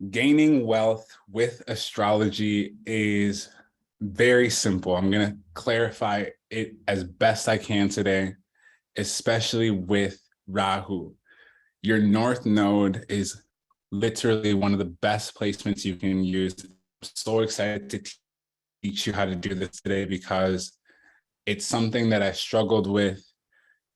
Gaining wealth with astrology is very simple. I'm going to clarify it as best I can today, especially with Rahu. Your North Node is literally one of the best placements you can use. I'm so excited to teach you how to do this today because it's something that I struggled with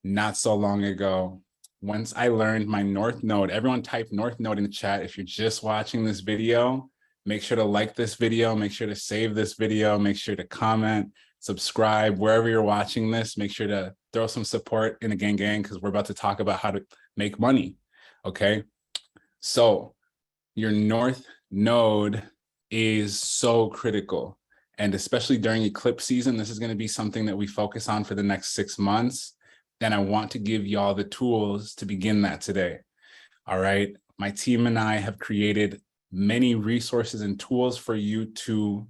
not so long ago. Once I learned my North Node, everyone type North Node in the chat. If you're just watching this video, make sure to like this video, make sure to save this video, make sure to comment, subscribe, wherever you're watching this, make sure to throw some support in the gang because we're about to talk about how to make money, okay? So your North Node is so critical. And especially during eclipse season, this is going to be something that we focus on for the next 6 months. And I want to give y'all the tools to begin that today. All right. My team and I have created many resources and tools for you to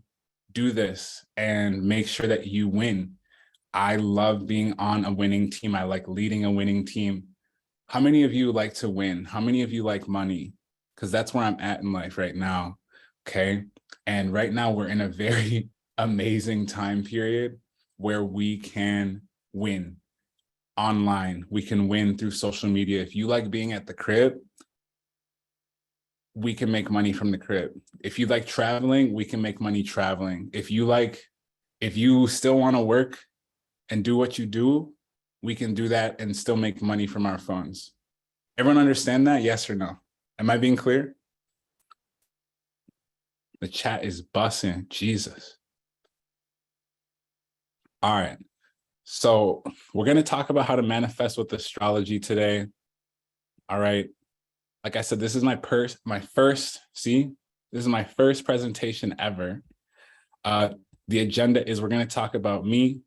do this and make sure that you win. I love being on a winning team. I like leading a winning team. How many of you like to win? How many of you like money? Because that's where I'm at in life right now. Okay. And right now we're in a very amazing time period where we can win. Online, we can win through social media. If you like being at the crib, we can make money from the crib. If you like traveling, we can make money traveling. If you still want to work and do what you do, we can do that and still make money from our phones. Everyone understand that? Yes or no? Am I being clear? The chat is bussing. Jesus. All right. So we're going to talk about how to manifest with astrology today. All right. Like I said, this is my first presentation ever. The agenda is we're going to talk about me.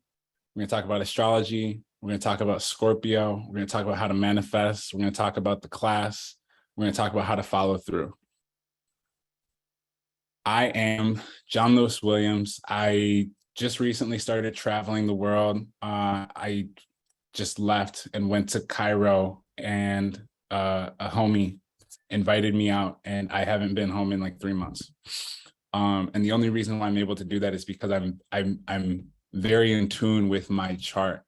We're going to talk about astrology. We're going to talk about Scorpio. We're going to talk about how to manifest. We're going to talk about the class. We're going to talk about how to follow through. I am John Lewis Williams. I just recently started traveling the world. I just left and went to Cairo, and a homie invited me out, and I haven't been home in like 3 months. And the only reason why I'm able to do that is because I'm very in tune with my chart.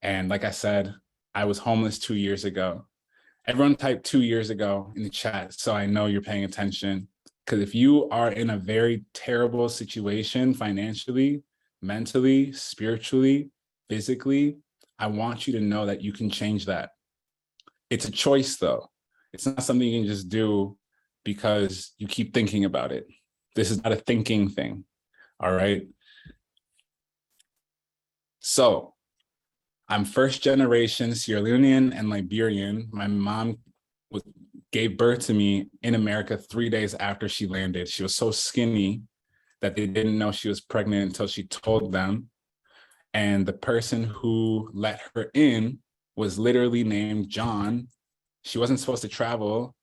And like I said, I was homeless 2 years ago. Everyone type 2 years ago in the chat so I know you're paying attention. Because if you are in a very terrible situation financially, mentally, spiritually, physically, I want you to know that you can change that. It's a choice, though. It's not something you can just do because you keep thinking about it. This is not a thinking thing, all right? So I'm first generation Sierra Leonean and Liberian. My mom gave birth to me in America 3 days after she landed. She was so skinny that they didn't know she was pregnant until she told them. And the person who let her in was literally named John. She wasn't supposed to travel,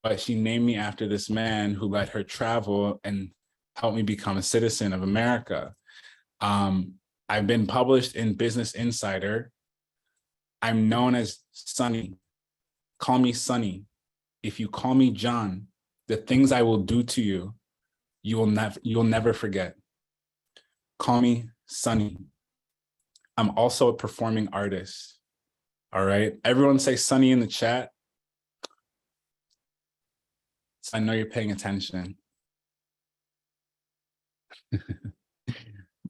but she named me after this man who let her travel and helped me become a citizen of America. I've been published in Business Insider. I'm known as Sonny. Call me Sonny. If you call me John, the things I will do to you, you'll never forget. Call me Sonny. I'm also a performing artist. All right. Everyone say Sonny in the chat. So I know you're paying attention.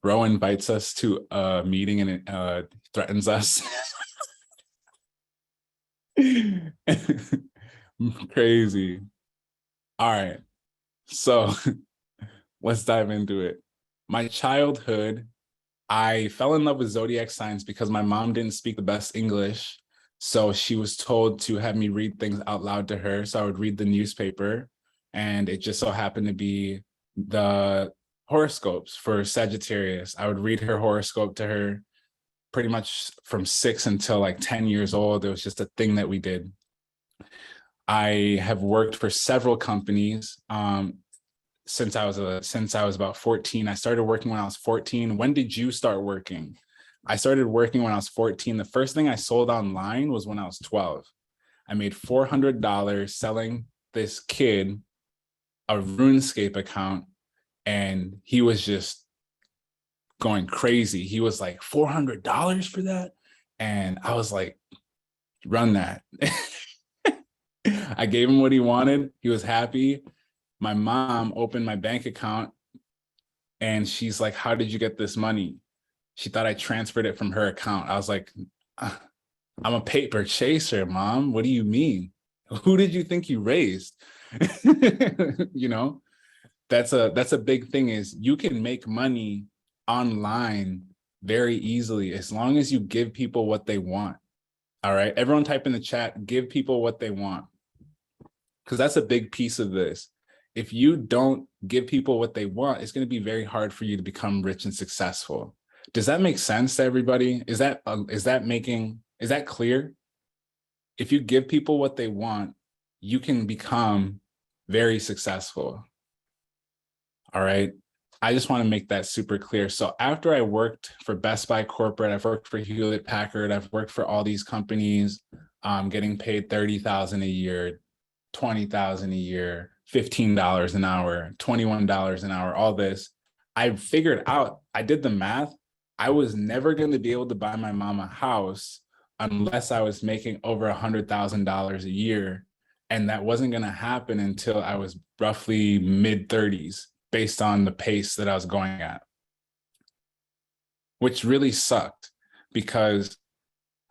Bro invites us to a meeting and it threatens us. Crazy. All right. So let's dive into it. My childhood, I fell in love with zodiac signs because my mom didn't speak the best English. So she was told to have me read things out loud to her. So I would read the newspaper, and it just so happened to be the horoscopes for Sagittarius. I would read her horoscope to her pretty much from 6 until like 10 years old. It was just a thing that we did. I have worked for several companies since I was about 14. I started working when I was 14. When did you start working? I started working when I was 14. The first thing I sold online was when I was 12. I made $400 selling this kid a RuneScape account, and he was just going crazy. He was like, $400 for that? And I was like, run that. I gave him what he wanted. He was happy. My mom opened my bank account and she's like, how did you get this money? She thought I transferred it from her account. I was like, I'm a paper chaser, Mom. What do you mean? Who did you think you raised? You know, that's a big thing, is you can make money online very easily as long as you give people what they want. All right, everyone type in the chat, give people what they want, because that's a big piece of this. If you don't give people what they want, it's going to be very hard for you to become rich and successful. Does that make sense to everybody? Is that clear? If you give people what they want, you can become very successful. All right. I just want to make that super clear. So after I worked for Best Buy Corporate, I've worked for Hewlett Packard, I've worked for all these companies, getting paid $30,000 a year, $20,000 a year, $15 an hour, $21 an hour, all this. I figured out, I did the math. I was never going to be able to buy my mom a house unless I was making over $100,000 a year. And that wasn't going to happen until I was roughly mid-30s, based on the pace that I was going at, which really sucked, because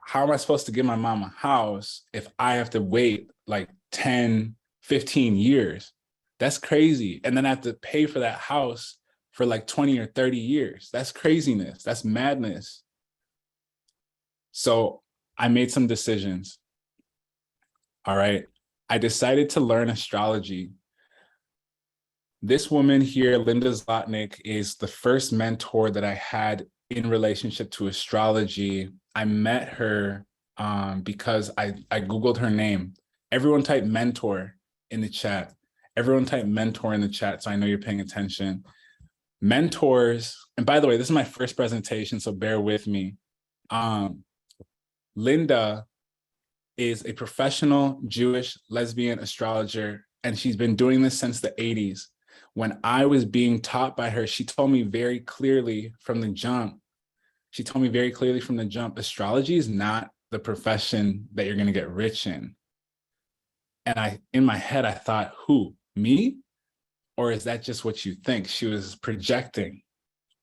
how am I supposed to give my mom a house if I have to wait like 10, 15 years? That's crazy. And then I have to pay for that house for like 20 or 30 years. That's craziness. That's madness. So I made some decisions. All right. I decided to learn astrology. This woman here, Linda Zlotnick, is the first mentor that I had in relationship to astrology. I met her because I Googled her name. Everyone type mentor in the chat. Everyone type mentor in the chat, so I know you're paying attention. Mentors, and by the way, this is my first presentation, so bear with me. Linda is a professional Jewish lesbian astrologer, and she's been doing this since the 80s. When I was being taught by her, she told me very clearly from the jump, astrology is not the profession that you're going to get rich in. And in my head, I thought, who, me? Or is that just what you think? She was projecting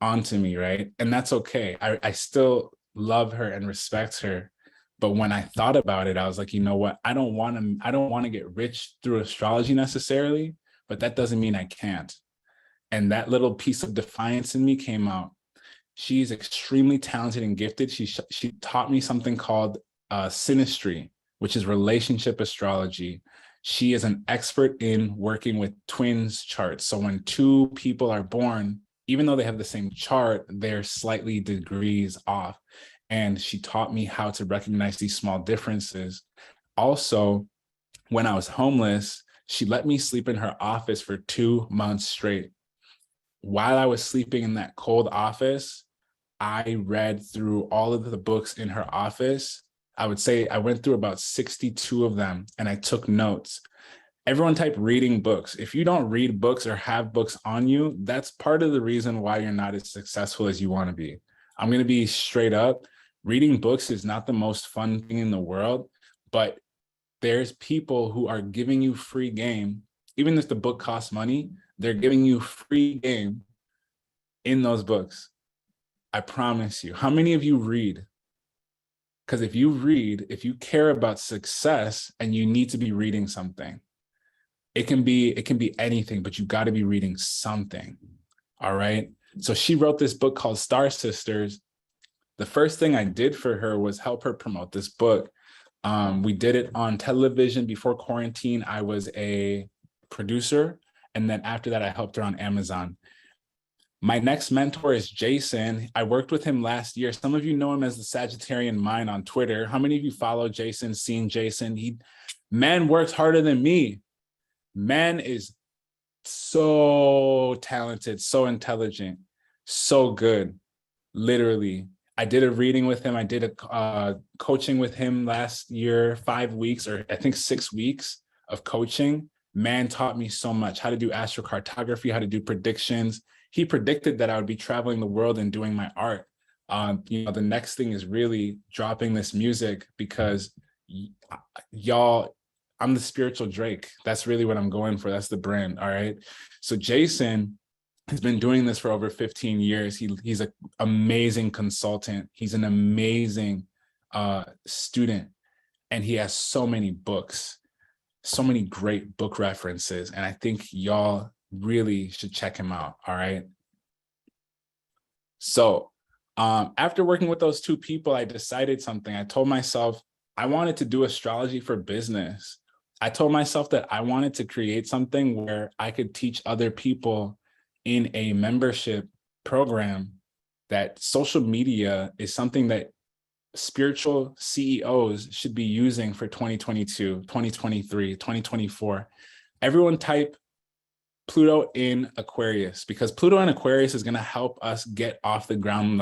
onto me, right? And that's okay. I still love her and respect her. But when I thought about it, I was like, you know what? I don't want to get rich through astrology necessarily, but that doesn't mean I can't. And that little piece of defiance in me came out. She's extremely talented and gifted. She taught me something called synastry, which is relationship astrology. She is an expert in working with twins charts. So when two people are born, even though they have the same chart, they're slightly degrees off. And she taught me how to recognize these small differences. Also, when I was homeless, she let me sleep in her office for 2 months straight. While I was sleeping in that cold office, I read through all of the books in her office. I would say I went through about 62 of them, and I took notes. Everyone type reading books. If you don't read books or have books on you, that's part of the reason why you're not as successful as you want to be. I'm going to be straight up. Reading books is not the most fun thing in the world, but there's people who are giving you free game. Even if the book costs money, they're giving you free game in those books. I promise you. How many of you read? Because if you care about success and you need to be reading something, it can be anything, but you got to be reading something. All right. So she wrote this book called Star Sisters. The first thing I did for her was help her promote this book. We did it on television before quarantine. I was a producer. And then after that, I helped her on Amazon. My next mentor is Jason. I worked with him last year. Some of you know him as the Sagittarian Mind on Twitter. How many of you follow Jason, seen Jason? Man works harder than me. Man is so talented, so intelligent, so good, literally. I did a reading with him. I did a coaching with him last year, 5 weeks, or I think 6 weeks of coaching. Man taught me so much, how to do astrocartography, how to do predictions. He predicted that I would be traveling the world and doing my art. The next thing is really dropping this music because y'all, I'm the spiritual Drake. That's really what I'm going for. That's the brand. All right. So Jason has been doing this for over 15 years. He's an amazing consultant. He's an amazing student. And he has so many books, so many great book references. And I think y'all really should check him out. All right. So after working with those two people, I decided something. I told myself I wanted to do astrology for business. I told myself that I wanted to create something where I could teach other people in a membership program that social media is something that spiritual CEOs should be using for 2022, 2023, 2024. Everyone type Pluto in Aquarius, because Pluto in Aquarius is going to help us get off the ground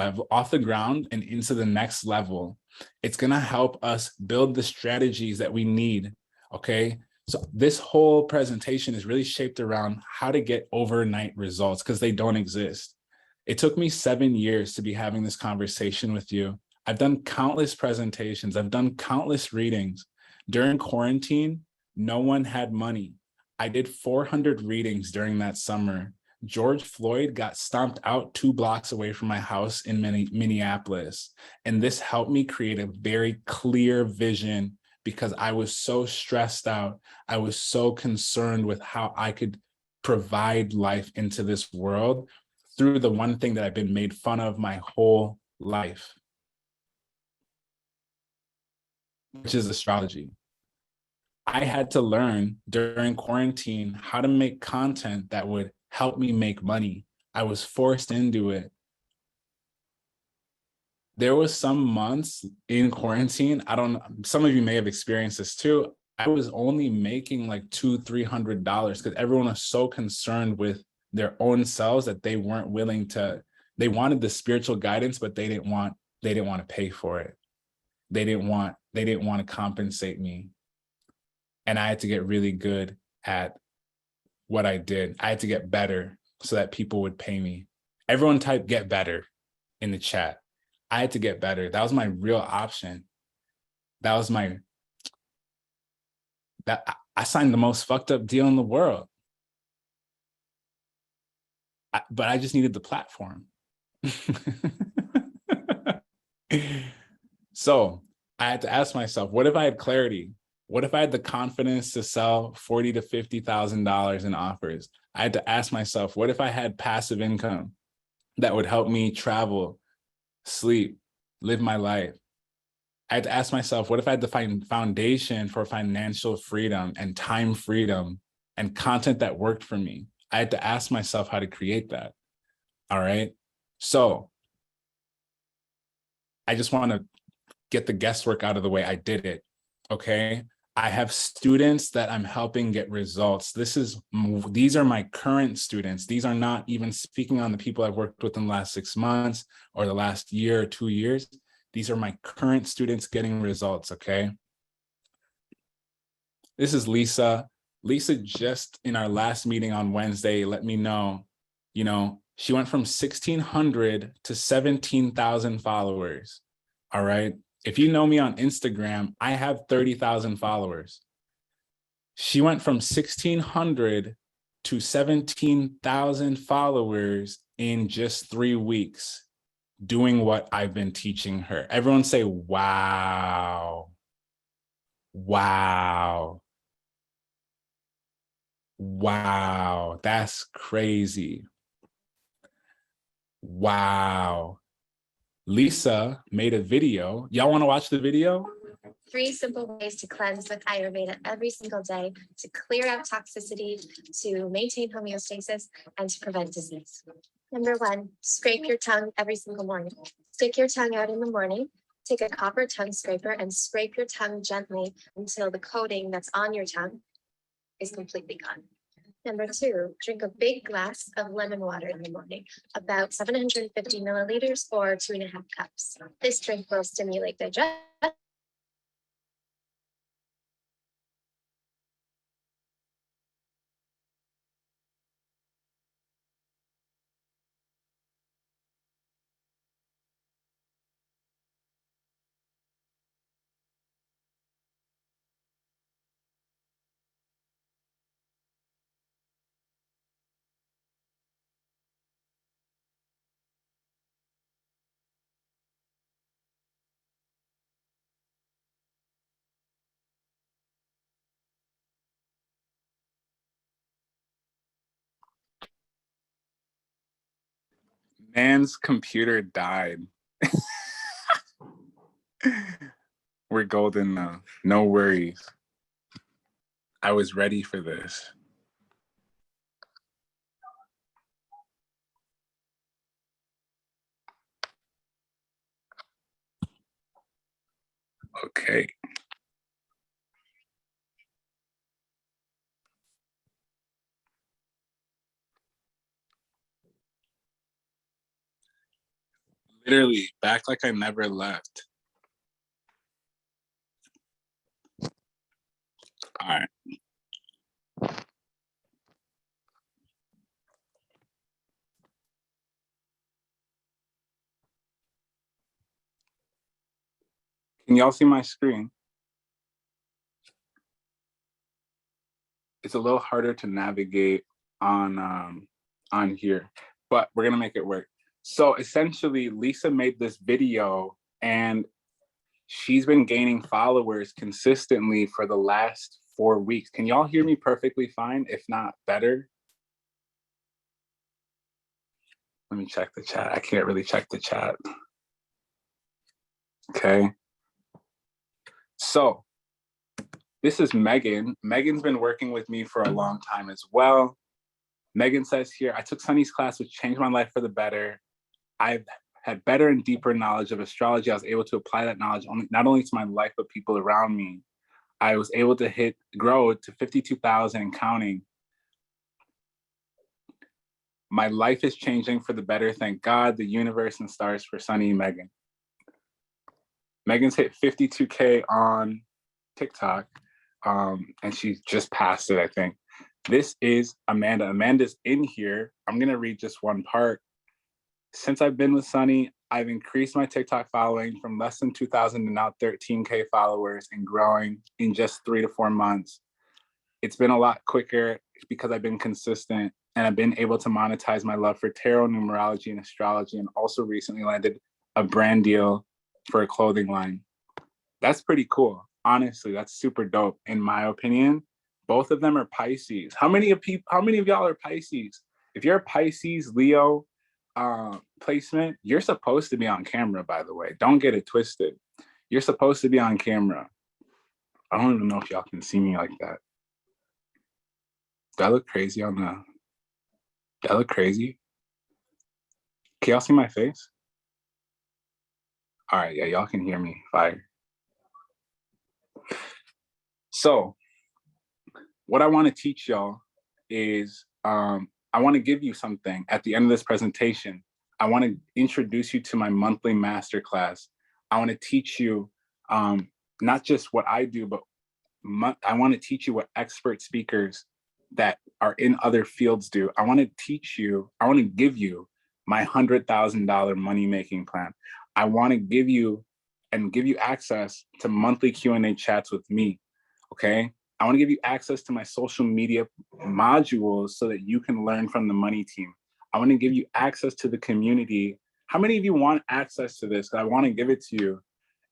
and into the next level. It's going to help us build the strategies that we need. Okay. So this whole presentation is really shaped around how to get overnight results, because they don't exist. It took me 7 years to be having this conversation with you. I've done countless presentations. I've done countless readings. During quarantine, no one had money. I did 400 readings during that summer. George Floyd got stomped out 2 blocks away from my house in Minneapolis. And this helped me create a very clear vision, because I was so stressed out. I was so concerned with how I could provide life into this world through the one thing that I've been made fun of my whole life, which is astrology. I had to learn during quarantine how to make content that would help me make money. I was forced into it. There was some months in quarantine, some of you may have experienced this too. I was only making like $200-300 because everyone was so concerned with their own selves that they weren't willing to, they wanted the spiritual guidance, but they didn't want to pay for it. They didn't want to compensate me. And I had to get really good at what I did. I had to get better so that people would pay me. Everyone type "get better" in the chat. I had to get better. That was my real option. That I signed the most fucked up deal in the world. But I just needed the platform. So I had to ask myself, what if I had clarity? What if I had the confidence to sell $40,000 to $50,000 in offers? I had to ask myself, what if I had passive income that would help me travel, sleep, live my life? I had to ask myself, what if I had the foundation for financial freedom and time freedom and content that worked for me? I had to ask myself how to create that. All right. So I just want to get the guesswork out of the way. I did it. Okay. I have students that I'm helping get results. These are my current students. These are not even speaking on the people I've worked with in the last 6 months or the last year or 2 years. These are my current students getting results. Okay. This is Lisa. Lisa just in our last meeting on Wednesday let me know, she went from 1,600 to 17,000 followers. All right. If you know me on Instagram, I have 30,000 followers. She went from 1,600 to 17,000 followers in just 3 weeks, doing what I've been teaching her. Everyone say, wow. Wow. Wow. That's crazy. Wow. Lisa made a video. Y'all want to watch the video? 3 simple ways to cleanse with Ayurveda every single day to clear out toxicity, to maintain homeostasis, and to prevent disease. Number 1, scrape your tongue every single morning. Stick your tongue out in the morning. Take a copper tongue scraper and scrape your tongue gently until the coating that's on your tongue is completely gone. Number 2, drink a big glass of lemon water in the morning, about 750 milliliters or 2.5 cups. This drink will stimulate digestion. Man's computer died. We're golden now. No worries. I was ready for this. Okay. Literally back like I never left. All right. Can y'all see my screen? It's a little harder to navigate on here, but we're gonna make it work. So essentially, Lisa made this video and she's been gaining followers consistently for the last 4 weeks. Can y'all hear me perfectly fine? If not, better. Let me check the chat. I can't really check the chat. Okay. So this is Megan. Megan's been working with me for a long time as well. Megan says here, I took Sunny's class, which changed my life for the better. I've had better and deeper knowledge of astrology. I was able to apply that knowledge not only to my life, but people around me. I was able to grow to 52,000 and counting. My life is changing for the better. Thank God, the universe, and stars for Sunny and Megan. Megan's hit 52K on TikTok, and she's just passed it, I think. This is Amanda. Amanda's in here. I'm going to read just one part. Since I've been with Sunny, I've increased my TikTok following from less than 2,000 to now 13K followers and growing in just 3 to 4 months. It's been a lot quicker because I've been consistent and I've been able to monetize my love for tarot, numerology, and astrology, and also recently landed a brand deal for a clothing line. That's pretty cool. Honestly, that's super dope in my opinion. Both of them are Pisces. How many of y'all are Pisces? If you're a Pisces, Leo placement, you're supposed to be on camera, by the way. Don't get it twisted. You're supposed to be on camera. I don't even know if y'all can see me like that. Do I look crazy on the... Do I look crazy? Can y'all see my face? All right, yeah, y'all can hear me. Fire. So what I want to teach y'all is I want to give you something at the end of this presentation. I want to introduce you to my monthly masterclass. I want to teach you not just what I do, but I want to teach you what expert speakers that are in other fields do. I want to teach you, I want to give you my $100,000 money-making plan. I want to give you access to monthly Q&A chats with me, okay? I want to give you access to my social media modules so that you can learn from the money team. I want to give you access to the community. How many of you want access to this? I want to give it to you.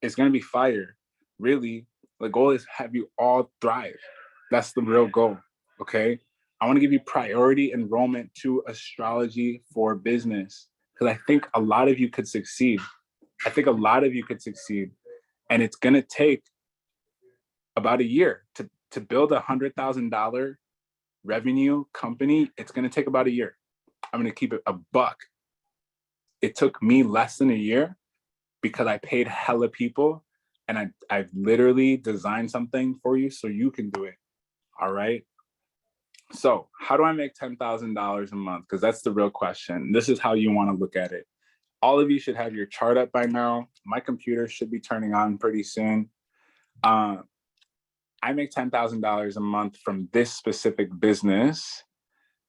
It's going to be fire. Really, the goal is have you all thrive. That's the real goal, okay? I want to give you priority enrollment to astrology for business because I think a lot of you could succeed. I think a lot of you could succeed. And it's going to take about a year to build $100,000 revenue company. It's going to take about a year. I'm going to keep it a buck. It took me less than a year because I paid hella people and I've literally designed something for you so you can do it. All right. So how do I make $10,000 a month? Because that's the real question. This is how you want to look at it. All of you should have your chart up by now. My computer should be turning on pretty soon. I make $10,000 a month from this specific business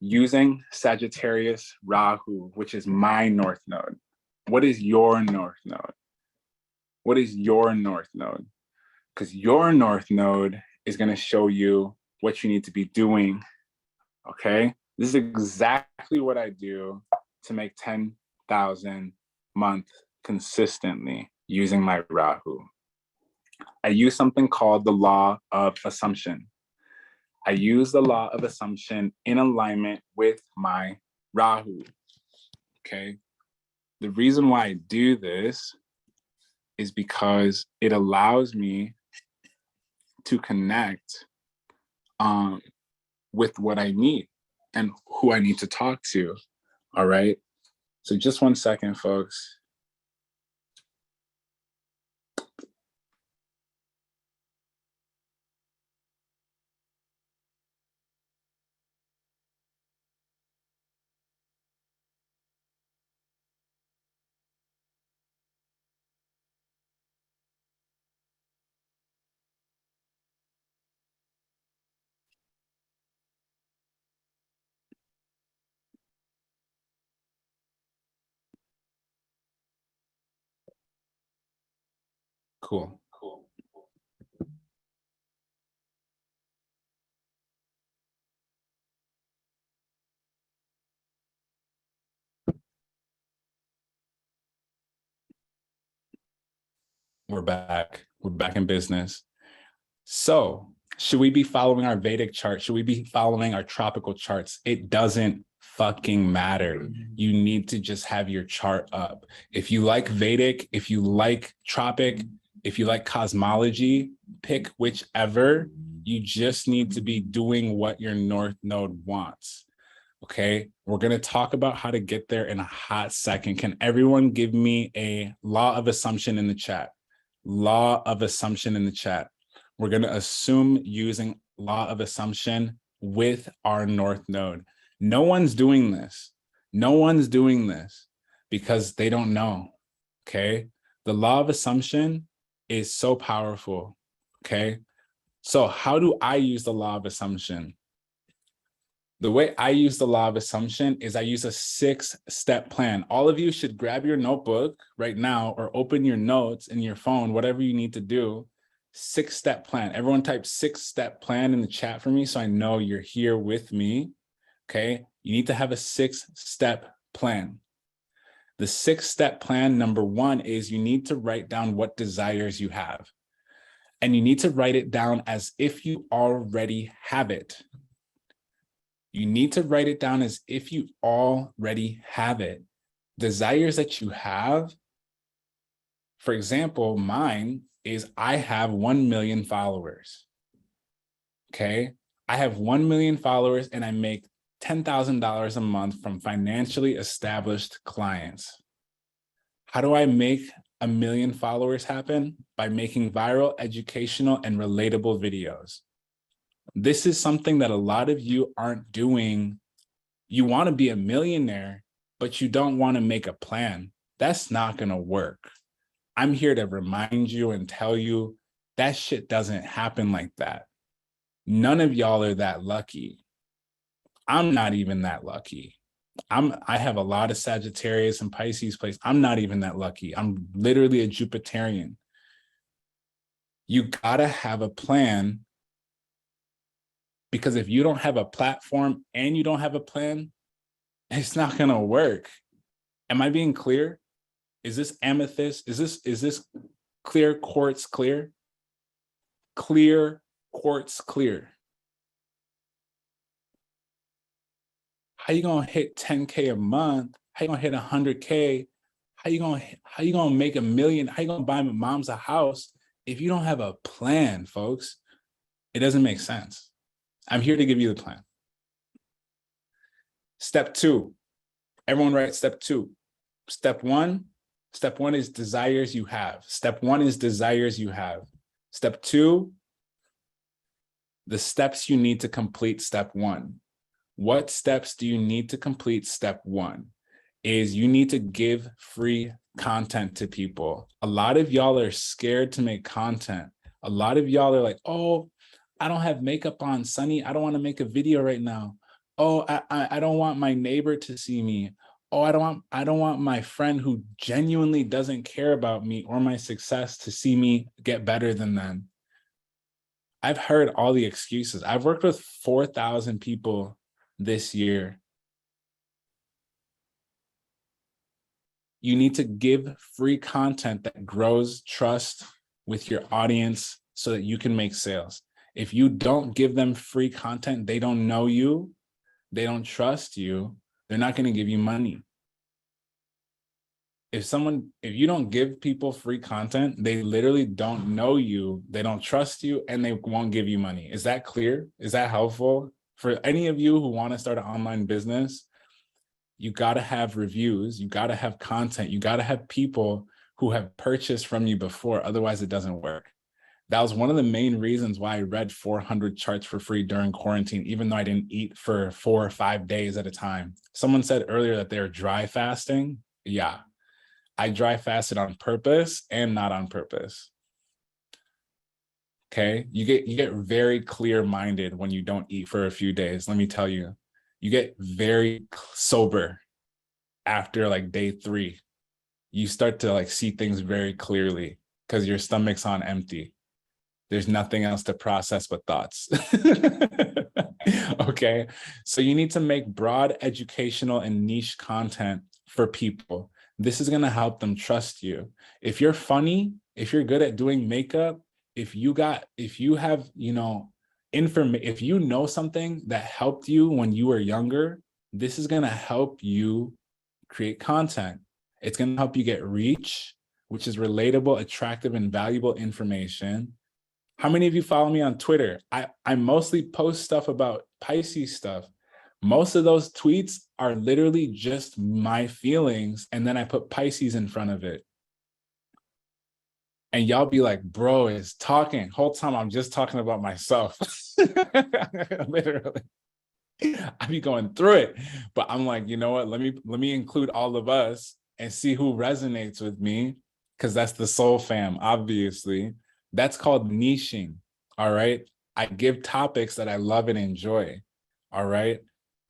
using Sagittarius Rahu, which is my North Node. What is your North Node? What is your North Node? Because your North Node is going to show you what you need to be doing. Okay? This is exactly what I do to make 10,000 a month consistently using my Rahu. I use something called the law of assumption. I use the law of assumption in alignment with my Rahu. Okay? The reason why I do this is because it allows me to connect with what I need and who I need to talk to. All right. So just 1 second, folks. Cool. We're back. We're back in business. So, should we be following our Vedic chart? Should we be following our tropical charts? It doesn't fucking matter. You need to just have your chart up. If you like Vedic, if you like tropic, if you like cosmology, pick whichever. You just need to be doing what your North Node wants. Okay, we're going to talk about how to get there in a hot second. Can everyone give me a law of assumption in the chat? Law of assumption in the chat. We're going to assume using law of assumption with our North Node. No one's doing this. No one's doing this because they don't know. Okay, the law of assumption is so powerful. Okay, so how do I use the law of assumption? The way I use the law of assumption is I use a 6-step plan. All of you should grab your notebook right now or open your notes in your phone, whatever you need to do. 6-step plan. Everyone type 6-step plan in the chat for me so I know you're here with me. Okay. You need to have a 6-step plan. The 6-step plan, number one, is you need to write down what desires you have. And you need to write it down as if you already have it. You need to write it down as if you already have it. Desires that you have, for example, mine is I have 1 million followers. Okay. I have 1 million followers and I make $10,000 a month from financially established clients. How do I make 1 million followers happen? By making viral, educational, and relatable videos. This is something that a lot of you aren't doing. You want to be a millionaire, but you don't want to make a plan. That's not going to work. I'm here to remind you and tell you that shit doesn't happen like that. None of y'all are that lucky. I'm not even that lucky. I have a lot of Sagittarius and Pisces place. I'm not even that lucky. I'm literally a Jupiterian. You gotta have a plan, because if you don't have a platform and you don't have a plan, it's not gonna work. Am I being clear? Is this amethyst? Is this clear quartz clear? Clear quartz clear. How you gonna hit 10K a month? How you gonna hit 100K? How you gonna make $1 million? How you gonna buy my mom's a house if you don't have a plan, folks? It doesn't make sense. I'm here to give you the plan. Step 2. Everyone write step 2. Step 1 is desires you have. Step 1 is desires you have. Step 2, the steps you need to complete step 1. What steps do you need to complete step 1? Is you need to give free content to people. A lot of y'all are scared to make content. A lot of y'all are like, oh, I don't have makeup on, Sunny. I don't want to make a video right now. Oh, I don't want my neighbor to see me. Oh, I don't want my friend who genuinely doesn't care about me or my success to see me get better than them. I've heard all the excuses. I've worked with 4,000 people this year. You need to give free content that grows trust with your audience so that you can make sales. If you don't give them free content, they don't know you, they don't trust you, they're not going to give you money. if you don't give people free content, they literally don't know you, they don't trust you, and they won't give you money. Is that clear? Is that helpful? For any of you who want to start an online business, you got to have reviews, you got to have content, you got to have people who have purchased from you before, otherwise it doesn't work. That was one of the main reasons why I read 400 charts for free during quarantine, even though I didn't eat for 4 or 5 days at a time. Someone said earlier that they're dry fasting. Yeah, I dry fasted on purpose and not on purpose. Okay, you get very clear-minded when you don't eat for a few days. Let me tell you, you get very sober after like day 3. You start to like see things very clearly because your stomach's on empty. There's nothing else to process but thoughts. Okay, so you need to make broad educational and niche content for people. This is going to help them trust you. If you're funny, if you're good at doing makeup, if you have, if you know something that helped you when you were younger, this is going to help you create content. It's going to help you get reach, which is relatable, attractive, and valuable information. How many of you follow me on Twitter? I mostly post stuff about Pisces stuff. Most of those tweets are literally just my feelings, and then I put Pisces in front of it. And y'all be like, bro is talking. Whole time I'm just talking about myself. Literally. I be going through it. But I'm like, you know what? Let me include all of us and see who resonates with me, because that's the soul fam, obviously. That's called niching. All right. I give topics that I love and enjoy. All right.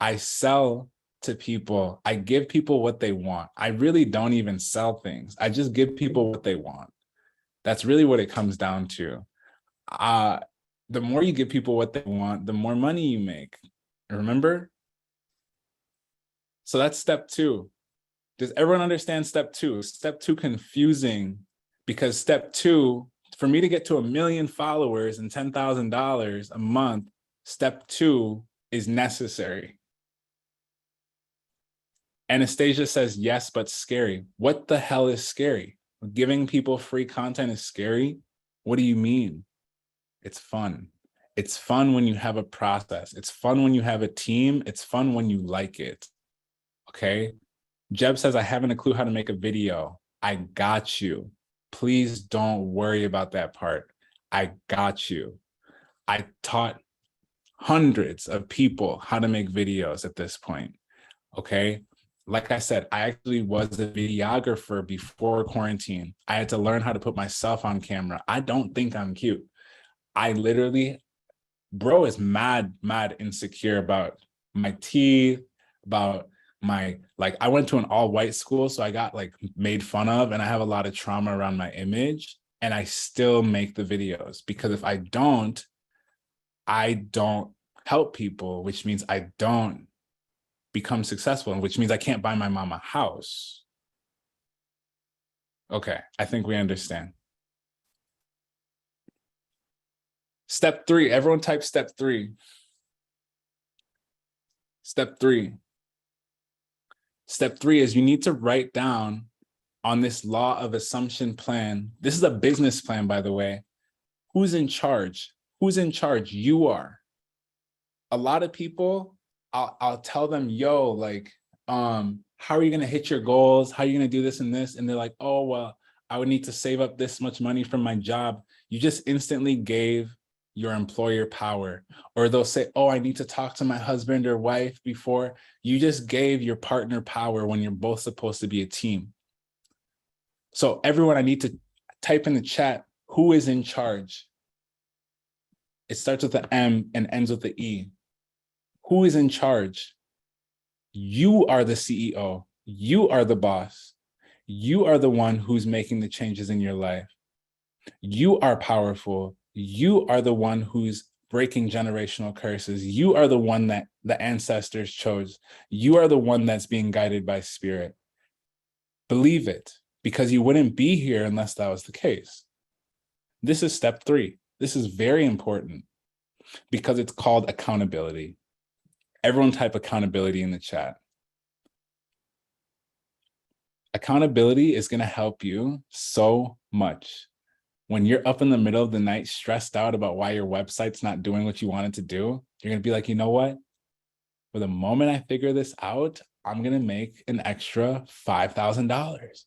I sell to people. I give people what they want. I really don't even sell things. I just give people what they want. That's really what it comes down to. The more you give people what they want, the more money you make. Remember? So that's step 2. Does everyone understand step 2? Step 2 confusing, because step 2, for me to get to 1 million followers and $10,000 a month, step 2 is necessary. Anastasia says, yes, but scary. What the hell is scary? Giving people free content is scary? What do you mean? It's fun. It's fun when you have a process. It's fun when you have a team. It's fun when you like it. Okay? Jeb says, I haven't a clue how to make a video. I got you. Please don't worry about that part. I got you. I taught hundreds of people how to make videos at this point. Okay? Like I said, I actually was a videographer before quarantine. I had to learn how to put myself on camera. I don't think I'm cute. I literally, bro is mad insecure about my teeth, about my, like, I went to an all-white school, so I got like made fun of, and I have a lot of trauma around my image, and I still make the videos, because if I don't help people, which means I don't become successful, and which means I can't buy my mom a house. Okay, I think we understand. Step 3, everyone type step 3. Step 3. Step 3 is you need to write down on this law of assumption plan. This is a business plan, by the way. Who's in charge? Who's in charge? You are. A lot of people, I'll tell them, yo, like, how are you going to hit your goals? How are you going to do this and this? And they're like, oh, well, I would need to save up this much money from my job. You just instantly gave your employer power. Or they'll say, oh, I need to talk to my husband or wife before. You just gave your partner power when you're both supposed to be a team. So everyone, I need to type in the chat, who is in charge? It starts with the M and ends with the E. Who is in charge? You are the CEO. You are the boss. You are the one who's making the changes in your life. You are powerful. You are the one who's breaking generational curses. You are the one that the ancestors chose. You are the one that's being guided by spirit. Believe it, because you wouldn't be here unless that was the case. This is step 3. This is very important because it's called accountability. Everyone type accountability in the chat. Accountability is going to help you so much. When you're up in the middle of the night, stressed out about why your website's not doing what you want it to do, you're going to be like, you know what? For the moment I figure this out, I'm going to make an extra $5,000.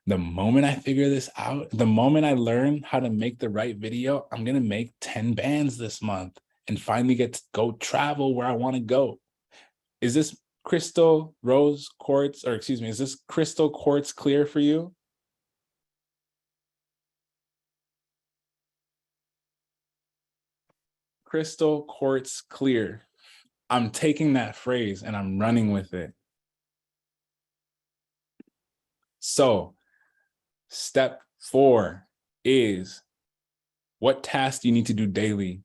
The moment I figure this out, the moment I learn how to make the right video, I'm going to make 10 bands this month and finally get to go travel where I want to go. Is this crystal rose quartz, or excuse me, is this crystal quartz clear for you? Crystal quartz clear. I'm taking that phrase and I'm running with it. So step 4 is, what tasks do you need to do daily?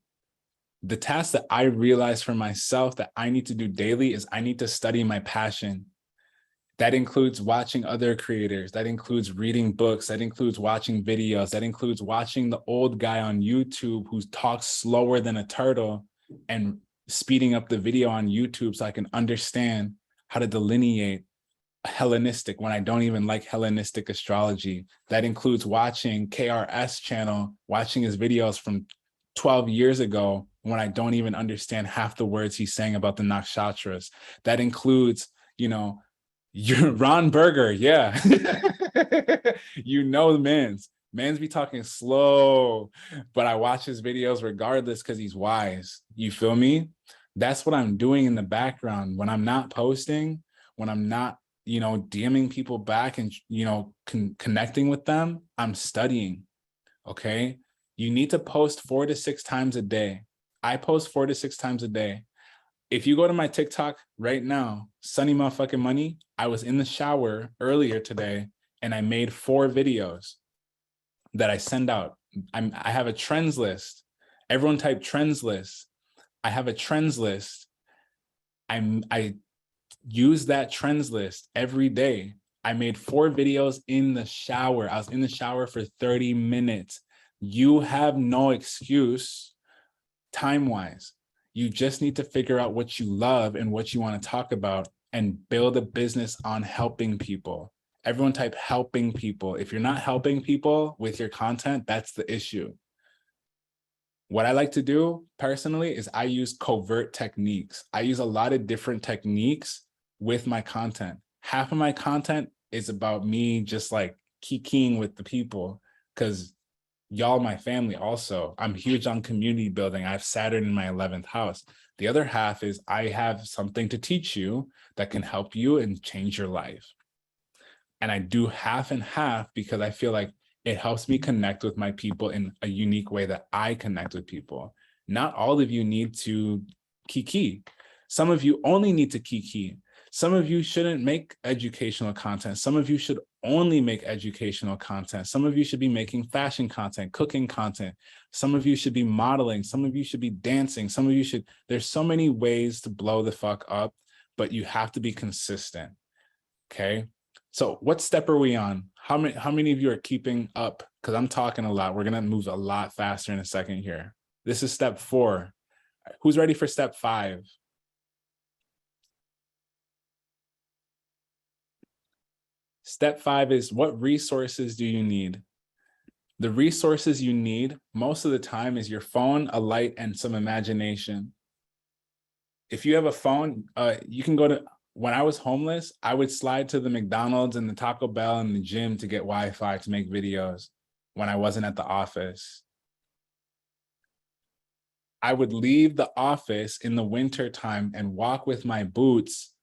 The task that I realized for myself that I need to do daily is I need to study my passion. That includes watching other creators. That includes reading books. That includes watching videos. That includes watching the old guy on YouTube who talks slower than a turtle and speeding up the video on YouTube so I can understand how to delineate Hellenistic when I don't even like Hellenistic astrology. That includes watching KRS channel, watching his videos from 12 years ago when I don't even understand half the words he's saying about the nakshatras. That includes, you're Ron Berger, yeah. The man's be talking slow, but I watch his videos regardless because he's wise. You feel me? That's what I'm doing in the background when I'm not posting, when I'm not, DMing people back and, connecting with them. I'm studying. Okay. You need to post 4 to 6 times a day. I post 4 to 6 times a day. If you go to my TikTok right now, Sunny Motherfucking Money, I was in the shower earlier today and I made 4 videos that I send out. I have a trends list. Everyone type trends list. I have a trends list. I use that trends list every day. I made 4 videos in the shower. I was in the shower for 30 minutes. You have no excuse time-wise. You just need to figure out what you love and what you want to talk about and build a business on helping people. Everyone type helping people. If you're not helping people with your content, that's the issue. What I like to do personally is I use covert techniques. I use a lot of different techniques with my content. Half of my content is about me just like kikiing with the people because y'all my family also. I'm huge on community building. I have Saturn in my 11th house. The other half is I have something to teach you that can help you and change your life. And I do half and half because I feel like it helps me connect with my people in a unique way that I connect with people. Not all of you need to kiki. Some of you only need to kiki. Some of you shouldn't make educational content. Some of you should only make educational content. Some of you should be making fashion content, cooking content. Some of you should be modeling. Some of you should be dancing. Some of you should, there's so many ways to blow the fuck up, but you have to be consistent. Okay. So what step are we on? How many of you are keeping up? Because I'm talking a lot. We're going to move a lot faster in a second here. This is step 4. Who's ready for step 5? Step 5 is, what resources do you need? The resources you need most of the time is your phone, a light, and some imagination. If you have a phone, you can go to, when I was homeless, I would slide to the McDonald's and the Taco Bell and the gym to get Wi-Fi to make videos when I wasn't at the office. I would leave the office in the winter time and walk with my boots.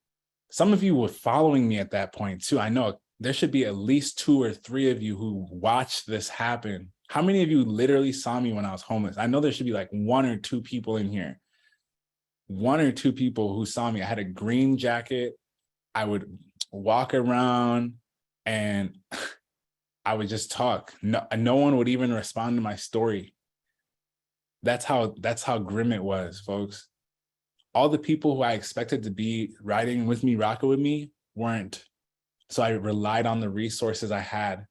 Some of you were following me at that point too. I know there should be at least 2 or 3 of you who watched this happen. How many of you literally saw me when I was homeless? I know there should be like 1 or 2 people in here. 1 or 2 people who saw me. I had a green jacket. I would walk around and I would just talk. No one would even respond to my story. That's how grim it was, folks. All the people who I expected to be riding with me, rocking with me, weren't. So I relied on the resources I had.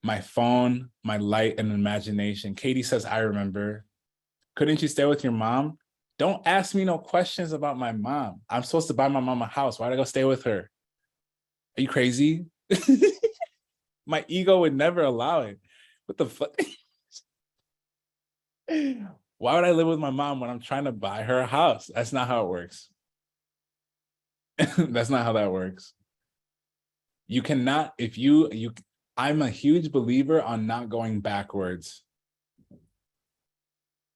My phone, my light, and imagination. Katie says, I remember. Couldn't you stay with your mom? Don't ask me no questions about my mom. I'm supposed to buy my mom a house. Why'd I go stay with her? Are you crazy? My ego would never allow it. What the fuck? Why would I live with my mom when I'm trying to buy her a house? That's not how it works. That's not how that works. You cannot, if you, I'm a huge believer on not going backwards.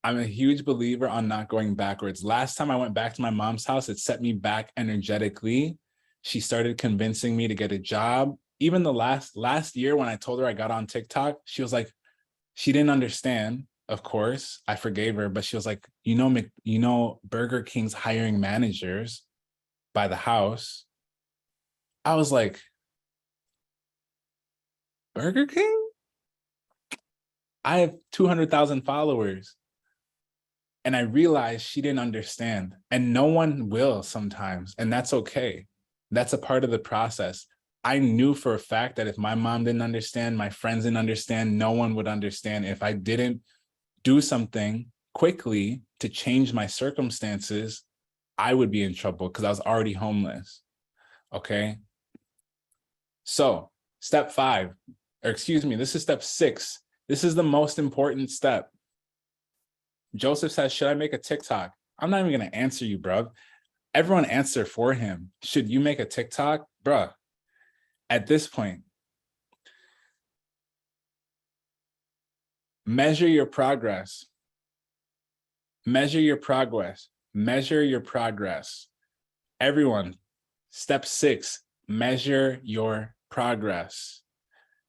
I'm a huge believer on not going backwards. Last time I went back to my mom's house, it set me back energetically. She started convincing me to get a job. Even the last year when I told her I got on TikTok, she was like, she didn't understand. Of course, I forgave her, but she was like, you know, Burger King's hiring managers by the house. I was like, Burger King? I have 200,000 followers. And I realized she didn't understand, and no one will sometimes, and that's okay. That's a part of the process. I knew for a fact that if my mom didn't understand, my friends didn't understand, no one would understand. If I didn't do something quickly to change my circumstances, I would be in trouble because I was already homeless. Okay. So step 5, or excuse me, this is step 6. This is the most important step. Joseph says, should I make a TikTok? I'm not even going to answer you, bro. Everyone answer for him. Should you make a TikTok? Bro, at this point, measure your progress. Measure your progress. Measure your progress. Everyone, step 6, measure your progress.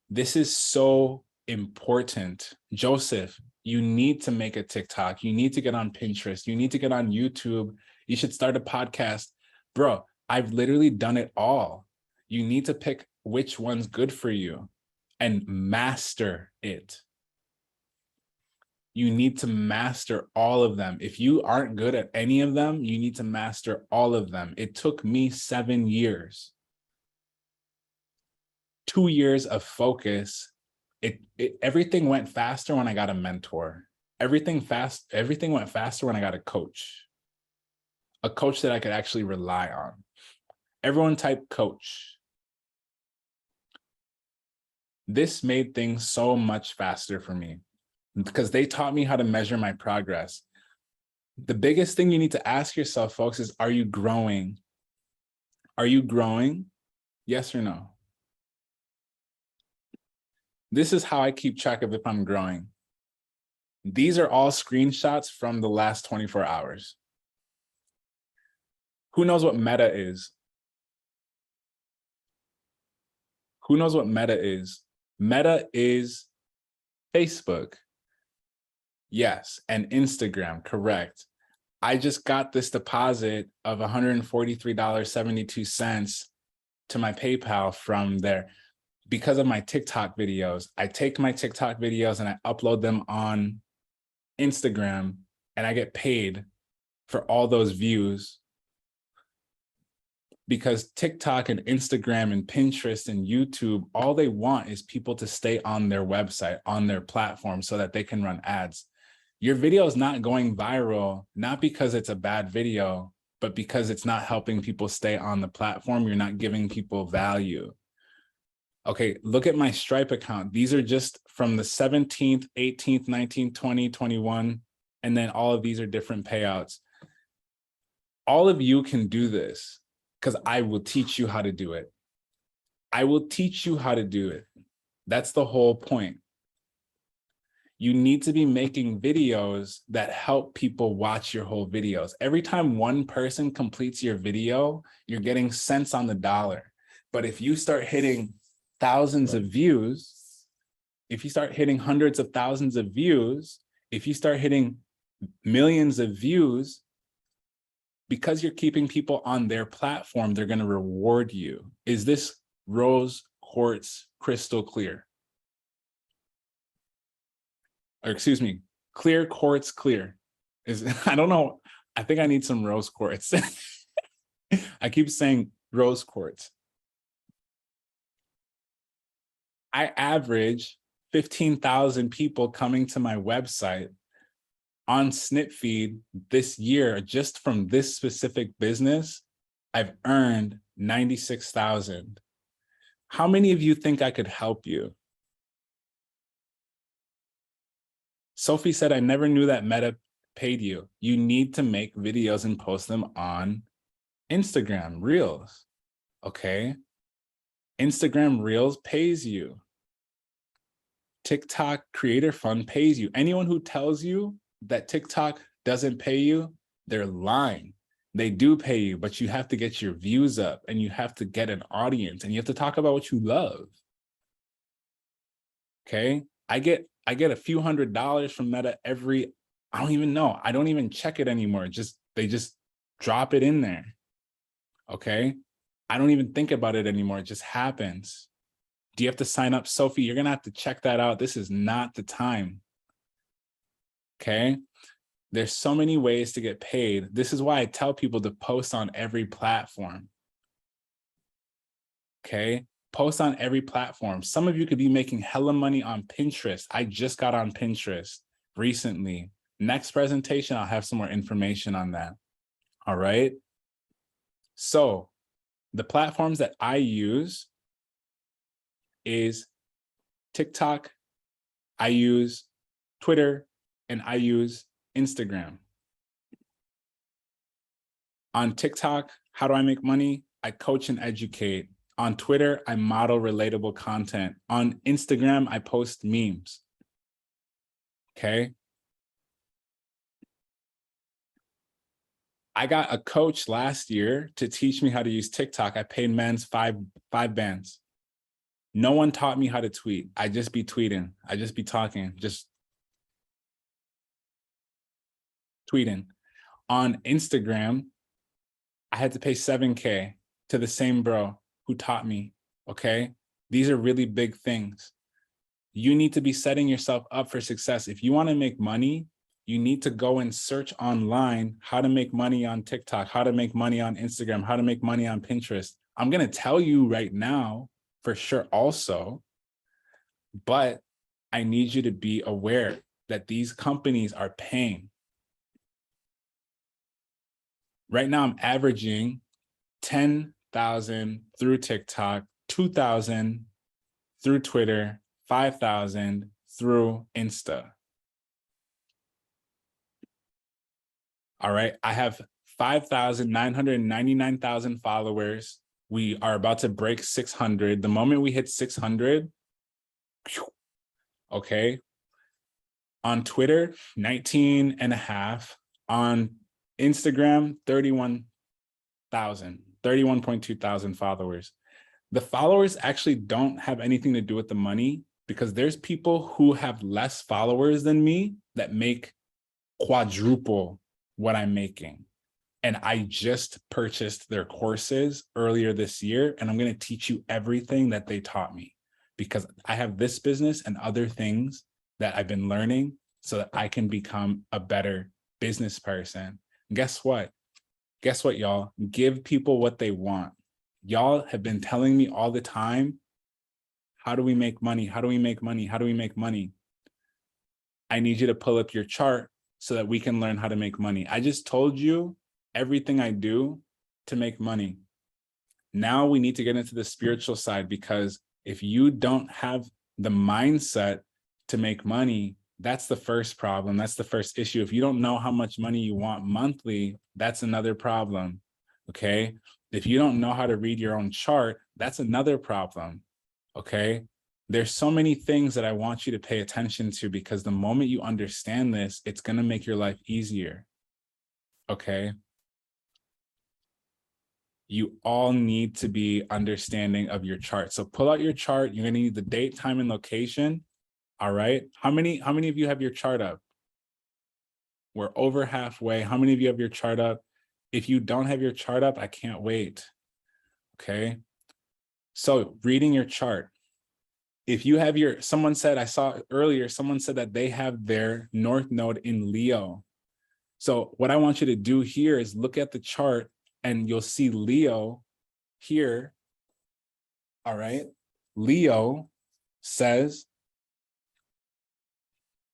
This is so important. Joseph, you need to make a TikTok. You need to get on Pinterest. You need to get on YouTube. You should start a podcast. Bro, I've literally done it all. You need to pick which one's good for you and master it. You need to master all of them. If you aren't good at any of them, you need to master all of them. It took me 7 years. 2 years of focus. Everything went faster when I got a mentor. Everything went faster when I got a coach that I could actually rely on. Everyone type coach. This made things so much faster for me because they taught me how to measure my progress. The biggest thing you need to ask yourself, folks, is, are you growing? Are you growing? Yes or no? This is how I keep track of if I'm growing. These are all screenshots from the last 24 hours. Who knows what Meta is? Who knows what Meta is? Meta is Facebook. Yes, and Instagram, correct. I just got this deposit of $143.72 to my PayPal from there because of my TikTok videos. I take my TikTok videos and I upload them on Instagram, and I get paid for all those views because TikTok and Instagram and Pinterest and YouTube, all they want is people to stay on their website, on their platform, so that they can run ads. Your video is not going viral, not because it's a bad video, but because it's not helping people stay on the platform. You're not giving people value. Okay, look at my Stripe account. These are just from the 17th, 18th, 19th, 20, 21, and then all of these are different payouts. All of you can do this because I will teach you how to do it. I will teach you how to do it. That's the whole point. You need to be making videos that help people watch your whole videos. Every time one person completes your video, you're getting cents on the dollar. But if you start hitting thousands of views, if you start hitting hundreds of thousands of views, if you start hitting millions of views, because you're keeping people on their platform, they're going to reward you. Is this rose quartz crystal clear? Or excuse me, clear quartz clear. I don't know. I think I need some rose quartz. I keep saying rose quartz. I average 15,000 people coming to my website on SnipFeed this year. Just from this specific business, I've earned 96,000. How many of you think I could help you? Sophie said, I never knew that Meta paid you. You need to make videos and post them on Instagram Reels, okay? Instagram Reels pays you. TikTok Creator Fund pays you. Anyone who tells you that TikTok doesn't pay you, they're lying. They do pay you, but you have to get your views up and you have to get an audience and you have to talk about what you love. Okay? I get a few $100s from Meta every, I don't even know. I don't even check it anymore. They just drop it in there. Okay? I don't even think about it anymore. It just happens. Do you have to sign up? Sophie, you're going to have to check that out. This is not the time. Okay? There's so many ways to get paid. This is why I tell people to post on every platform. Okay? Post on every platform. Some of you could be making hella money on Pinterest. I just got on Pinterest recently. Next presentation, I'll have some more information on that. All right? So the platforms that I use is TikTok, I use Twitter, and I use Instagram. On TikTok, how do I make money? I coach and educate. On Twitter, I model relatable content. On Instagram, I post memes. Okay. I got a coach last year to teach me how to use TikTok. I paid men's five bands. No one taught me how to tweet. I just be tweeting. I just be talking, just tweeting. On Instagram, I had to pay $7K to the same bro who taught me, okay? These are really big things. You need to be setting yourself up for success. If you want to make money, you need to go and search online how to make money on TikTok, how to make money on Instagram, how to make money on Pinterest. I'm going to tell you right now for sure also, but I need you to be aware that these companies are paying. Right now, I'm averaging 10,000 through TikTok, 2,000 through Twitter, 5,000 through Insta. All right, I have 5,999,000 followers. We are about to break 600. The moment we hit 600, okay. On Twitter, 19 and a half. On Instagram, 31.2 thousand followers. The followers actually don't have anything to do with the money because there's people who have less followers than me that make quadruple what I'm making. And I just purchased their courses earlier this year, and I'm going to teach you everything that they taught me because I have this business and other things that I've been learning so that I can become a better business person. And guess what? Guess what, y'all? Give people what they want. Y'all have been telling me all the time, how do we make money? How do we make money? How do we make money? I need you to pull up your chart so that we can learn how to make money. I just told you everything I do to make money. Now we need to get into the spiritual side because if you don't have the mindset to make money, that's the first problem. That's the first issue. If you don't know how much money you want monthly, that's another problem, okay? If you don't know how to read your own chart, that's another problem, okay? There's so many things that I want you to pay attention to because the moment you understand this, it's going to make your life easier, okay? You all need to be understanding of your chart. So pull out your chart. You're going to need the date, time, and location. All right. How many of you have your chart up? We're over halfway. How many of you have your chart up? If you don't have your chart up, I can't wait. Okay. So reading your chart. If you have your, someone said, I saw earlier, someone said that they have their North Node in Leo. So what I want you to do here is look at the chart and you'll see Leo here. All right. Leo says,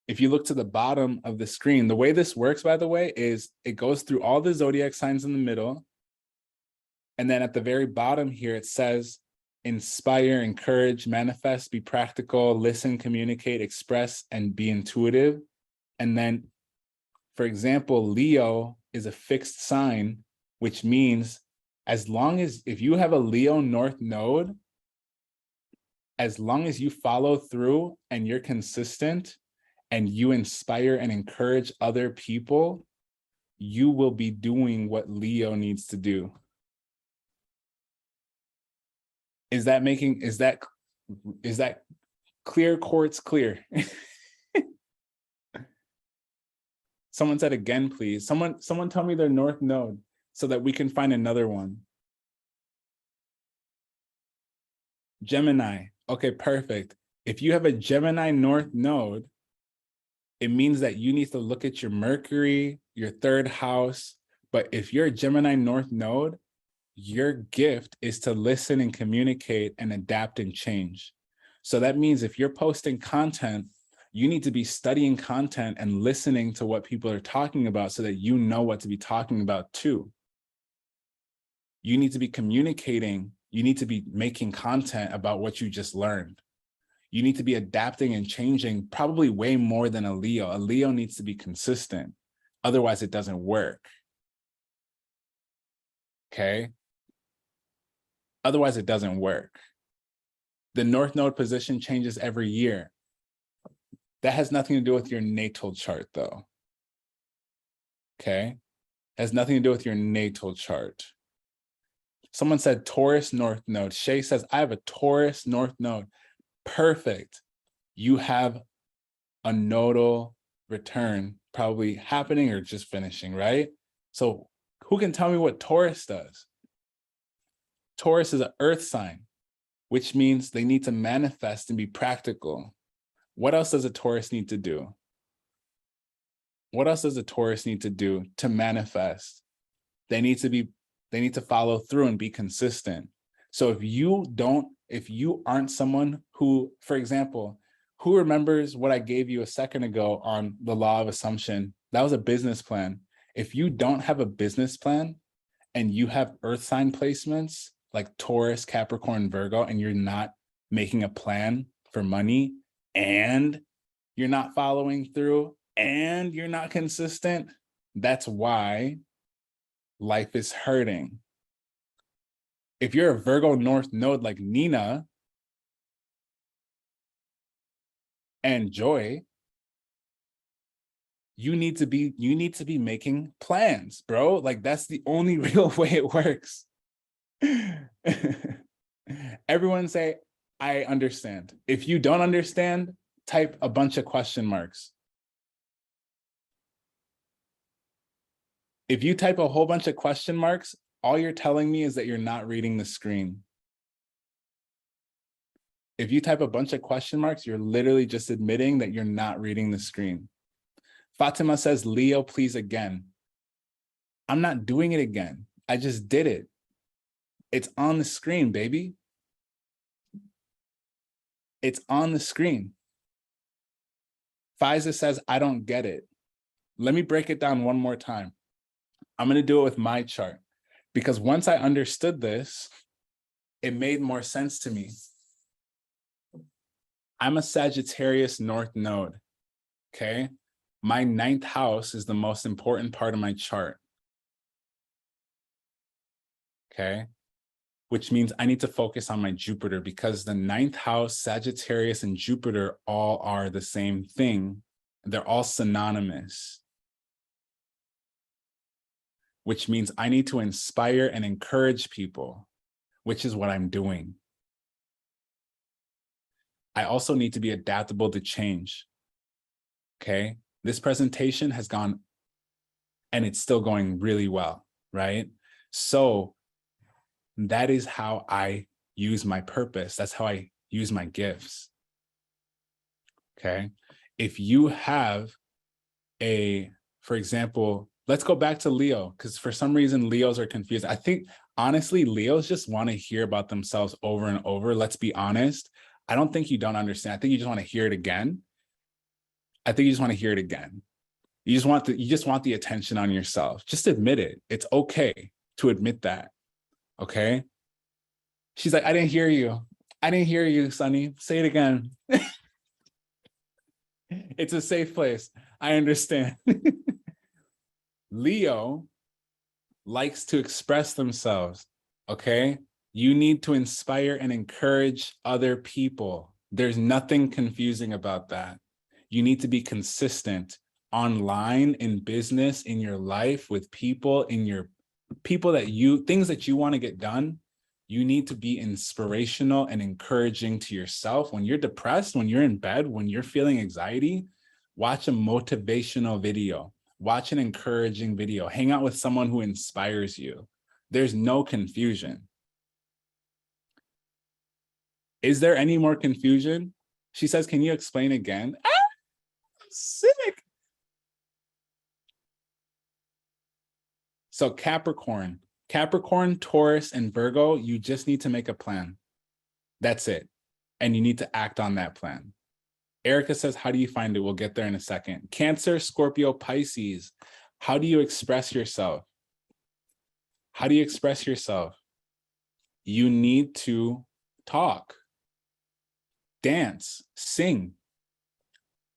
if you look to the bottom of the screen, the way this works, by the way, is it goes through all the zodiac signs in the middle. And then at the very bottom here, it says inspire, encourage, manifest, be practical, listen, communicate, express, and be intuitive. And then, for example, Leo is a fixed sign, which means if you have a Leo North node, as long as you follow through and you're consistent and you inspire and encourage other people, you will be doing what Leo needs to do. Is that clear, quartz clear? Someone said again, please. Someone tell me their North node so that we can find another one. Gemini. Okay, perfect. If you have a Gemini North node, it means that you need to look at your Mercury, your third house. But if you're a Gemini North node, your gift is to listen and communicate and adapt and change. So that means if you're posting content, you need to be studying content and listening to what people are talking about so that you know what to be talking about too. You need to be communicating. You need to be making content about what you just learned. You need to be adapting and changing probably way more than a Leo. A Leo needs to be consistent. Otherwise, it doesn't work. Okay? Otherwise, it doesn't work. The North Node position changes every year. That has nothing to do with your natal chart, though. Okay? It has nothing to do with your natal chart. Someone said Taurus North Node. Shay says, I have a Taurus North Node. Perfect. You have a nodal return probably happening or just finishing, right? So who can tell me what Taurus does? Taurus is an earth sign, which means they need to manifest and be practical. What else does a Taurus need to do? What else does a Taurus need to do to manifest? They need to follow through and be consistent. So if you aren't someone who, for example, who remembers what I gave you a second ago on the law of assumption? That was a business plan. If you don't have a business plan and you have earth sign placements like Taurus, Capricorn, Virgo, and you're not making a plan for money and you're not following through and you're not consistent, that's why life is hurting. If you're a Virgo North node like Nina and Joy, you need to be making plans, bro. Like that's the only real way it works. Everyone say, I understand. If you don't understand, type a bunch of question marks. If you type a whole bunch of question marks, all you're telling me is that you're not reading the screen. If you type a bunch of question marks, you're literally just admitting that you're not reading the screen. Fatima says, Leo, please again. I'm not doing it again. I just did it. It's on the screen, baby. It's on the screen. Faiza says, I don't get it. Let me break it down one more time. I'm going to do it with my chart because once I understood this, it made more sense to me. I'm a Sagittarius North node, okay? My 9th house is the most important part of my chart, okay? Which means I need to focus on my Jupiter because the 9th house, Sagittarius, and Jupiter all are the same thing. They're all synonymous, which means I need to inspire and encourage people, which is what I'm doing. I also need to be adaptable to change, okay? This presentation has gone, and it's still going really well, right? So that is how I use my purpose. That's how I use my gifts, okay? If you have for example, let's go back to Leo, because for some reason, Leos are confused. I think, honestly, Leos just want to hear about themselves over and over. Let's be honest. I don't think you don't understand. I think you just want to hear it again. I think you just want to hear it again. You just want the attention on yourself. Just admit it. It's okay to admit that, okay? She's like, I didn't hear you. I didn't hear you, Sunny. Say it again. It's a safe place. I understand. Leo likes to express themselves. Okay. You need to inspire and encourage other people. There's nothing confusing about that. You need to be consistent online, in business, in your life, with people, in your people that you, things that you want to get done. You need to be inspirational and encouraging to yourself. When you're depressed, when you're in bed, when you're feeling anxiety, watch a motivational video, watch an encouraging video, hang out with someone who inspires you. There's no confusion. Is there any more confusion? She says, can you explain again? Ah, sick. So Capricorn, Taurus, and Virgo, you just need to make a plan. That's it. And you need to act on that plan. Erica says, how do you find it? We'll get there in a second. Cancer, Scorpio, Pisces. How do you express yourself? How do you express yourself? You need to talk, dance, sing,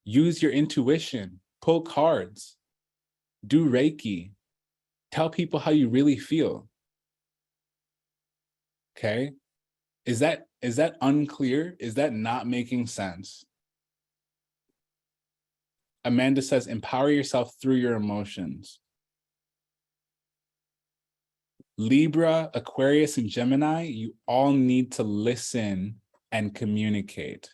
use your intuition, pull cards, do Reiki, tell people how you really feel. Okay. Is that unclear? Is that not making sense? Amanda says, empower yourself through your emotions. Libra, Aquarius, and Gemini, you all need to listen and communicate.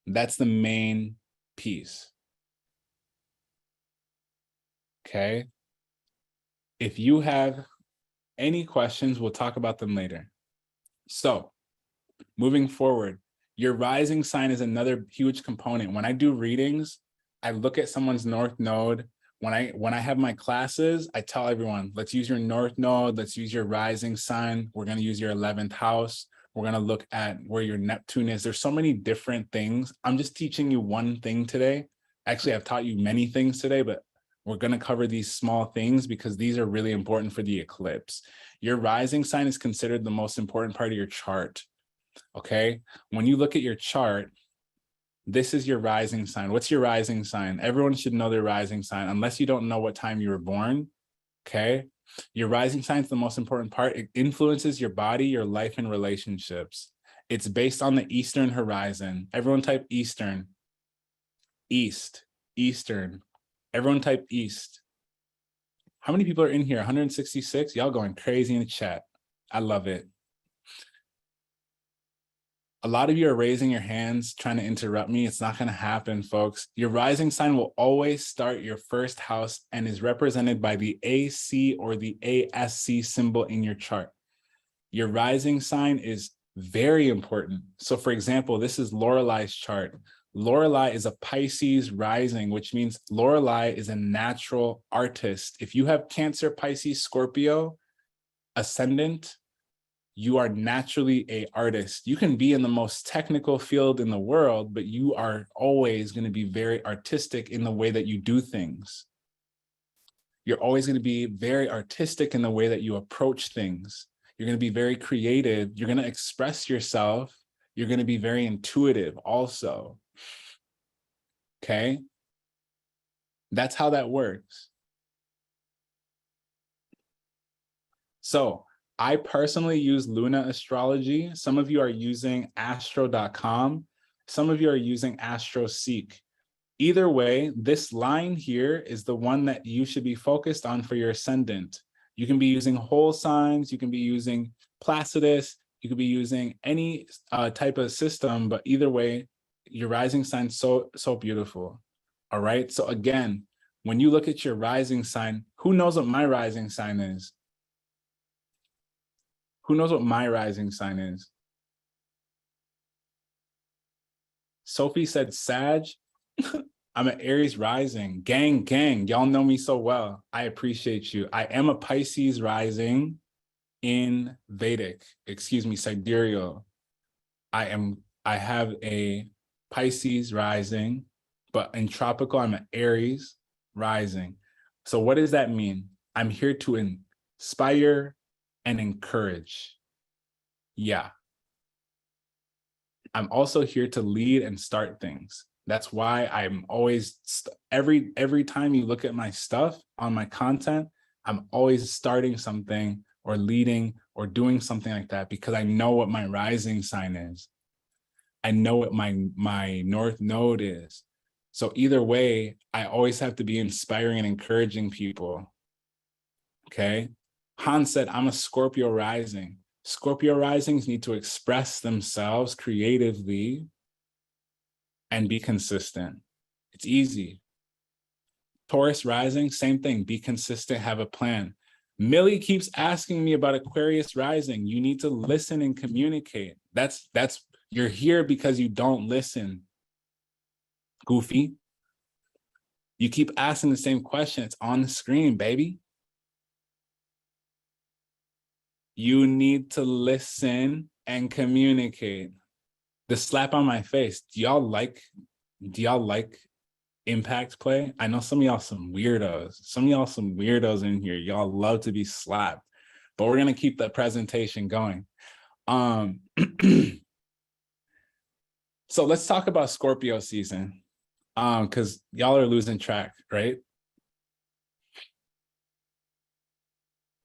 That's the main piece. Okay. If you have any questions, we'll talk about them later. So moving forward, your rising sign is another huge component. When I do readings, I look at someone's north node. When I have my classes, I tell everyone, let's use your north node, let's use your rising sign. We're going to use your 11th house. We're going to look at where your Neptune is. There's so many different things. I'm just teaching you one thing today. Actually, I've taught you many things today, but we're going to cover these small things because these are really important for the eclipse. Your rising sign is considered the most important part of your chart. Okay. When you look at your chart, this is your rising sign. What's your rising sign? Everyone should know their rising sign, unless you don't know what time you were born. Okay. Your rising sign is the most important part. It influences your body, your life, and relationships. It's based on the Eastern horizon. Everyone type Eastern. East. Eastern. Everyone type East. How many people are in here? 166? Y'all going crazy in the chat. I love it. A lot of you are raising your hands, trying to interrupt me. It's not going to happen, folks. Your rising sign will always start your first house and is represented by the AC or the ASC symbol in your chart. Your rising sign is very important. So for example, this is Lorelai's chart. Lorelai is a Pisces rising, which means Lorelai is a natural artist. If you have Cancer, Pisces, Scorpio, ascendant, you are naturally an artist. You can be in the most technical field in the world, but you are always going to be very artistic in the way that you do things. You're always going to be very artistic in the way that you approach things. You're going to be very creative. You're going to express yourself. You're going to be very intuitive also. Okay? That's how that works. So, I personally use Luna Astrology. Some of you are using astro.com. Some of you are using AstroSeek. Either way, this line here is the one that you should be focused on for your ascendant. You can be using whole signs. You can be using Placidus. You could be using any type of system, but either way, your rising sign is so beautiful. All right. So again, when you look at your rising sign, who knows what my rising sign is? Who knows what my rising sign is? Sophie said Sag. I'm an Aries rising. Gang. Y'all know me so well. I appreciate you. I am a Pisces rising in Vedic, sidereal. I have a Pisces rising, but in tropical, I'm an Aries rising. So what does that mean? I'm here to inspire and encourage. Yeah. I'm also here to lead and start things. That's why I'm always every time you look at my stuff on my content, I'm always starting something or leading or doing something like that because I know what my rising sign is. I know what my north node is. So either way, I always have to be inspiring and encouraging people. Okay. Han said, I'm a Scorpio rising. Scorpio risings need to express themselves creatively and be consistent. It's easy. Taurus rising, same thing. Be consistent, have a plan. Millie keeps asking me about Aquarius rising. You need to listen and communicate. That's you're here because you don't listen. Goofy. You keep asking the same question. It's on the screen, baby. You need to listen and communicate. The slap on my face. Do y'all like impact play? I know some of y'all some weirdos. Some of y'all some weirdos in here. Y'all love to be slapped. But we're gonna keep the presentation going. So let's talk about Scorpio season. Because y'all are losing track, right?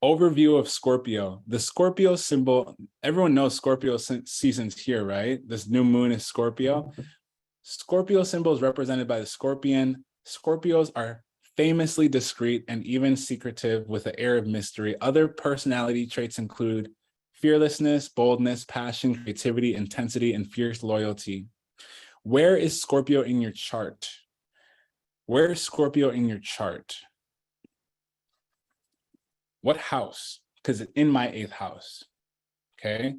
Overview of Scorpio. The Scorpio symbol, everyone knows Scorpio season's here, right? This new moon is Scorpio. Scorpio symbol is represented by the scorpion. Scorpios are famously discreet and even secretive with an air of mystery. Other personality traits include fearlessness, boldness, passion, creativity, intensity, and fierce loyalty. Where is Scorpio in your chart? Where is Scorpio in your chart? What house? Because it's in my 8th house, okay?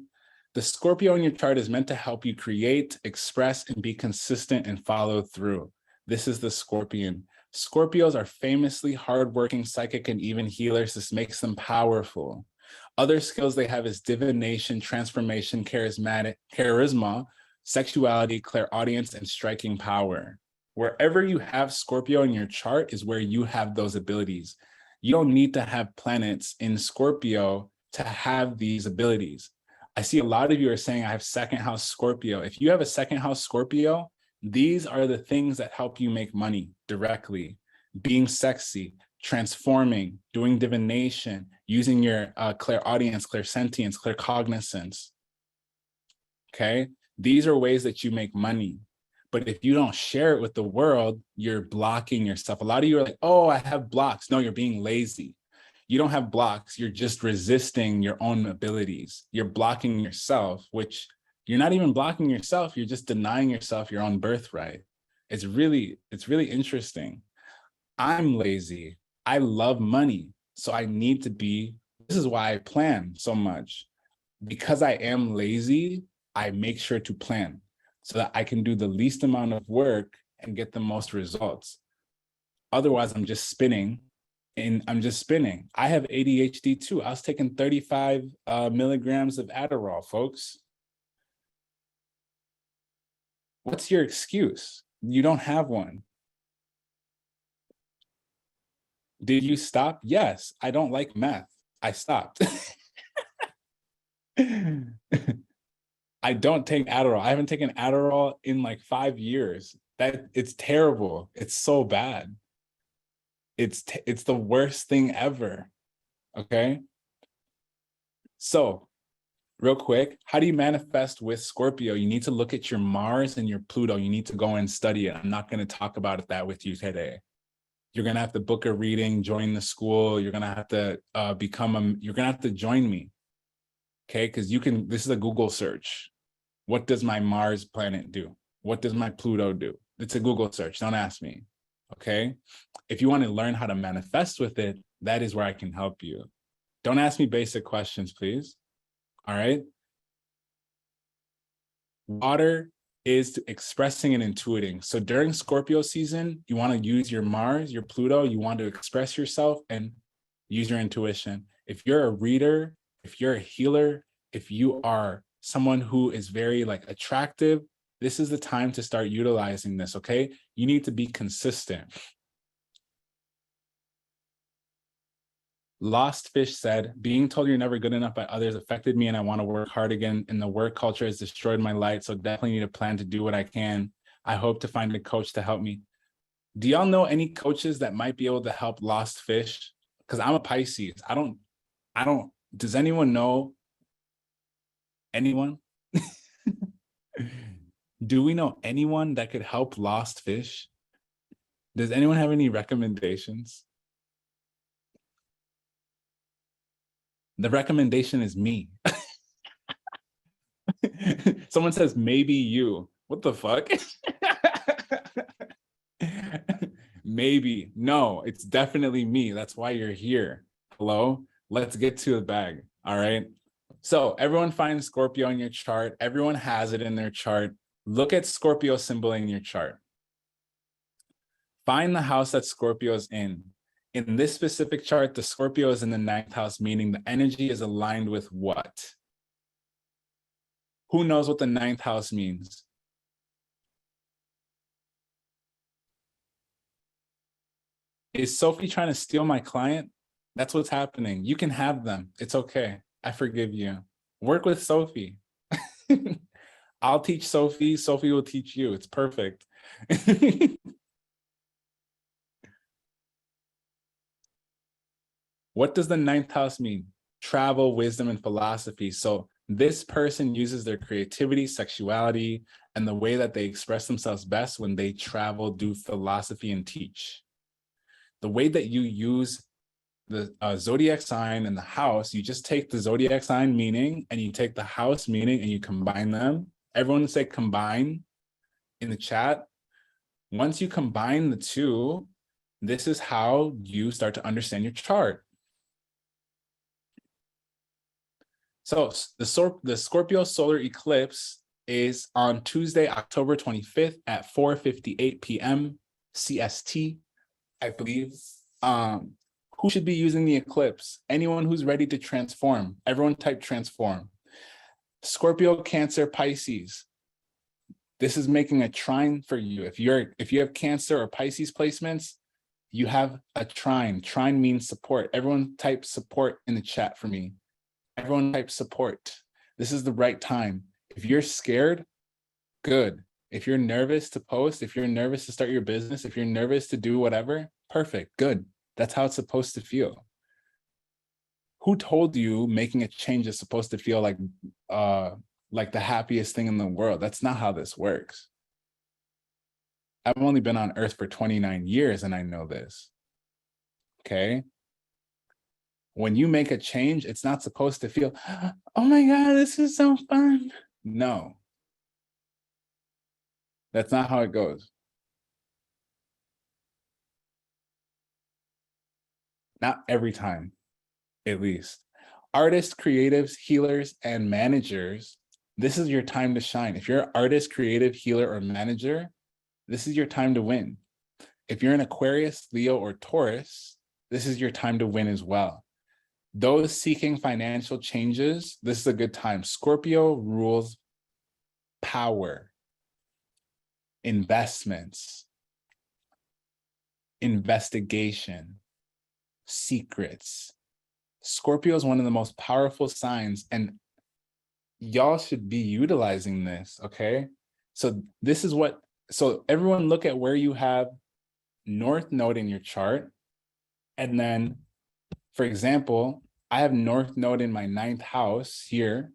The Scorpio in your chart is meant to help you create, express, and be consistent and follow through. This is the Scorpion. Scorpios are famously hardworking, psychic, and even healers. This makes them powerful. Other skills they have is divination, transformation, charisma, sexuality, clairaudience, and striking power. Wherever you have Scorpio in your chart is where you have those abilities. You don't need to have planets in Scorpio to have these abilities. I see a lot of you are saying I have 2nd house Scorpio. If you have a 2nd house Scorpio, these are the things that help you make money directly. Being sexy, transforming, doing divination, using your clairaudience, clairsentience, claircognizance. Okay? These are ways that you make money. But if you don't share it with the world, you're blocking yourself. A lot of you are like, oh, I have blocks. No, you're being lazy. You don't have blocks. You're just resisting your own abilities. You're blocking yourself, which you're not even blocking yourself. You're just denying yourself your own birthright. It's really interesting. I'm lazy. I love money. So I need to be, this is why I plan so much. Because I am lazy, I make sure to plan so that I can do the least amount of work and get the most results. Otherwise, I'm just spinning. I have ADHD too. I was taking 35 milligrams of Adderall, folks. What's your excuse? You don't have one. Did you stop? Yes, I don't like meth. I stopped. I don't take Adderall. I haven't taken Adderall in like 5 years. It's terrible. It's so bad. It's the worst thing ever. Okay. So real quick, how do you manifest with Scorpio? You need to look at your Mars and your Pluto. You need to go and study it. I'm not going to talk about that with you today. You're going to have to book a reading, join the school. You're going to have to you're going to have to join me. Okay. Because this is a Google search. What does my Mars planet do? What does my Pluto do? It's a Google search. Don't ask me. Okay. If you want to learn how to manifest with it, that is where I can help you. Don't ask me basic questions, please. All right. Water is expressing and intuiting. So during Scorpio season, you want to use your Mars, your Pluto, you want to express yourself and use your intuition. If you're a reader, if you're a healer, if you are someone who is very like attractive, this is the time to start utilizing this, okay? You need to be consistent. Lost Fish said, being told you're never good enough by others affected me and I want to work hard again. And the work culture has destroyed my light. So definitely need a plan to do what I can. I hope to find a coach to help me. Do y'all know any coaches that might be able to help Lost Fish? Because I'm a Pisces. Does anyone know anyone? Do we know anyone that could help Lost Fish? Does anyone have any recommendations? The recommendation is me. Someone says, maybe you. What the fuck? Maybe. No, it's definitely me. That's why you're here. Hello? Let's get to the bag. All right. So everyone finds Scorpio in your chart. Everyone has it in their chart. Look at Scorpio symbol in your chart. Find the house that Scorpio is in. In this specific chart, the Scorpio is in the 9th house, meaning the energy is aligned with what? Who knows what the 9th house means? Is Sophie trying to steal my client? That's what's happening. You can have them. It's okay. I forgive you. Work with Sophie. I'll teach Sophie. Sophie will teach you. It's perfect. What does the 9th house mean? Travel, wisdom, and philosophy. So this person uses their creativity, sexuality, and the way that they express themselves best when they travel, do philosophy, and teach. The way that you use the zodiac sign and the house, you just take the zodiac sign meaning and you take the house meaning and you combine them. Everyone say combine in the chat. Once you combine the two, this is how you start to understand your chart. So the Scorpio solar eclipse is on Tuesday, October 25th at 4:58 p.m. CST, I believe. Who should be using the eclipse? Anyone who's ready to transform. Everyone type transform. Scorpio, Cancer, Pisces. This is making a trine for you. If you have Cancer or Pisces placements, you have a trine. Trine means support. Everyone type support in the chat for me. Everyone type support. This is the right time. If you're scared, good. If you're nervous to post, if you're nervous to start your business, if you're nervous to do whatever, perfect, good. That's how it's supposed to feel. Who told you making a change is supposed to feel like the happiest thing in the world? That's not how this works. I've only been on Earth for 29 years and I know this. Okay? When you make a change, it's not supposed to feel, oh my God, this is so fun. No. That's not how it goes. Not every time, at least. Artists, creatives, healers, and managers, this is your time to shine. If you're an artist, creative, healer, or manager, this is your time to win. If you're an Aquarius, Leo, or Taurus, this is your time to win as well. Those seeking financial changes, this is a good time. Scorpio rules power, investments, investigation, secrets. Scorpio is one of the most powerful signs, and y'all should be utilizing this, okay? So this is what, so everyone look at where you have North Node in your chart. And then, for example, I have North Node in my 9th house here,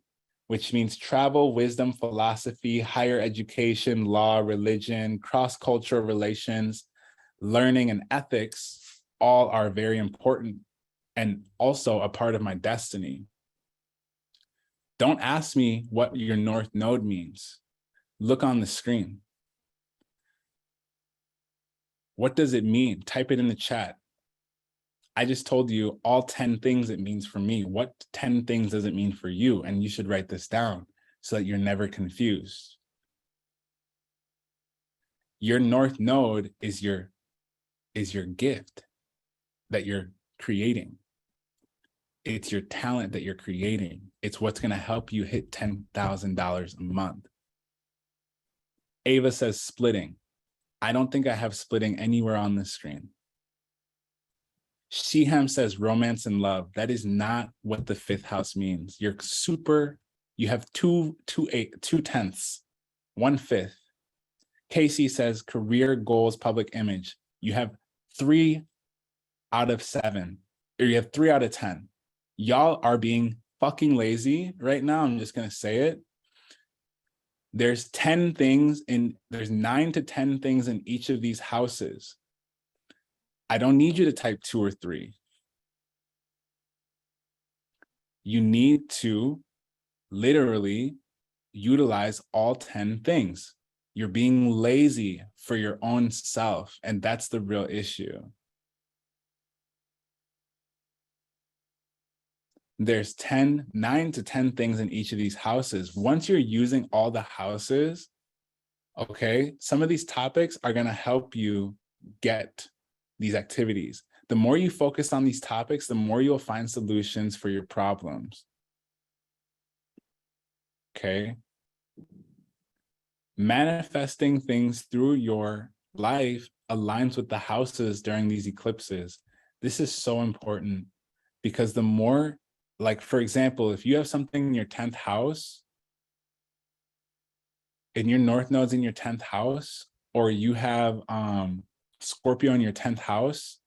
which means travel, wisdom, philosophy, higher education, law, religion, cross-cultural relations, learning, and ethics all are very important and also a part of my destiny. Don't ask me what your North Node means. Look on the screen. What does it mean? Type it in the chat. I just told you all 10 things it means for me. What 10 things does it mean for you? And you should write this down so that you're never confused. Your North Node is your gift that you're creating. It's your talent that you're creating. It's what's going to help you hit $10,000 a month. Ava says splitting. I don't think I have splitting anywhere on this screen. Shiham says romance and love. That is not what the 5th house means. You have two tenths, 1/5. Casey says career goals, public image. You have 3 out of 7, or you have 3 out of 10. Y'all are being fucking lazy right now. I'm just going to say it. There's 9 to 10 things in each of these houses. I don't need you to type 2 or 3. You need to literally utilize all 10 things. You're being lazy for your own self, and that's the real issue. There's 9 to 10 things in each of these houses. Once you're using all the houses, okay, some of these topics are going to help you get these activities. The more you focus on these topics, the more you'll find solutions for your problems. Okay. Manifesting things through your life aligns with the houses during these eclipses. This is so important because the more, like, for example, if you have something in your 10th house, and your north node's in your 10th house, or you have Scorpio in your 10th house,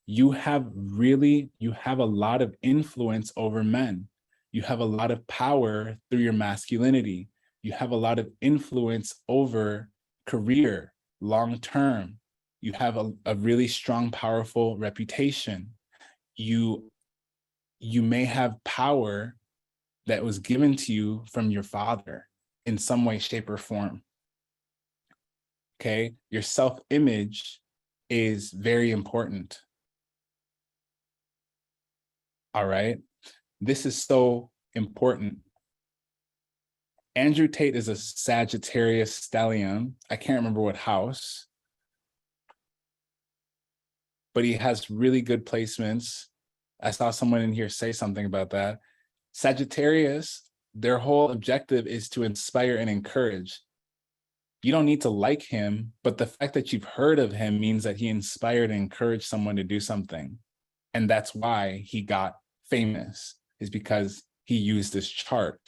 you have a lot of influence over men. You have a lot of power through your masculinity. You have a lot of influence over career, long term. You have a really strong, powerful reputation. You may have power that was given to you from your father in some way, shape, or form. Okay, your self-image is very important. All right, this is so important. Andrew Tate is a Sagittarius stellium. I can't remember what house, but he has really good placements. I saw someone in here say something about that. Sagittarius, their whole objective is to inspire and encourage. You don't need to like him, but the fact that you've heard of him means that he inspired and encouraged someone to do something. And that's why he got famous, is because he used this chart.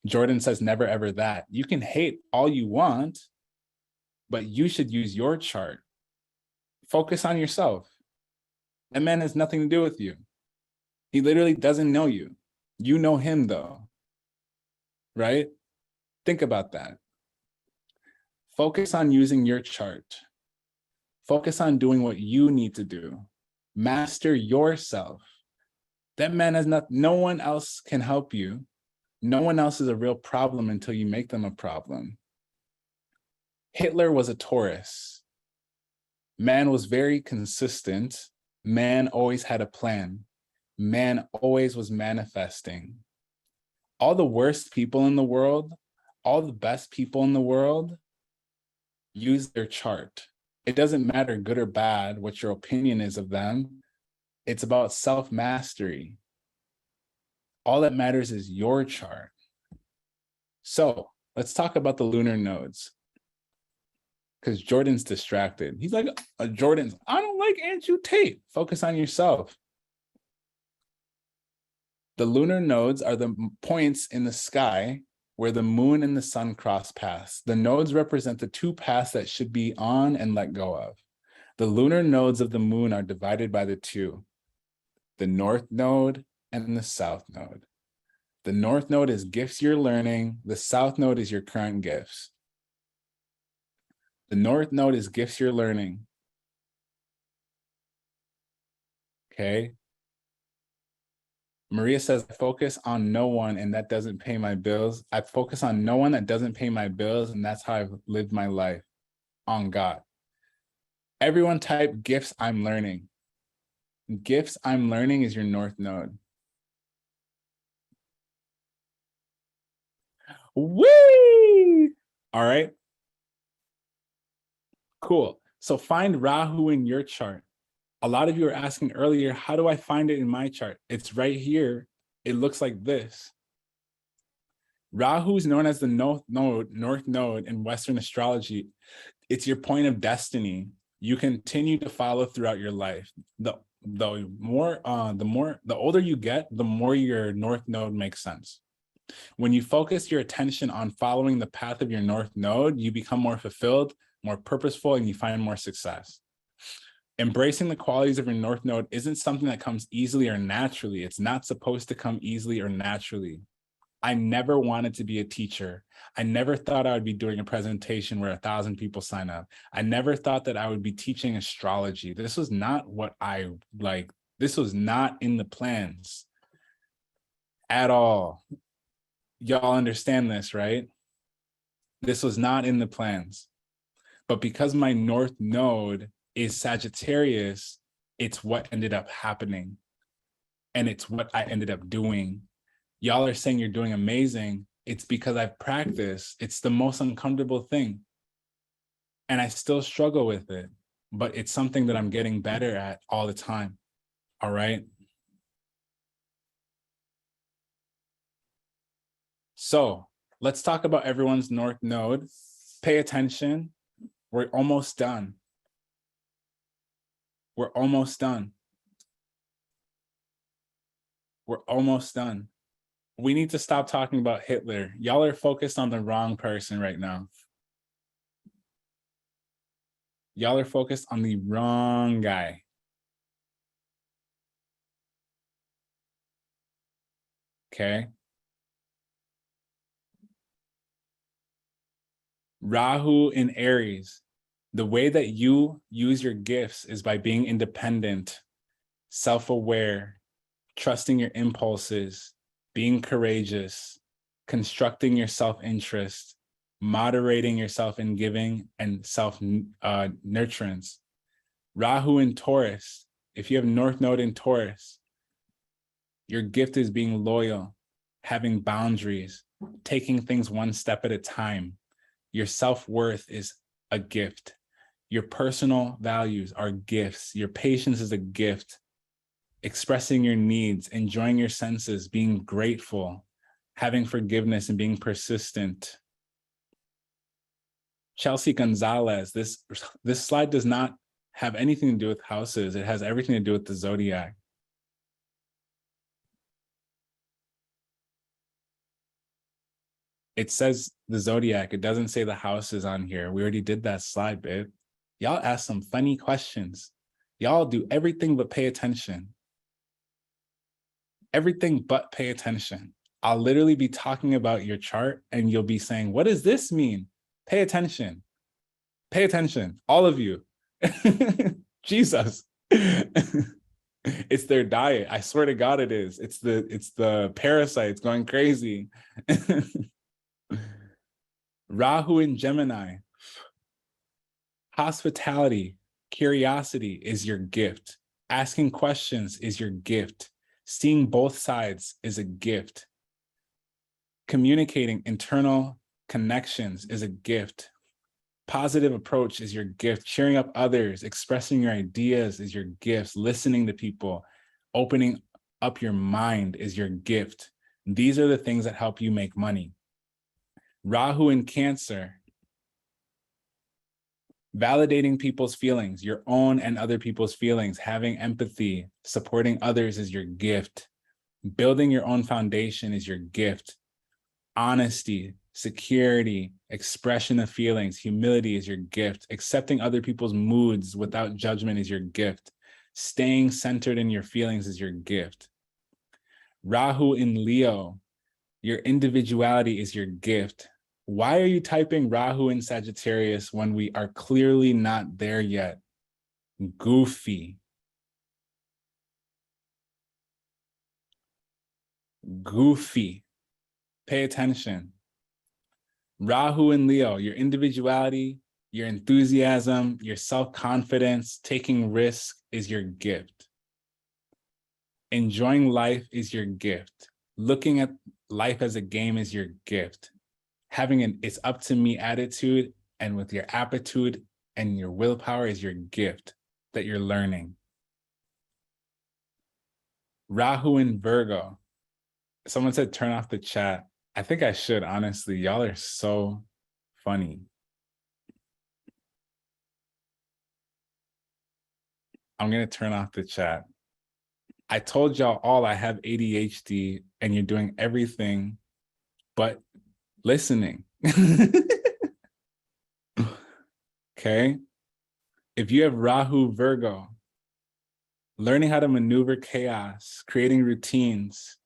Jordan says, never ever that. You can hate all you want, but you should use your chart. Focus on yourself. That man has nothing to do with you. He literally doesn't know you. You know him though, right? Think about that. Focus on using your chart. Focus on doing what you need to do. Master yourself. That man has no one else can help you. No one else is a real problem until you make them a problem. Hitler was a Taurus. Man was very consistent. Man always had a plan. Man always was manifesting. All the worst people in the world, all the best people in the world, use their chart. It doesn't matter good or bad what your opinion is of them. It's about self-mastery. All that matters is your chart. So let's talk about the lunar nodes. Because Jordan's distracted. He's like, I don't like Andrew Tate. Focus on yourself. The lunar nodes are the points in the sky where the moon and the sun cross paths. The nodes represent the 2 paths that should be on and let go of. The lunar nodes of the moon are divided by the 2, the north node and the south node. The north node is gifts you're learning. The south node is your current gifts. The north node is gifts you're learning. Okay. Maria says, I focus on no one and that doesn't pay my bills. I focus on no one that doesn't pay my bills, and that's how I've lived my life, on God. Everyone type gifts I'm learning. Gifts I'm learning is your north node. Whee! All right. Cool. So find Rahu in your chart. A lot of you were asking earlier, how do I find it in my chart? It's right here. It looks like this. Rahu is known as the north node in Western astrology. It's your point of destiny. You continue to follow throughout your life. The older you get, the more your north node makes sense. When you focus your attention on following the path of your north node, you become more fulfilled, more purposeful, and you find more success. Embracing the qualities of your north node isn't something that comes easily or naturally. It's not supposed to come easily or naturally. I never wanted to be a teacher. I never thought I would be doing a presentation where 1,000 people sign up. I never thought that I would be teaching astrology. This was not what I like. This was not in the plans at all. Y'all understand this, right? This was not in the plans. But because my north node is Sagittarius, it's what ended up happening. And it's what I ended up doing. Y'all are saying you're doing amazing. It's because I've practiced. It's the most uncomfortable thing. And I still struggle with it, but it's something that I'm getting better at all the time. All right. So let's talk about everyone's north node. Pay attention. We're almost done. We're almost done. We're almost done. We need to stop talking about Hitler. Y'all are focused on the wrong person right now. Y'all are focused on the wrong guy. Okay. Rahu in Aries. The way that you use your gifts is by being independent, self-aware, trusting your impulses, being courageous, constructing your self-interest, moderating yourself in giving and self-nurturance. Rahu in Taurus. If you have North Node in Taurus, your gift is being loyal, having boundaries, taking things one step at a time. Your self-worth is a gift. Your personal values are gifts. Your patience is a gift. Expressing your needs, enjoying your senses, being grateful, having forgiveness, and being persistent. Chelsea Gonzalez, this slide does not have anything to do with houses. It has everything to do with the zodiac. It says the zodiac. It doesn't say the houses on here. We already did that slide, babe. Y'all ask some funny questions. Y'all do everything but pay attention. Everything but pay attention. I'll literally be talking about your chart and you'll be saying, what does this mean? Pay attention. Pay attention, all of you. Jesus. It's their diet. I swear to God it is. It's the parasites going crazy. Rahu in Gemini. Hospitality, curiosity is your gift. Asking questions is your gift. Seeing both sides is a gift. Communicating internal connections is a gift. Positive approach is your gift. Cheering up others, expressing your ideas is your gifts. Listening to people, opening up your mind is your gift. These are the things that help you make money. Rahu in Cancer. Validating people's feelings, your own and other people's feelings, having empathy, supporting others is your gift. Building your own foundation is your gift. Honesty, security, expression of feelings, humility is your gift. Accepting other people's moods without judgment is your gift. Staying centered in your feelings is your gift. Rahu in Leo, your individuality is your gift. Why are you typing Rahu in Sagittarius when we are clearly not there yet? Goofy. Goofy. Pay attention. Rahu in Leo, your individuality, your enthusiasm, your self-confidence, taking risks is your gift. Enjoying life is your gift. Looking at life as a game is your gift. Having an it's up to me attitude and with your aptitude and your willpower is your gift that you're learning. Rahu in Virgo. Someone said turn off the chat. I think I should, honestly. Y'all are so funny. I'm going to turn off the chat. I told y'all all I have ADHD and you're doing everything but listening. Okay. If you have Rahu Virgo, learning how to maneuver chaos, creating routines,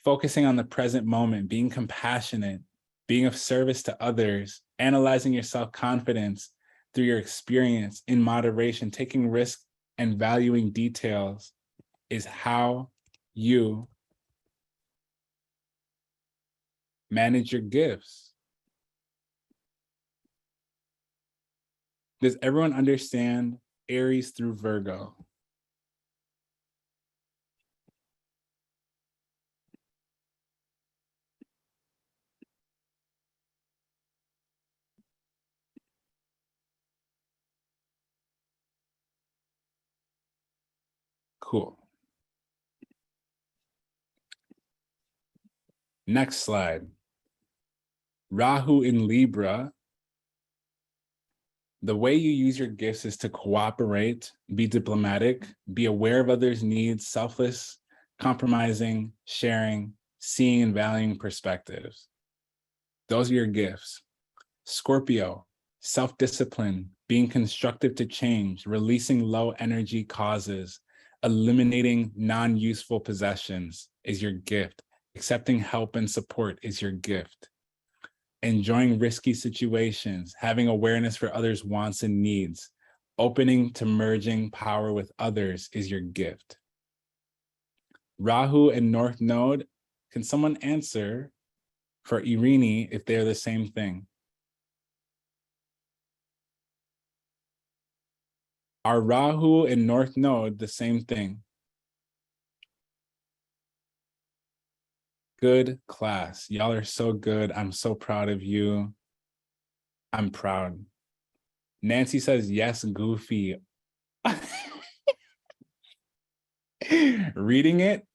focusing on the present moment, being compassionate, being of service to others, analyzing your self-confidence through your experience in moderation, taking risks and valuing details is how you manage your gifts. Does everyone understand Aries through Virgo? Cool. Next slide. Rahu in Libra. The way you use your gifts is to cooperate, be diplomatic, be aware of others' needs, selfless, compromising, sharing, seeing and valuing perspectives. Those are your gifts. Scorpio, self-discipline, being constructive to change, releasing low energy causes, eliminating non-useful possessions is your gift. Accepting help and support is your gift. Enjoying risky situations, having awareness for others' wants and needs, opening to merging power with others is your gift. Rahu and North Node, can someone answer for Irini if they're the same thing? Are Rahu and North Node the same thing? Good class. Y'all are so good. I'm so proud of you. I'm proud. Nancy says, yes, Goofy. Reading it?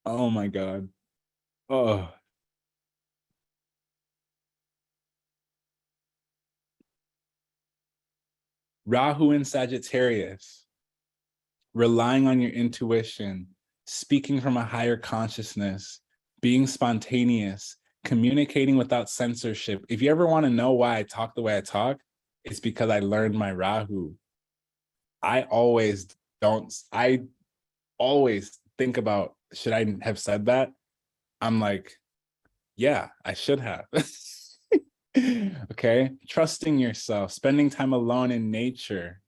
Oh my God. Oh. Rahu in Sagittarius, relying on your intuition, speaking from a higher consciousness, being spontaneous, communicating without censorship. If you ever want to know why I talk the way I talk, it's because I learned my Rahu. I always think about, should I have said that? I'm like, yeah, I should have. Okay. Trusting yourself, spending time alone in nature,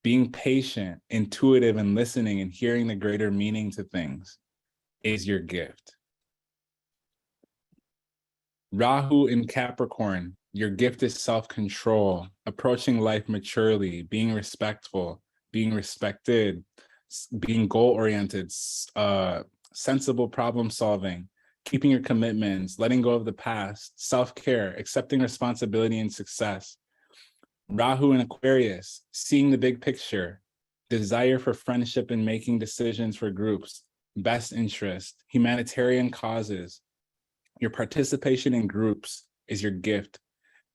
being patient, intuitive, and listening and hearing the greater meaning to things is your gift. Rahu in Capricorn, your gift is self-control, approaching life maturely, being respectful, being respected, being goal-oriented, sensible problem solving, keeping your commitments, letting go of the past, self-care, accepting responsibility and success. Rahu in Aquarius, seeing the big picture, desire for friendship and making decisions for groups, best interest, humanitarian causes. Your participation in groups is your gift.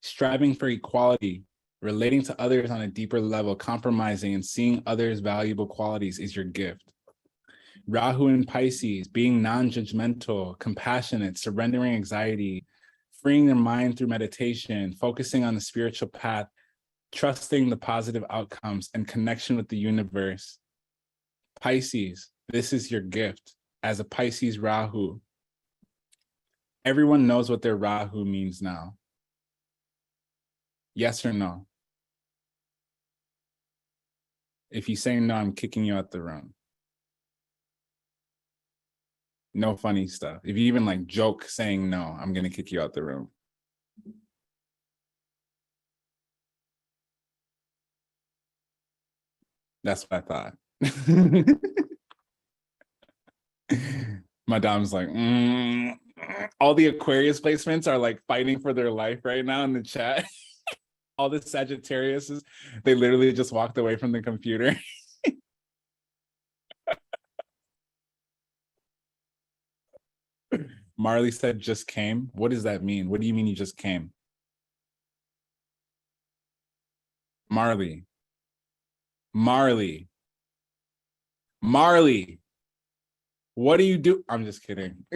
Striving for equality, relating to others on a deeper level, compromising and seeing others' valuable qualities is your gift. Rahu in Pisces, being non-judgmental, compassionate, surrendering anxiety, freeing their mind through meditation, focusing on the spiritual path, trusting the positive outcomes and connection with the universe. Pisces, this is your gift. As a Pisces Rahu, everyone knows what their Rahu means now. Yes or no? If you say no, I'm kicking you out the room. No funny stuff. If you even like joke saying no, I'm gonna kick you out the room. That's what I thought. Madame's like, all the Aquarius placements are like fighting for their life right now in the chat. All the Sagittariuses, they literally just walked away from the computer. Marley said just came. What does that mean? What do you mean you just came? Marley. Marley. Marley. What do you do? I'm just kidding.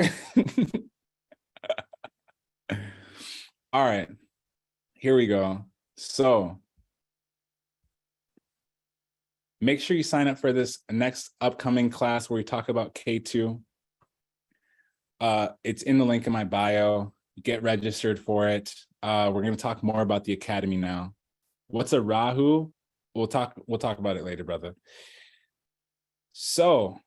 All right. Here we go. So make sure you sign up for this next upcoming class where we talk about K2. It's in the link in my bio. Get registered for it. We're going to talk more about the academy now. What's a Rahu? We'll talk about it later, brother. So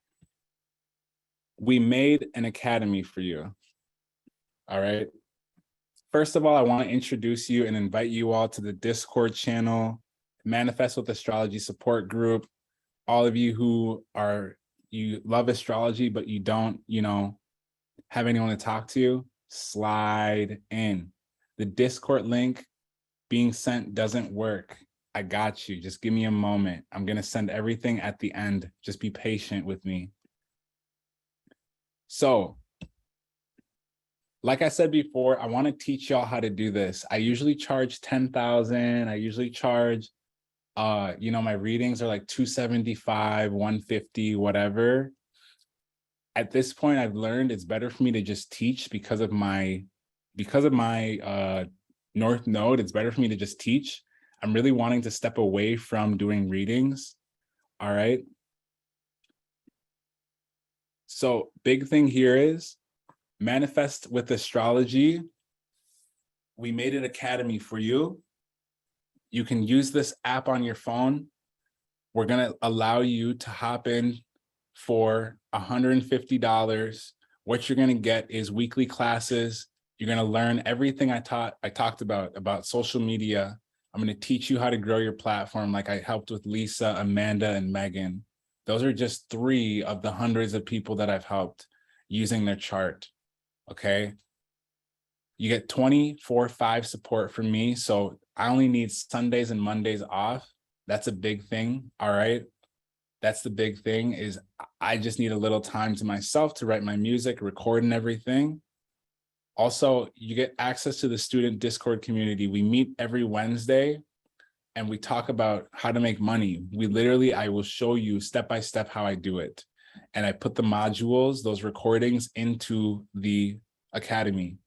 we made an academy for you. All right. First of all, I want to introduce you and invite you all to the Discord channel, Manifest with Astrology support group. All of you who you love astrology, but you don't, have anyone to talk to, slide in. The Discord link being sent doesn't work. I got you. Just give me a moment. I'm going to send everything at the end. Just be patient with me. So, like I said before, I want to teach y'all how to do this. I usually charge 10,000. I usually charge, my readings are like 275, 150, whatever. At this point, I've learned it's better for me to just teach because of my North Node. It's better for me to just teach. I'm really wanting to step away from doing readings. All right. So big thing here is Manifest with Astrology. We made an academy for you. You can use this app on your phone. We're going to allow you to hop in for $150. What you're going to get is weekly classes. You're going to learn everything I talked about social media. I'm going to teach you how to grow your platform like I helped with Lisa, Amanda, and Megan. Those are just 3 of the hundreds of people that I've helped using their chart. Okay. You get 24/5 support from me. So I only need Sundays and Mondays off. That's a big thing. All right. That's the big thing is I just need a little time to myself to write my music, record and everything. Also, you get access to the student Discord community. We meet every Wednesday and we talk about how to make money. I will show you step by step how I do it. And I put the modules, those recordings into the academy.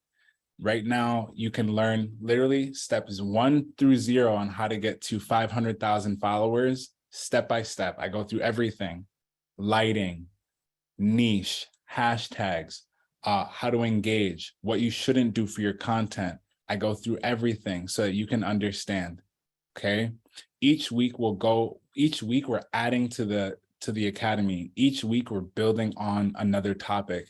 Right now, you can learn literally steps 1 through 0 on how to get to 500,000 followers, step by step. I go through everything, lighting, niche, hashtags, how to engage, what you shouldn't do for your content. I go through everything so that you can understand. Okay. Each week we're adding to the academy. Each week we're building on another topic.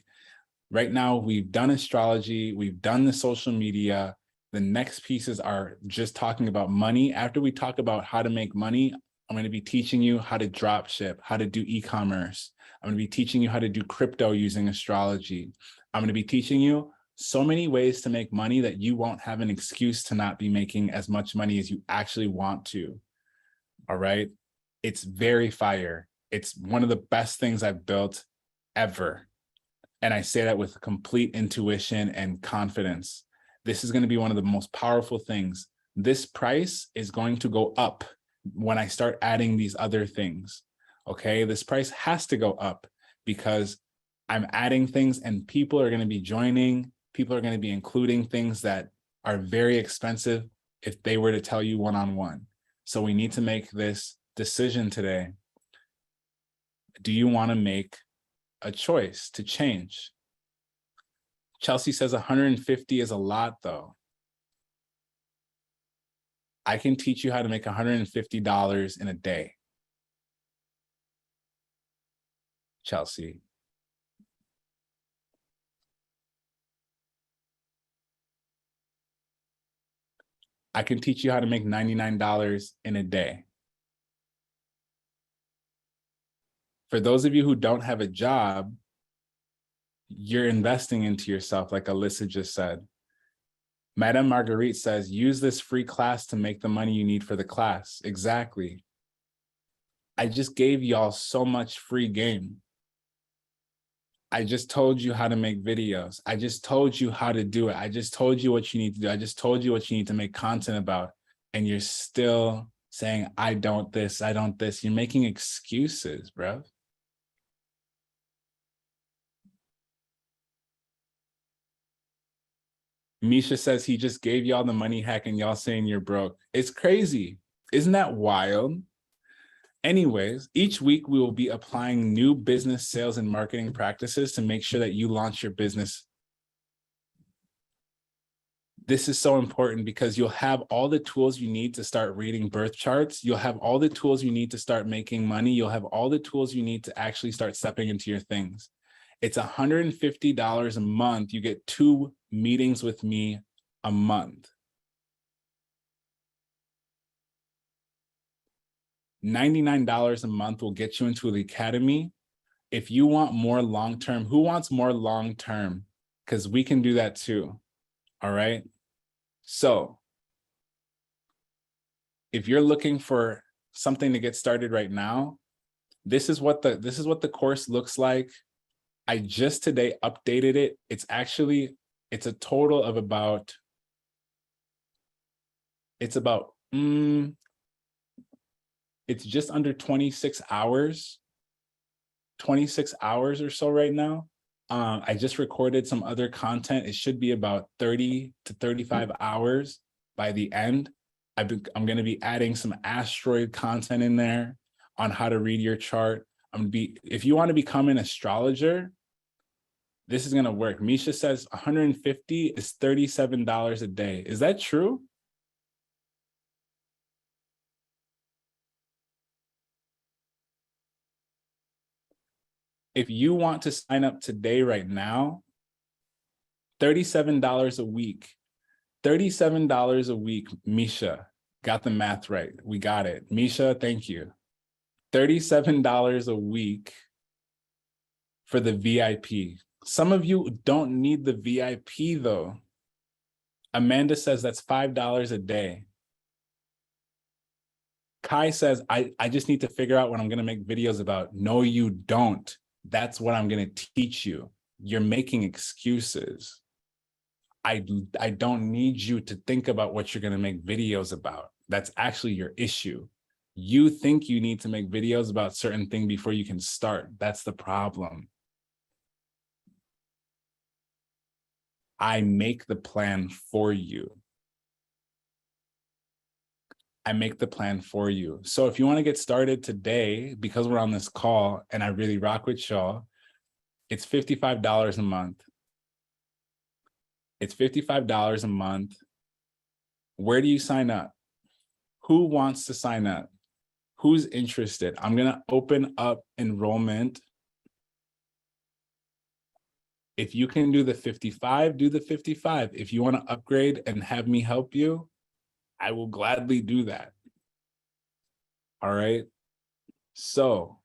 Right now, we've done astrology, we've done the social media. The next pieces are just talking about money. After we talk about how to make money, I'm going to be teaching you how to drop ship, how to do e-commerce. I'm going to be teaching you how to do crypto using astrology. I'm going to be teaching you so many ways to make money that you won't have an excuse to not be making as much money as you actually want to. All right. It's very fire. It's one of the best things I've built ever. And I say that with complete intuition and confidence. This is going to be one of the most powerful things. This price is going to go up when I start adding these other things. Okay, this price has to go up because I'm adding things and people are going to be joining. People are going to be including things that are very expensive if they were to tell you one-on-one. So we need to make this decision today. Do you want to make a choice to change? Chelsea says 150 is a lot though. I can teach you how to make $150 in a day. Chelsea. I can teach you how to make $99 in a day. For those of you who don't have a job, you're investing into yourself, like Alyssa just said. Madame Marguerite says, use this free class to make the money you need for the class. Exactly. I just gave y'all so much free game. I just told you how to make videos. I just told you how to do it. I just told you what you need to do. I just told you what you need to make content about. And you're still saying, I don't this, I don't this. You're making excuses, bro. Misha says he just gave y'all the money hack and y'all saying you're broke. It's crazy. Isn't that wild? Anyways, each week we will be applying new business, sales, and marketing practices to make sure that you launch your business. This is so important because you'll have all the tools you need to start reading birth charts. You'll have all the tools you need to start making money. You'll have all the tools you need to actually start stepping into your things. It's $150 a month. You get 2 meetings with me a month. $99 a month will get you into the academy. If you want more long-term, who wants more long-term? Because we can do that too. All right. So if you're looking for something to get started right now, this is what the course looks like. I just today updated it. It's a total of about, it's just under 26 hours or so right now. I just recorded some other content. It should be about 30 to 35 hours by the end. I'm going to be adding some asteroid content in there on how to read your chart. If you want to become an astrologer, this is going to work. Misha says 150 is $37 a day. Is that true? If you want to sign up today, right now, $37 a week. $37 a week, Misha. Got the math right. We got it. Misha, thank you. $37 a week for the VIP. Some of you don't need the VIP though. Amanda says that's $5 a day. Kai says, I just need to figure out what I'm going to make videos about. No, you don't. That's what I'm going to teach you. You're making excuses. I don't need you to think about what you're going to make videos about. That's actually your issue. You think you need to make videos about certain things before you can start. That's the problem. I make the plan for you. I make the plan for you. So if you want to get started today, because we're on this call and I really rock with y'all, it's $55 a month. It's $55 a month. Where do you sign up? Who wants to sign up? Who's interested? I'm going to open up enrollment. If you can do the 55, do the 55. If you want to upgrade and have me help you, I will gladly do that. All right. So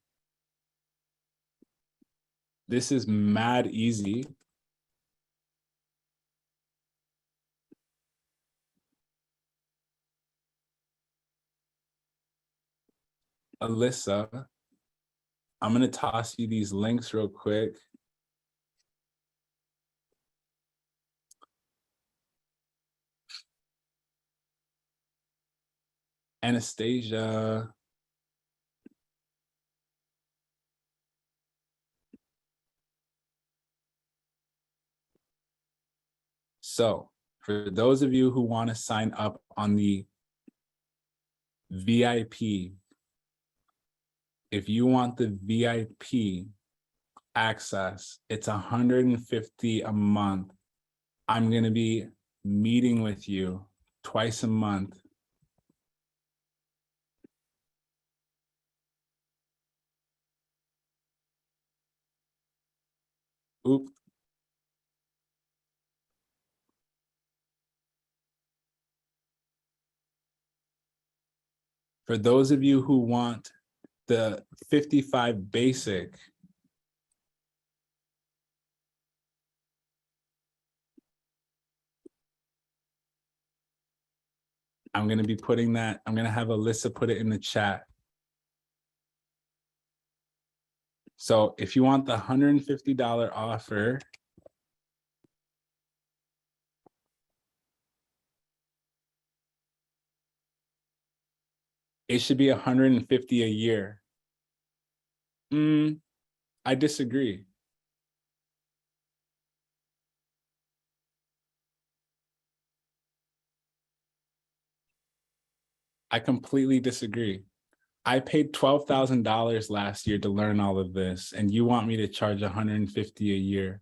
this is mad easy. Alyssa, I'm going to toss you these links real quick. Anastasia. So for those of you who want to sign up on the VIP, if you want the VIP access, it's $150 a month. I'm going to be meeting with you twice a month. Oop. For those of you who want the 55 basic, I'm going to be putting that, I'm going to have Alyssa put it in the chat. So if you want the $150 offer, it should be $150 a year. I disagree. I completely disagree. I paid $12,000 last year to learn all of this, and you want me to charge $150 a year.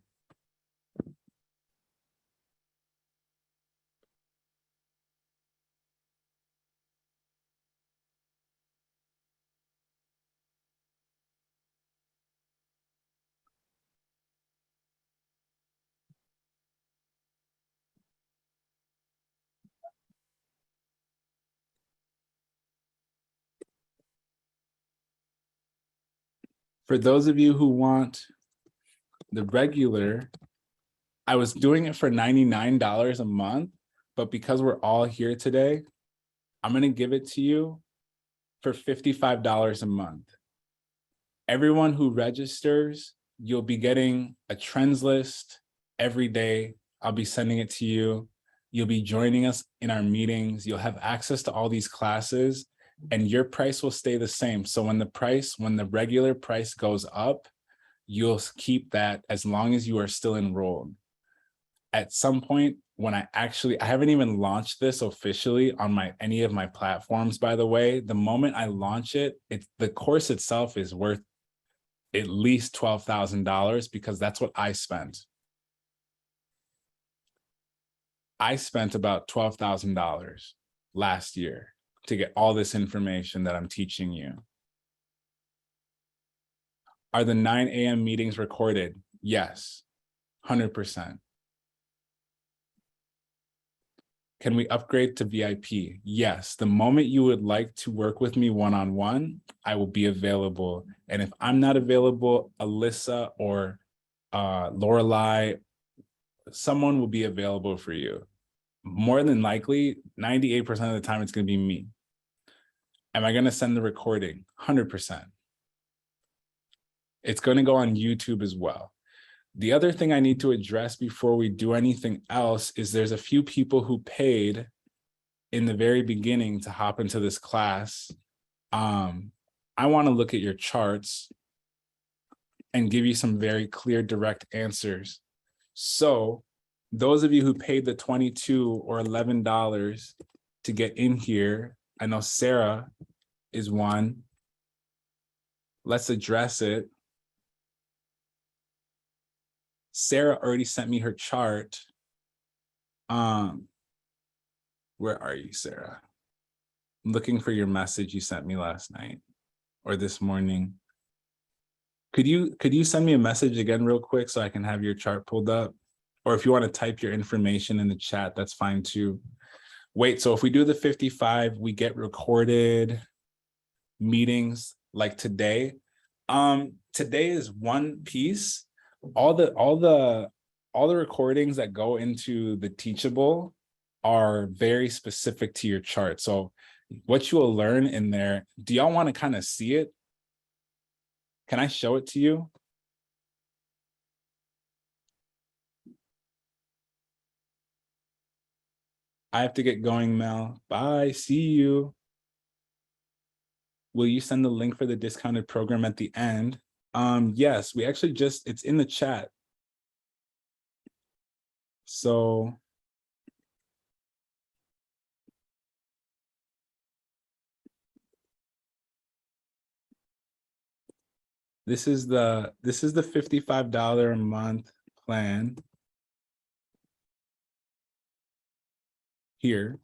For those of you who want the regular, I was doing it for $99 a month, but because we're all here today, I'm going to give it to you for $55 a month. Everyone who registers, you'll be getting a trends list every day. I'll be sending it to you. You'll be joining us in our meetings. You'll have access to all these classes, and your price will stay the same. So when the regular price goes up, you'll keep that as long as you are still enrolled. At some point, when I haven't even launched this officially on any of my platforms, by the way. The moment I launch it, the course itself is worth at least $12,000 because that's what I spent. I spent about $12,000 last year to get all this information that I'm teaching you. Are the 9 a.m. meetings recorded? Yes, 100%. Can we upgrade to VIP? Yes. The moment you would like to work with me one-on-one, I will be available. And if I'm not available, Alyssa or Lorelai, someone will be available for you. More than likely, 98% of the time, it's going to be me. Am I going to send the recording? 100%. It's going to go on YouTube as well. The other thing I need to address before we do anything else is there's a few people who paid in the very beginning to hop into this class. I want to look at your charts and give you some very clear, direct answers. So those of you who paid the $22 or $11 to get in here, I know Sarah is one. Let's address it. Sarah already sent me her chart. Where are you, Sarah? I'm looking for your message you sent me last night or this morning. Could you send me a message again real quick so I can have your chart pulled up? Or if you want to type your information in the chat, that's fine too. Wait, so if we do the 55, we get recorded meetings like today. Today is one piece. All the recordings that go into the Teachable are very specific to your chart. So what you will learn in there, do y'all want to kind of see it? Can I show it to you? I have to get going, Mel. Bye, see you. Will you send the link for the discounted program at the end? Yes, we actually it's in the chat. So this is the $55 a month plan here.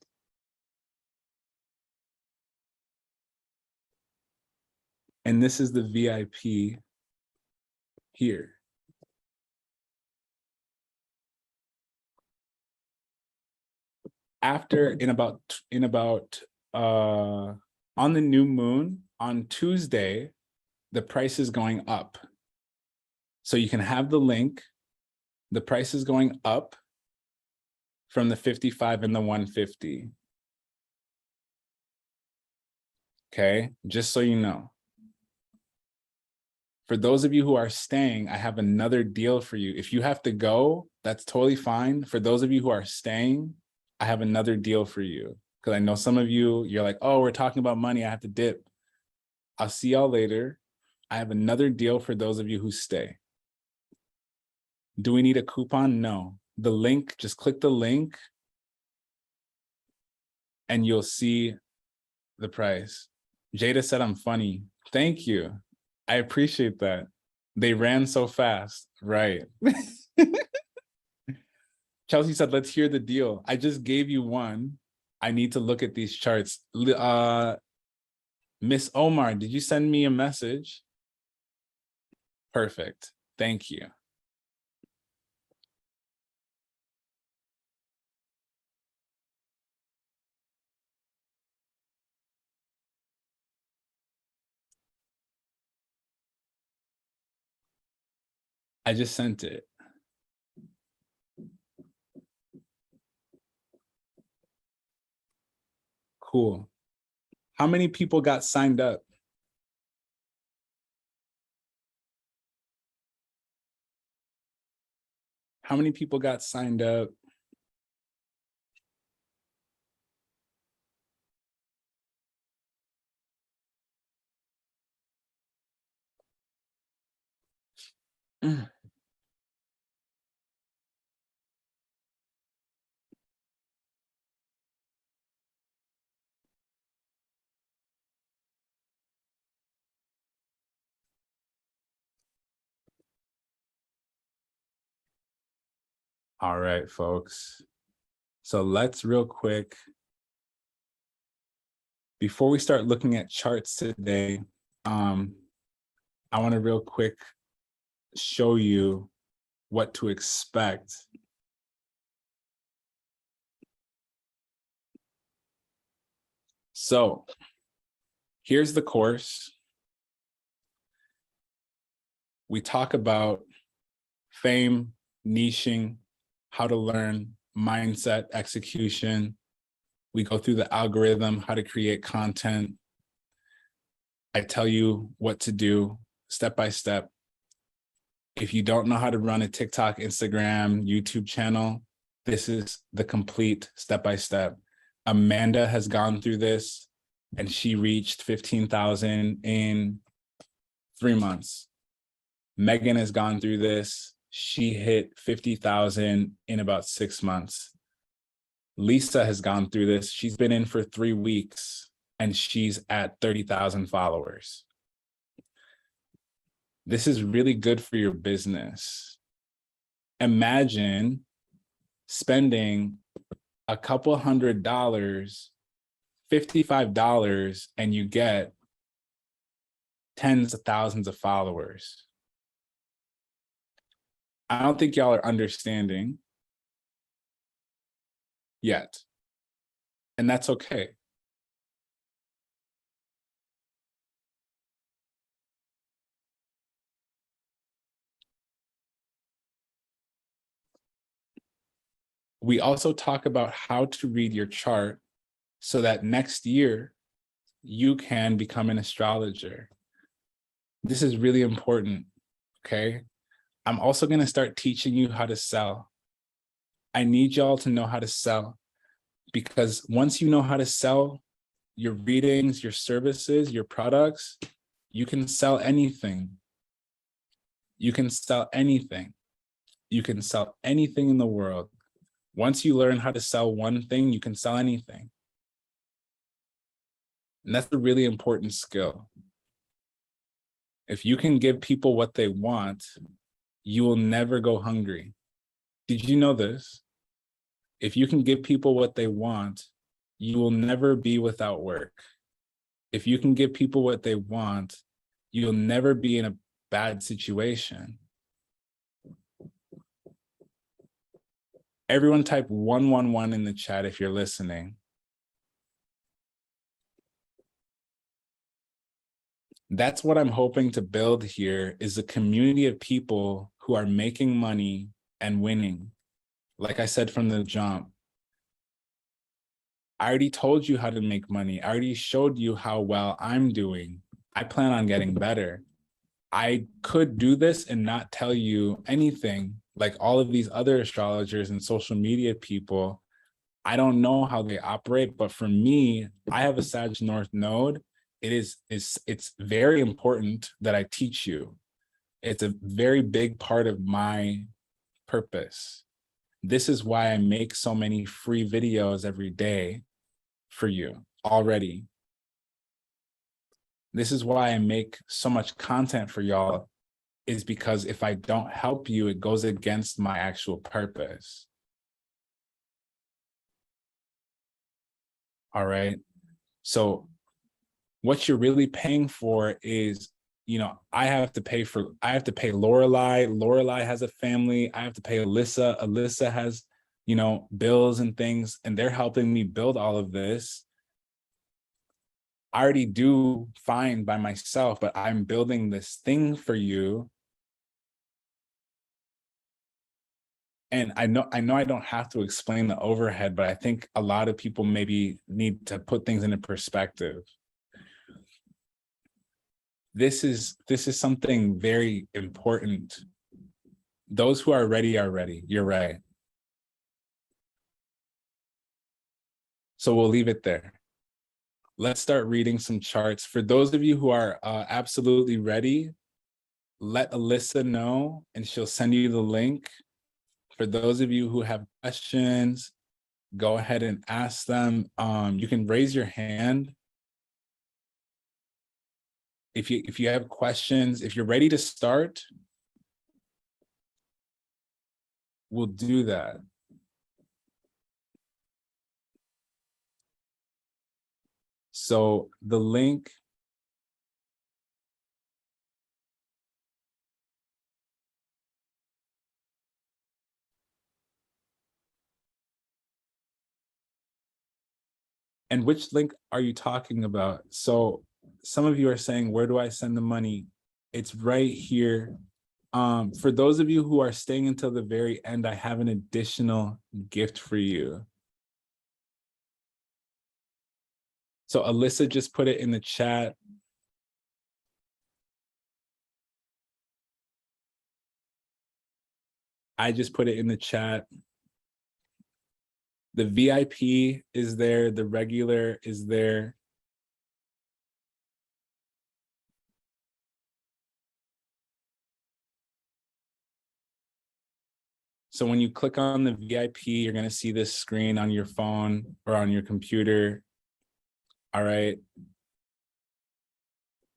And this is the VIP here. After in about on the new moon on Tuesday, the price is going up. So you can have the link. The price is going up from the 55 and the 150. Okay, just so you know. For those of you who are staying, I have another deal for you. If you have to go, that's totally fine. For those of you who are staying, I have another deal for you. Because I know some of you, you're like, oh, we're talking about money, I have to dip. I'll see y'all later. I have another deal for those of you who stay. Do we need a coupon? No. The link, just click the link and you'll see the price. Jada said I'm funny. Thank you. I appreciate that. They ran so fast, right? Chelsea said, let's hear the deal. I just gave you one. I need to look at these charts. Miss Omar, did you send me a message? Perfect. Thank you. I just sent it. Cool. How many people got signed up? How many people got signed up? All right, folks. So let's real quick, before we start looking at charts today, I want to real quick show you what to expect. So here's the course. We talk about fame, niching, how to learn, mindset, execution. We go through the algorithm, how to create content. I tell you what to do step by step. If you don't know how to run a TikTok, Instagram, YouTube channel, this is the complete step by step. Amanda has gone through this and she reached 15,000 in 3 months. Megan has gone through this. She hit 50,000 in about 6 months. Lisa has gone through this. She's been in for 3 weeks and she's at 30,000 followers. This is really good for your business. Imagine spending a couple $100, $55, and you get tens of thousands of followers. I don't think y'all are understanding yet, and that's okay. We also talk about how to read your chart so that next year you can become an astrologer. This is really important, okay? I'm also going to start teaching you how to sell. I need y'all to know how to sell, because once you know how to sell your readings, your services, your products, you can sell anything. You can sell anything. You can sell anything in the world. Once you learn how to sell one thing, you can sell anything. And that's a really important skill. If you can give people what they want, you will never go hungry. Did you know this? If you can give people what they want, you will never be without work. If you can give people what they want, you'll never be in a bad situation. Everyone type 111 in the chat if you're listening. That's what I'm hoping to build here, is a community of people who are making money and winning. Like I said from the jump, I already told you how to make money. I already showed you how well I'm doing. I plan on getting better. I could do this and not tell you anything like all of these other astrologers and social media people. I don't know how they operate, but for me, I have a Sag North node. It's very important that I teach you. It's a very big part of my purpose. This is why I make so many free videos every day for you already. This is why I make so much content for y'all, is because if I don't help you, it goes against my actual purpose. All right. So what you're really paying for is, I have to pay Lorelai. Lorelai has a family. I have to pay Alyssa. Alyssa has, bills and things, and they're helping me build all of this. I already do fine by myself, but I'm building this thing for you. And I know I don't have to explain the overhead, but I think a lot of people maybe need to put things into perspective. This is something very important. Those who are ready are ready. You're right. So we'll leave it there. Let's start reading some charts. For those of you who are absolutely ready, let Alyssa know and she'll send you the link. For those of you who have questions, go ahead and ask them. You can raise your hand if you have questions. If you're ready to start, we'll do that. So the link, and which link are you talking about? So some of you are saying, where do I send the money? It's right here. For those of you who are staying until the very end, I have an additional gift for you. So Alyssa just put it in the chat. I just put it in the chat. The VIP is there, the regular is there. So when you click on the VIP, you're going to see this screen on your phone or on your computer. All right.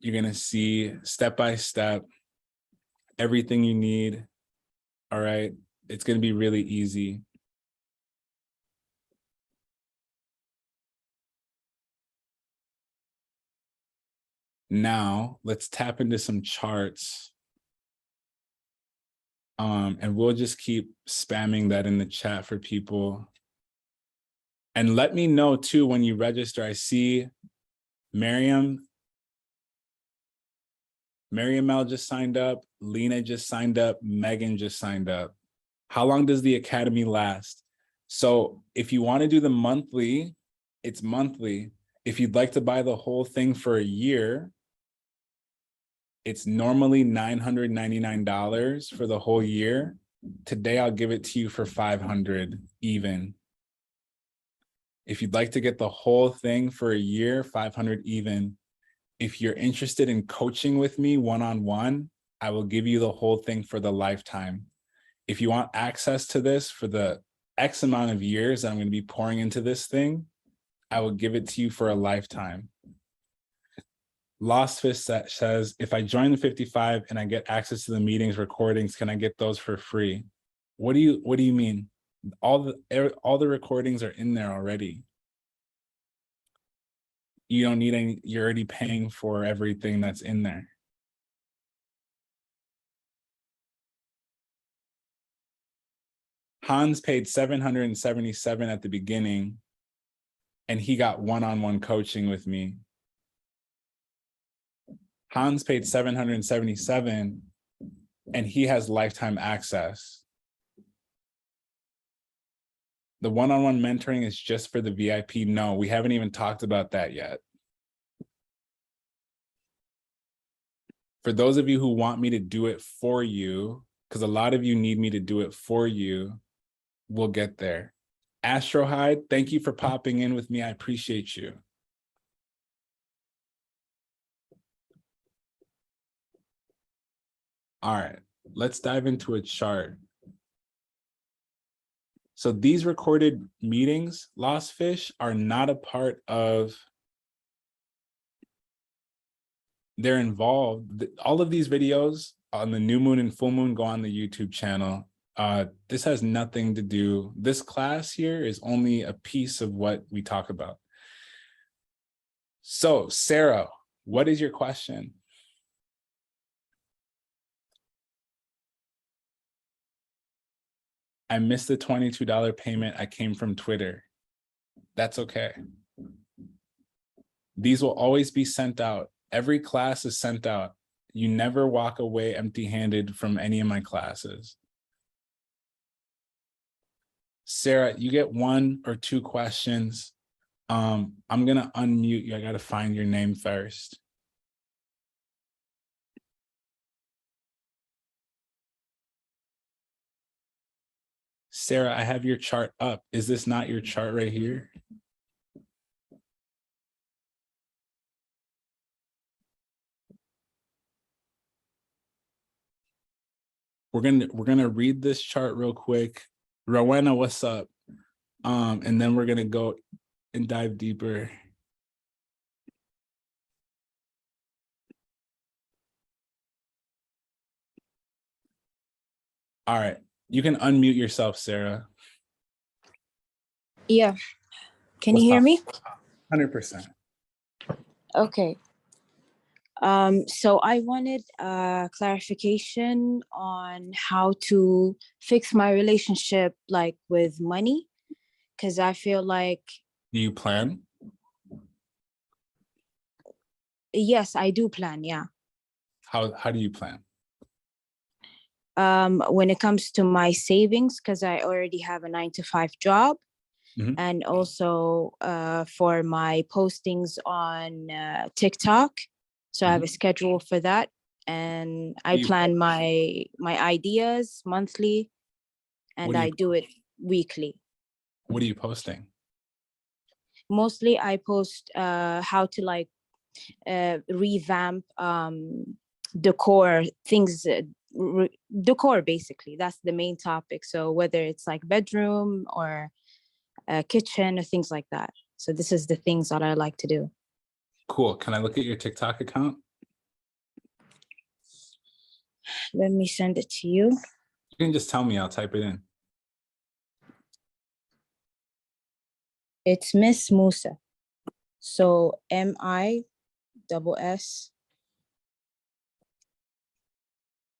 You're going to see step by step everything you need. All right. It's going to be really easy. Now let's tap into some charts. And we'll just keep spamming that in the chat for people. And let me know too when you register. I see Miriam L just signed up. Lena just signed up. Megan just signed up. How long does the academy last? So if you want to do the monthly, it's monthly. If you'd like to buy the whole thing for a year, it's normally $999 for the whole year. Today, I'll give it to you for $500 even. If you'd like to get the whole thing for a year, $500 even. If you're interested in coaching with me one-on-one, I will give you the whole thing for the lifetime. If you want access to this for the X amount of years that I'm going to be pouring into this thing, I will give it to you for a lifetime. Lost Fish says, if I join the 55 and I get access to the meetings recordings, can I get those for free? What do you mean? All the recordings are in there already. You don't need any, you're already paying for everything that's in there. Hans paid $777 at the beginning, and he got one-on-one coaching with me. Hans paid $777, and he has lifetime access. The one-on-one mentoring is just for the VIP. No, we haven't even talked about that yet. For those of you who want me to do it for you, because a lot of you need me to do it for you, we'll get there. Astrohide, thank you for popping in with me. I appreciate you. All right, let's dive into a chart. So these recorded meetings, Lost Fish, are not a part of, they're involved. All of these videos on the new moon and full moon go on the YouTube channel. This has nothing to do, this class here is only a piece of what we talk about. So Sarah, what is your question? I missed the $22 payment. I came from Twitter. That's okay. These will always be sent out. Every class is sent out. You never walk away empty-handed from any of my classes. Sarah, you get 1 or 2 questions. I'm gonna unmute you. I gotta find your name first. Sarah, I have your chart up. Is this not your chart right here? We're gonna read this chart real quick. Rowena, what's up? And then we're gonna go and dive deeper. All right, you can unmute yourself, Sarah. Yeah. Can What's you hear up? me? 100%. Okay. So I wanted clarification on how to fix my relationship, like with money, because I feel like, Do you plan? yes, I do plan. Yeah. How do you plan? When it comes to my savings, because I already have a 9-to-5 job, and also for my postings on TikTok. So I have a schedule for that, and I plan my ideas monthly, and I do it weekly. What are you posting? Mostly I post how to like revamp decor things, decor basically. That's the main topic. So whether it's like bedroom or kitchen or things like that. So this is the things that I like to do. Cool. Can I look at your TikTok account? Let me send it to you. You can just tell me, I'll type it in. It's Miss Musa. So MISS.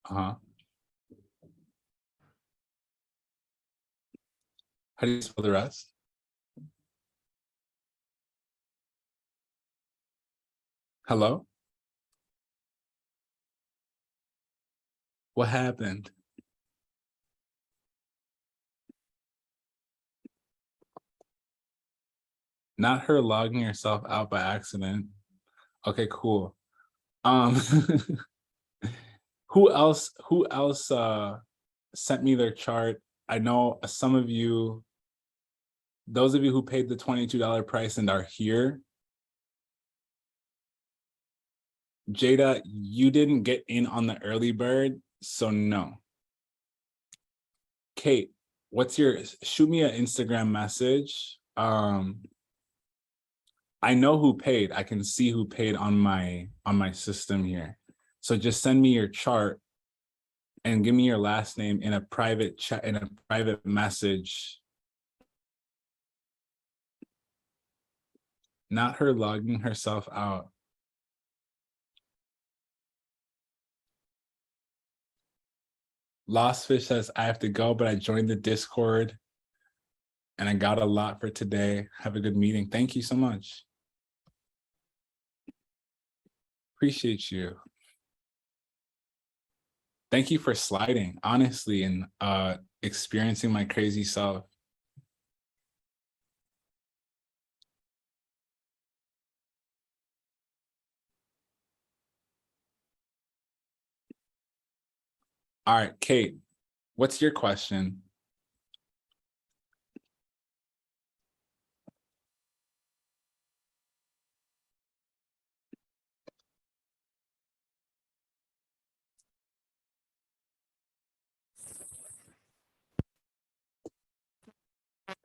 How do you spell the rest? Hello? What happened? Not her logging herself out by accident. Okay, cool. Who else sent me their chart? I know some of you, those of you who paid the $22 price and are here. Jada, you didn't get in on the early bird, so no. Kate, shoot me an Instagram message. I know who paid. I can see who paid on my system here. So just send me your chart and give me your last name in a private chat, in a private message. Not her logging herself out. Lost Fish says, I have to go, but I joined the Discord and I got a lot for today. Have a good meeting. Thank you so much. Appreciate you. Thank you for sliding, honestly, and experiencing my crazy self. All right, Kate, what's your question?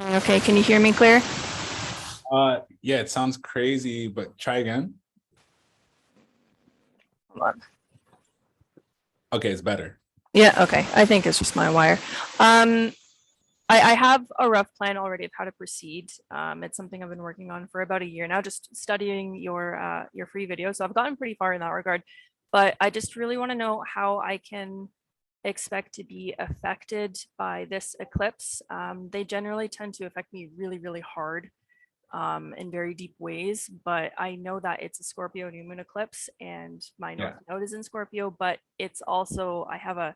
Okay, can you hear me clear? Yeah, it sounds crazy, but try again. Hold on. Okay, it's better. Yeah, okay. I think it's just my wire. I have a rough plan already of how to proceed. It's something I've been working on for about a year now, just studying your free videos. So I've gotten pretty far in that regard, but I just really want to know how I can expect to be affected by this eclipse. They generally tend to affect me really, really hard in very deep ways, but I know that it's a Scorpio new moon eclipse and my Yeah. north node is in Scorpio, but it's also, I have a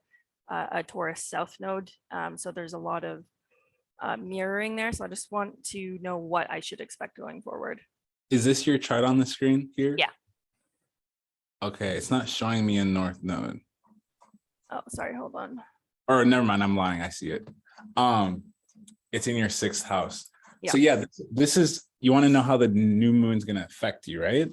Taurus south node. So there's a lot of mirroring there. So I just want to know what I should expect going forward. Is this your chart on the screen here? Yeah. Okay, it's not showing me a north node. Oh, sorry, hold on. Or never mind, I'm lying. I see it. It's in your 6th house. Yeah. So yeah, this is, you want to know how the new moon's going to affect you, right?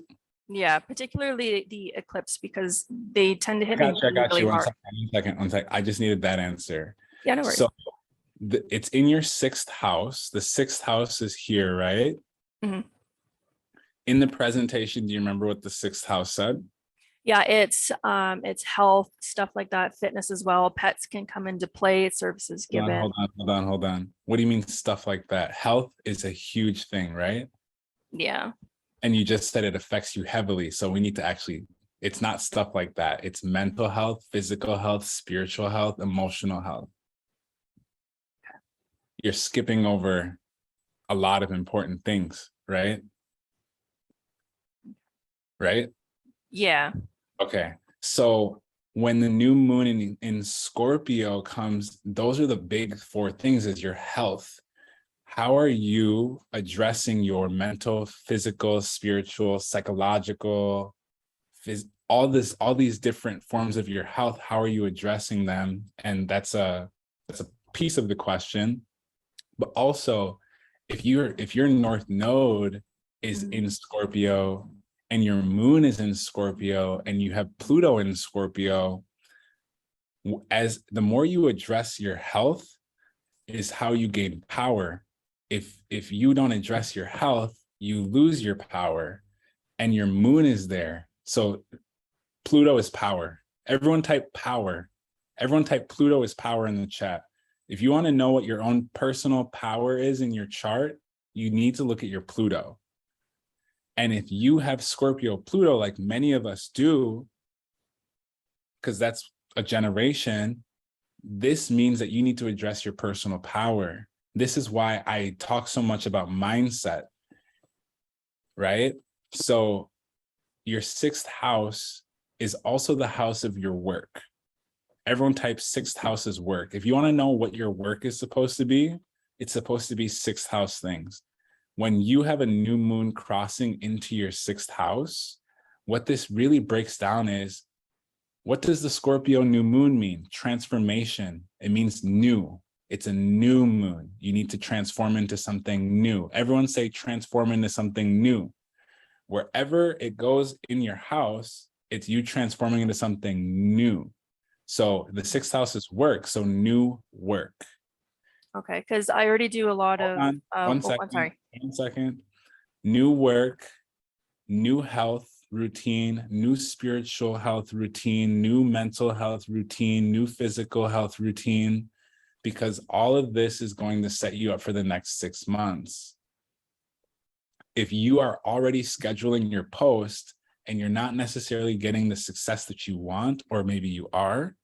Yeah, particularly the eclipse, because they tend to hit me I got really you. One hard. second. I just needed that answer. Yeah, no worries. So it's in your 6th house. The 6th house is here, right? Mhm. In the presentation, do you remember what the 6th house said? Yeah, it's health, stuff like that, fitness as well. Pets can come into play, services given. Hold on. What do you mean stuff like that? Health is a huge thing, right? Yeah. And you just said it affects you heavily. So we need to actually, it's not stuff like that. It's mental health, physical health, spiritual health, emotional health. Okay. You're skipping over a lot of important things, right? Right? Yeah. Okay. So when the new moon in Scorpio comes, those are the big 4 things: is your health. How are you addressing your mental, physical, spiritual, psychological, all these different forms of your health? How are you addressing them? And that's a piece of the question. But also, if your north node is in Scorpio and your moon is in Scorpio and you have Pluto in Scorpio, as the more you address your health is how you gain power. If you don't address your health, you lose your power, and your moon is there. So Pluto is power. Everyone type power. Everyone type Pluto is power in the chat. If you want to know what your own personal power is in your chart, you need to look at your Pluto. And if you have Scorpio Pluto, like many of us do, because that's a generation, this means that you need to address your personal power. This is why I talk so much about mindset, right? So your 6th house is also the house of your work. Everyone types 6th house is work. If you want to know what your work is supposed to be, it's supposed to be 6th house things. When you have a new moon crossing into your 6th house, what this really breaks down is, what does the Scorpio new moon mean? Transformation. It means new. It's a new moon. You need to transform into something new. Everyone say transform into something new. Wherever it goes in your house, it's you transforming into something new. So the 6th house is work. So new work. Okay, because I already do a lot of. One second. New work, new health routine, new spiritual health routine, new mental health routine, new physical health routine, because all of this is going to set you up for the next 6 months. If you are already scheduling your post and you're not necessarily getting the success that you want, or maybe you are,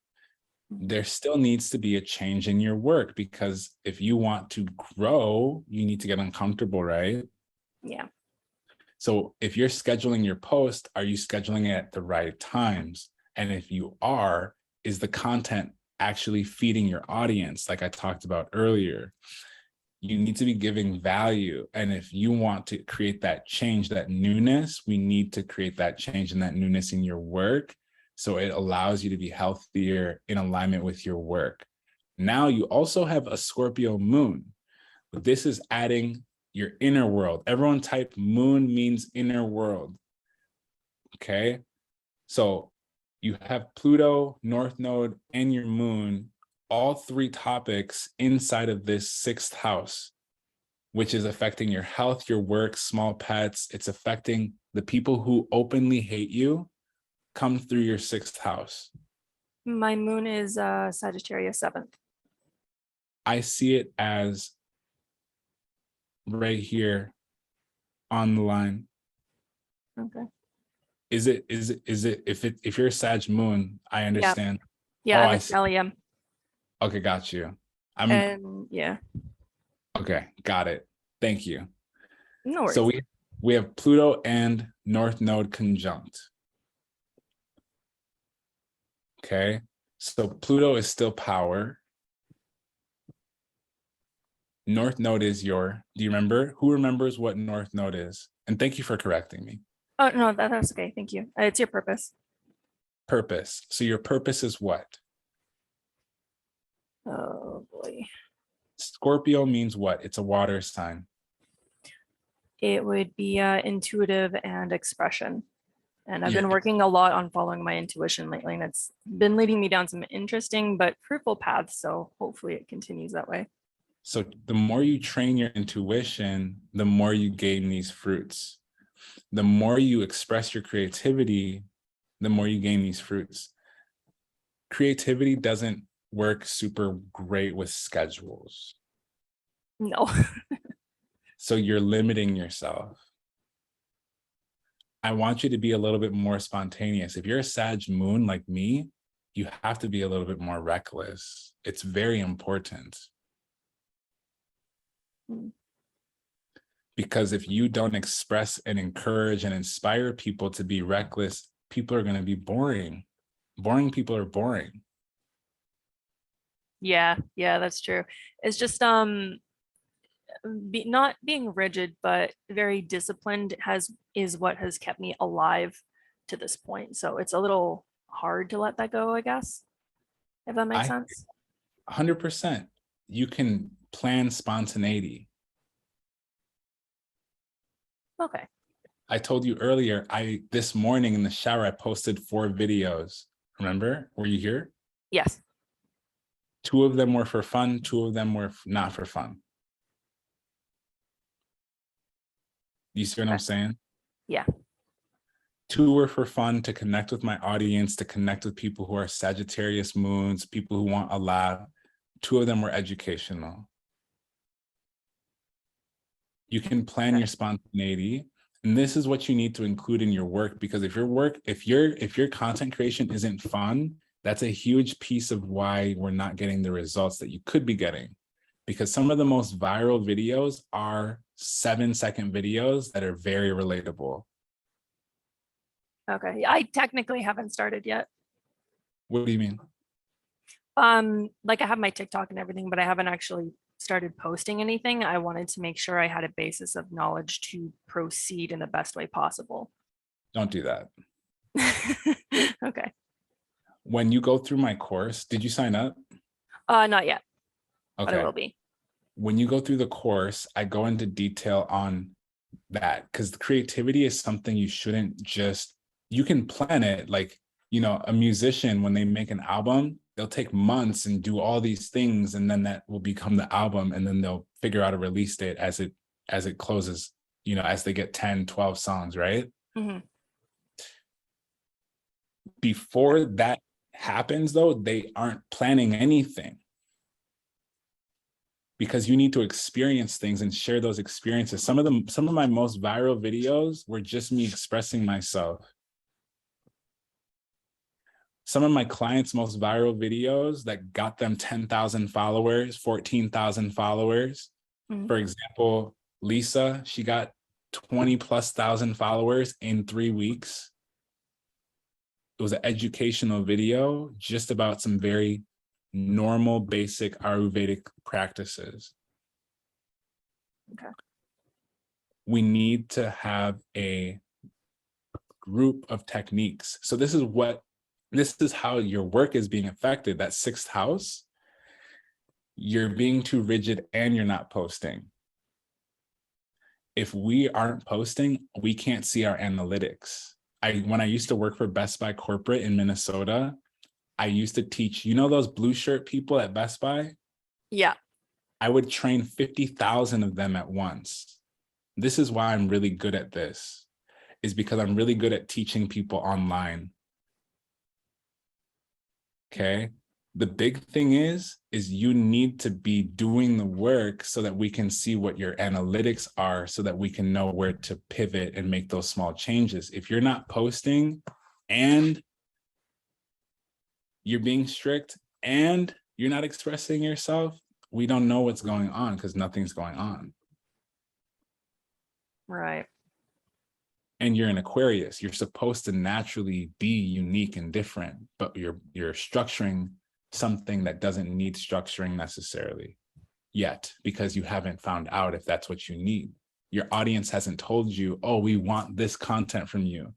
there still needs to be a change in your work, because if you want to grow, you need to get uncomfortable, right? Yeah. So if you're scheduling your post, are you scheduling it at the right times? And if you are, is the content actually feeding your audience? Like I talked about earlier, you need to be giving value. And if you want to create that change, that newness, we need to create that change and that newness in your work So it allows you to be healthier in alignment with your work. Now you also have a Scorpio moon. This is adding your inner world. Everyone type moon means inner world. Okay. So you have Pluto, North Node, and your moon, all three topics inside of this sixth house, which is affecting your health, your work, small pets. It's affecting the people who openly hate you come through your sixth house. My moon is Sagittarius 7th. I see it as right here on the line. Okay. Is it if you're a Sag moon, I understand. Yeah, Oh, I'm I a see. stellium. Okay, got you. And yeah, Okay, got it. Thank you. no worries. So we have Pluto and North Node conjunct. Okay, so Pluto is still power. North Node is do you remember? Who remembers what North Node is? And thank you for correcting me. Oh no, that's okay. Thank you. It's your purpose. Purpose. So your purpose is what? Oh boy. Scorpio means what? It's a water sign. It would be intuitive and expression. And I've Yeah. been working a lot on following my intuition lately, and it's been leading me down some interesting but fruitful paths. So hopefully it continues that way. So the more you train your intuition, the more you gain these fruits. The more you express your creativity, the more you gain these fruits. Creativity doesn't work super great with schedules. No. So you're limiting yourself. I want you to be a little bit more spontaneous. If you're a Sag moon like me, you have to be a little bit more reckless. It's very important. Because if you don't express and encourage and inspire people to be reckless, people are going to be boring. Boring people are boring. Yeah, that's true. It's just not being rigid, but very disciplined is what has kept me alive to this point. So it's a little hard to let that go, I guess, if that makes sense. 100%. You can plan spontaneity. Okay. I told you earlier, this morning in the shower, I posted 4 videos. Remember? Were you here? Yes. 2 of them were for fun. 2 of them were not for fun. You see what I'm saying? Yeah. 2 were for fun, to connect with my audience, to connect with people who are Sagittarius moons, people who want a laugh. 2 of them were educational. You can plan your spontaneity. And this is what you need to include in your work, because if your content creation isn't fun, that's a huge piece of why we're not getting the results that you could be getting. Because some of the most viral videos are 7-second videos that are very relatable. Okay. I technically haven't started yet. What do you mean? Like I have my TikTok and everything, but I haven't actually started posting anything. I wanted to make sure I had a basis of knowledge to proceed in the best way possible. Don't do that. Okay. When you go through my course, did you sign up? Not yet, but I Okay. will be. When you go through the course, I go into detail on that, because the creativity is something you can plan it. Like, a musician, when they make an album, they'll take months and do all these things, and then that will become the album, and then they'll figure out a release date as it closes, as they get 10, 12 songs, right? Mm-hmm. Before that happens, though, they aren't planning anything, because you need to experience things and share those experiences. Some of my most viral videos were just me expressing myself. Some of my clients' most viral videos that got them 10,000 followers, 14,000 followers. Mm-hmm. For example, Lisa, she got 20,000+ followers in 3 weeks. It was an educational video just about some very normal, basic Ayurvedic practices. Okay. We need to have a group of techniques. So this is what This is how your work is being affected. That sixth house, you're being too rigid and you're not posting. If we aren't posting, we can't see our analytics. When I used to work for Best Buy corporate in Minnesota, I used to teach, you know, those blue shirt people at Best Buy? Yeah. I would train 50,000 of them at once. This is why I'm really good at this, is because I'm really good at teaching people online. Okay. The big thing is you need to be doing the work so that we can see what your analytics are, so that we can know where to pivot and make those small changes. If you're not posting and you're being strict and you're not expressing yourself, we don't know what's going on because nothing's going on. Right. And you're an Aquarius. You're supposed to naturally be unique and different, but you're structuring something that doesn't need structuring necessarily yet, because you haven't found out if that's what you need. Your audience hasn't told you, oh, we want this content from you,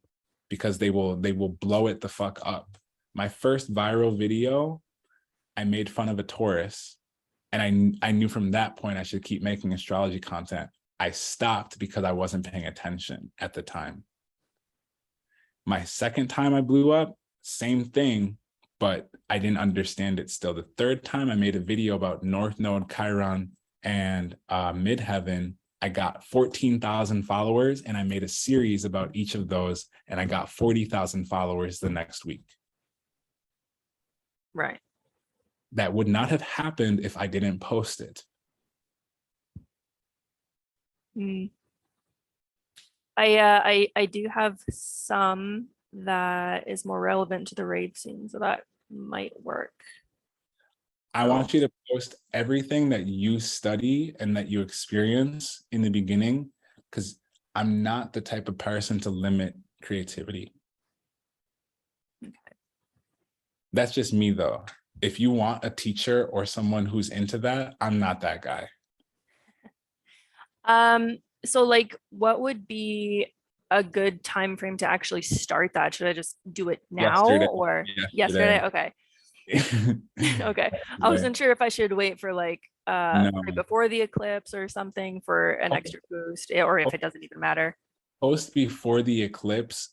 because they will blow it the fuck up. My first viral video, I made fun of a Taurus, and I knew from that point I should keep making astrology content. I stopped because I wasn't paying attention at the time. My second time I blew up, same thing, but I didn't understand it still. The third time I made a video about North Node, Chiron, and Midheaven, I got 14,000 followers, and I made a series about each of those, and I got 40,000 followers the next week. Right. That would not have happened if I didn't post it. I do have some that is more relevant to the rave scene, so that might work. I want you to post everything that you study and that you experience in the beginning, because I'm not the type of person to limit creativity. Okay. That's just me though. If you want a teacher or someone who's into that, I'm not that guy. So like, what would be a good time frame to actually start that? Should I just do it now Yesterday. or yesterday? Okay. Okay. I wasn't sure if I should wait for like No. right before the eclipse or something for an extra boost, or if it doesn't even matter. Post before the eclipse.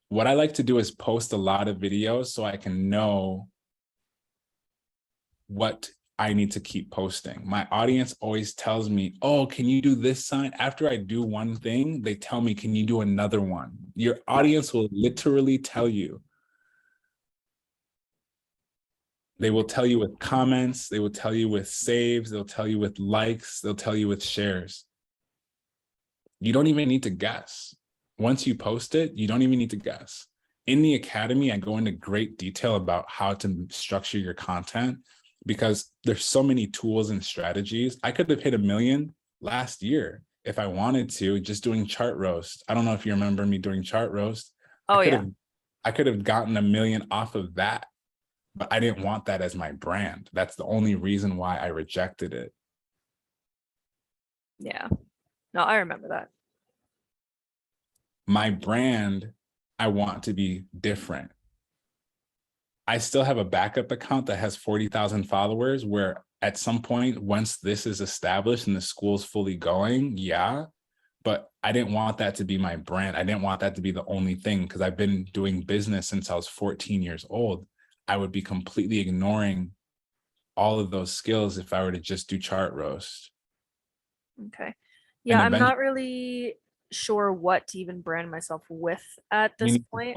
What I like to do is post a lot of videos so I can know what I need to keep posting. My audience always tells me, oh, can you do this sign? After I do one thing, they tell me, can you do another one? Your audience will literally tell you. They will tell you with comments, they will tell you with saves, they'll tell you with likes, they'll tell you with shares. You don't even need to guess. Once you post it, you don't even need to guess. In the academy, I go into great detail about how to structure your content, because there's so many tools and strategies. I could have hit 1 million last year if I wanted to, just doing chart roast. I don't know if you remember me doing chart roast. Oh, yeah. I could have gotten 1 million off of that, but I didn't want that as my brand. That's the only reason why I rejected it. Yeah. No, I remember that. My brand, I want to be different. I still have a backup account that has 40,000 followers, where at some point, once this is established and the school's fully going, yeah, but I didn't want that to be my brand. I didn't want that to be the only thing, because I've been doing business since I was 14 years old. I would be completely ignoring all of those skills if I were to just do chart roast. Okay. Yeah, I'm not really sure what to even brand myself with at this point.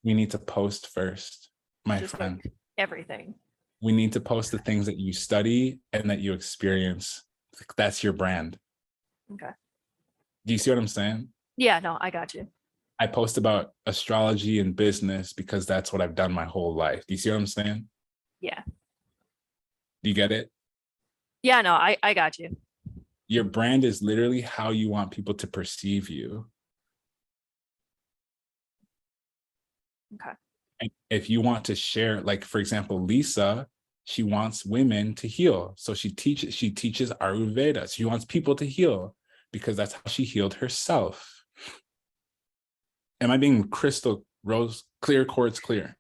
We need to post first, my friend. Like everything. We need to post the things that you study and that you experience. That's your brand. Okay. Do you see what I'm saying? Yeah, no, I got you. I post about astrology and business because that's what I've done my whole life. Do you see what I'm saying? Yeah. Do you get it? Yeah, no, I got you. Your brand is literally how you want people to perceive you. Okay. And if you want to share, like, for example, Lisa, she wants women to heal. So she teaches Ayurveda. She wants people to heal because that's how she healed herself. Am I being crystal rose clear, quartz clear?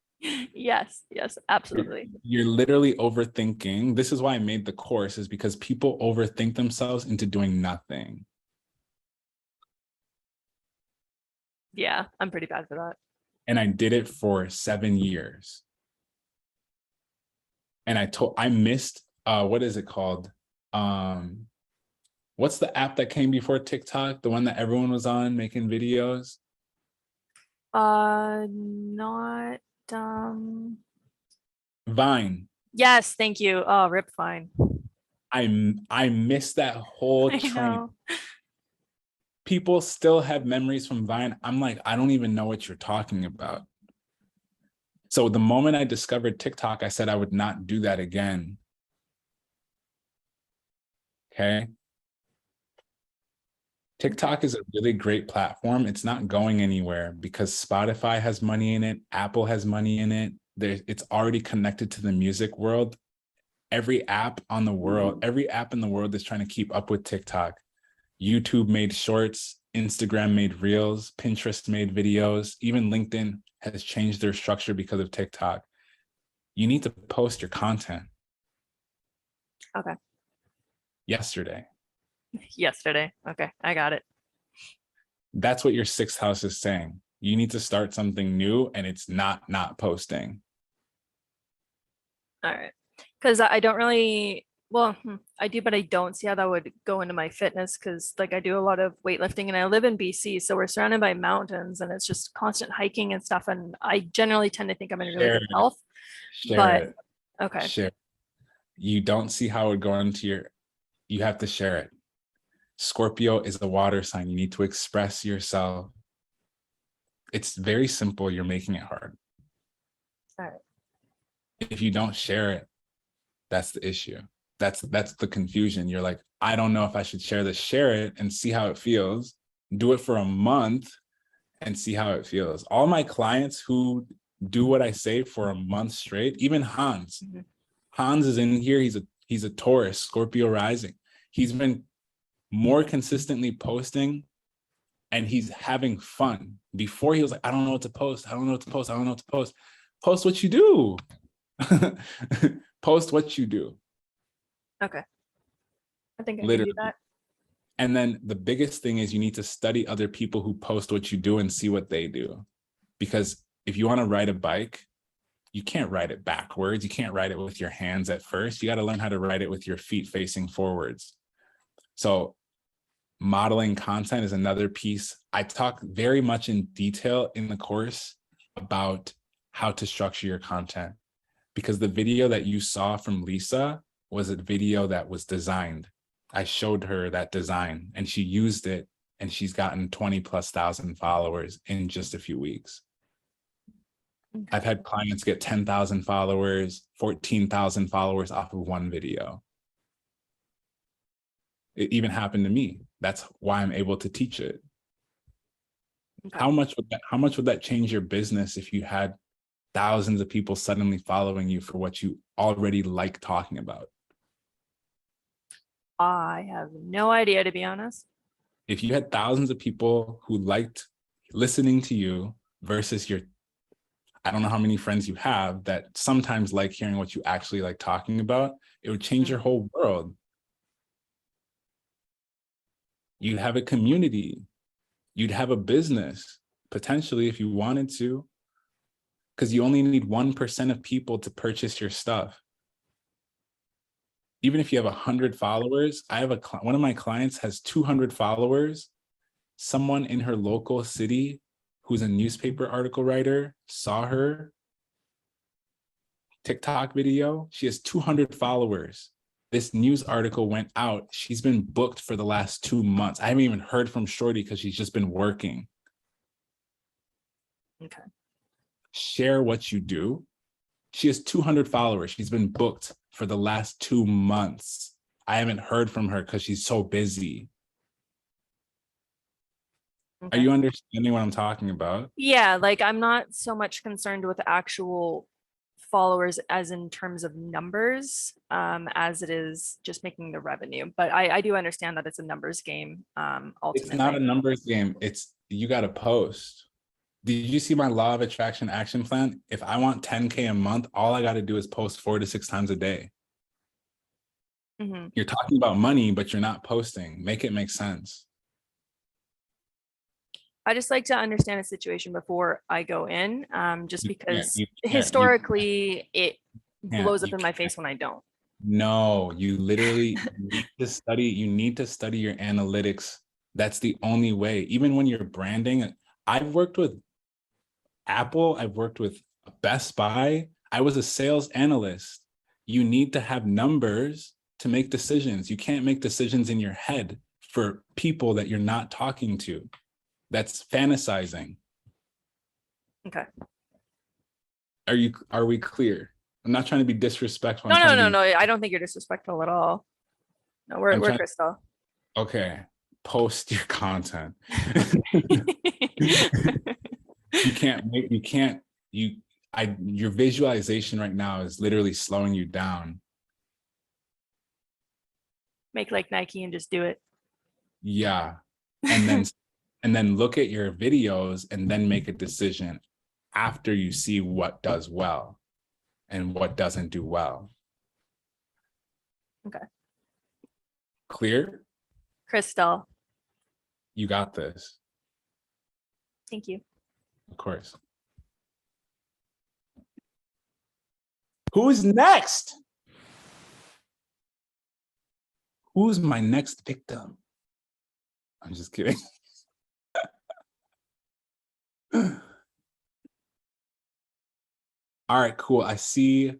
Yes, absolutely. You're literally overthinking. This is why I made the course, is because people overthink themselves into doing nothing. Yeah, I'm pretty bad for that. And I did it for 7 years. And I missed, what is it called? What's the app that came before TikTok? The one that everyone was on making videos? Not Vine. yes, thank you. Oh, rip fine. I missed that whole I train. know. People still have memories from Vine. I'm like, I don't even know what you're talking about. So the moment I discovered TikTok, I said I would not do that again. Okay. TikTok is a really great platform. It's not going anywhere because Spotify has money in it. Apple has money in it. It's already connected to the music world. Every app in the world is trying to keep up with TikTok. YouTube made shorts, Instagram made reels, Pinterest made videos, even LinkedIn has changed their structure because of TikTok. You need to post your content. Okay. Yesterday. Okay, I got it. That's what your 6th house is saying. You need to start something new, and it's not posting. All right. Because I don't really, well, I do, but I don't see how that would go into my fitness because like I do a lot of weightlifting and I live in BC. So we're surrounded by mountains and it's just constant hiking and stuff. And I generally tend to think I'm in really Share good it. health. Share But it. okay. Share. You don't see how it would go into you have to share it. Scorpio is a water sign. You need to express yourself. It's very simple. You're making it hard. All right. If you don't share it, that's the issue. That's the confusion. You're like, I don't know if I should share this. Share it and see how it feels. Do it for a month and see how it feels. All my clients who do what I say for a month straight, even Hans. Mhm. Hans is in here. He's a Taurus, Scorpio rising. He's been more consistently posting and he's having fun. Before he was like, I don't know what to post. I don't know what to post. I don't know what to post. Post what you do. Post what you do. Okay. I think I can Literally. do that. And then the biggest thing is you need to study other people who post what you do and see what they do. Because if you want to ride a bike, you can't ride it backwards. You can't ride it with your hands at first. You got to learn how to ride it with your feet facing forwards. So modeling content is another piece. I talk very much in detail in the course about how to structure your content, because the video that you saw from Lisa was a video that was designed. I showed her that design and she used it and she's gotten 20,000+ followers in just a few weeks. Okay. I've had clients get 10,000 followers, 14,000 followers off of one video. It even happened to me. That's why I'm able to teach it. Okay. How much would that change your business if you had thousands of people suddenly following you for what you already like talking about? I have no idea, to be honest. If you had thousands of people who liked listening to you versus I don't know how many friends you have that sometimes like hearing what you actually like talking about, it would change your whole world. You'd have a community. You'd have a business, potentially, if you wanted to, because you only need 1% of people to purchase your stuff. Even if you have 100 followers, I have one of my clients has 200 followers. Someone in her local city who's a newspaper article writer saw her TikTok video. She has 200 followers. This news article went out. She's been booked for the last 2 months. I haven't even heard from Shorty because she's just been working. Okay. Share what you do. She has 200 followers. She's been booked for the last 2 months. I haven't heard from her because she's so busy. Okay. Are you understanding what I'm talking about? Yeah, like I'm not so much concerned with actual followers as in terms of numbers, as it is just making the revenue. But I do understand that it's a numbers game, ultimately. It's not a numbers game. You got to post. Did you see my law of attraction action plan? If I want 10K a month, all I got to do is post 4 to 6 times a day. Mhm. You're talking about money, but you're not posting. Make it make sense. I just like to understand a situation before I go in, just You can't, because you can't, historically it can't, blows up you in my can't. face when I don't. No, you literally need to study. You need to study your analytics. That's the only way. Even when you're branding, I've worked with Apple, I've worked with Best Buy. I was a sales analyst. You need to have numbers to make decisions. You can't make decisions in your head for people that you're not talking to. That's fantasizing. Okay. Are we clear? I'm not trying to be disrespectful. No, I'm no, trying no, to be, no. I don't think you're disrespectful at all. No, we're I'm trying, Crystal. okay, post your content. Your visualization right now is literally slowing you down. Make like Nike and just do it. Yeah. And then look at your videos and then make a decision after you see what does well and what doesn't do well. Okay. Clear? Crystal. You got this. Thank you. Of course. Who's next? Who's my next victim? I'm just kidding. All right, cool. I see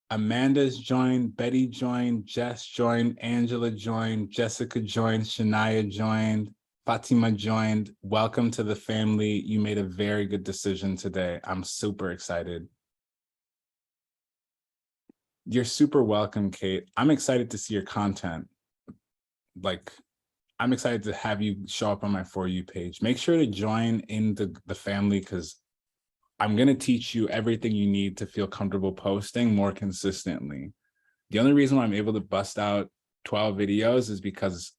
Amanda's joined, Betty joined, Jess joined, Angela joined, Jessica joined, Shania joined, Fatima joined. Welcome to the family. You made a very good decision today. I'm super excited. You're super welcome, Kate. I'm excited to see your content. Like, I'm excited to have you show up on my For You page. Make sure to join in the family because I'm going to teach you everything you need to feel comfortable posting more consistently. The only reason why I'm able to bust out 12 videos is because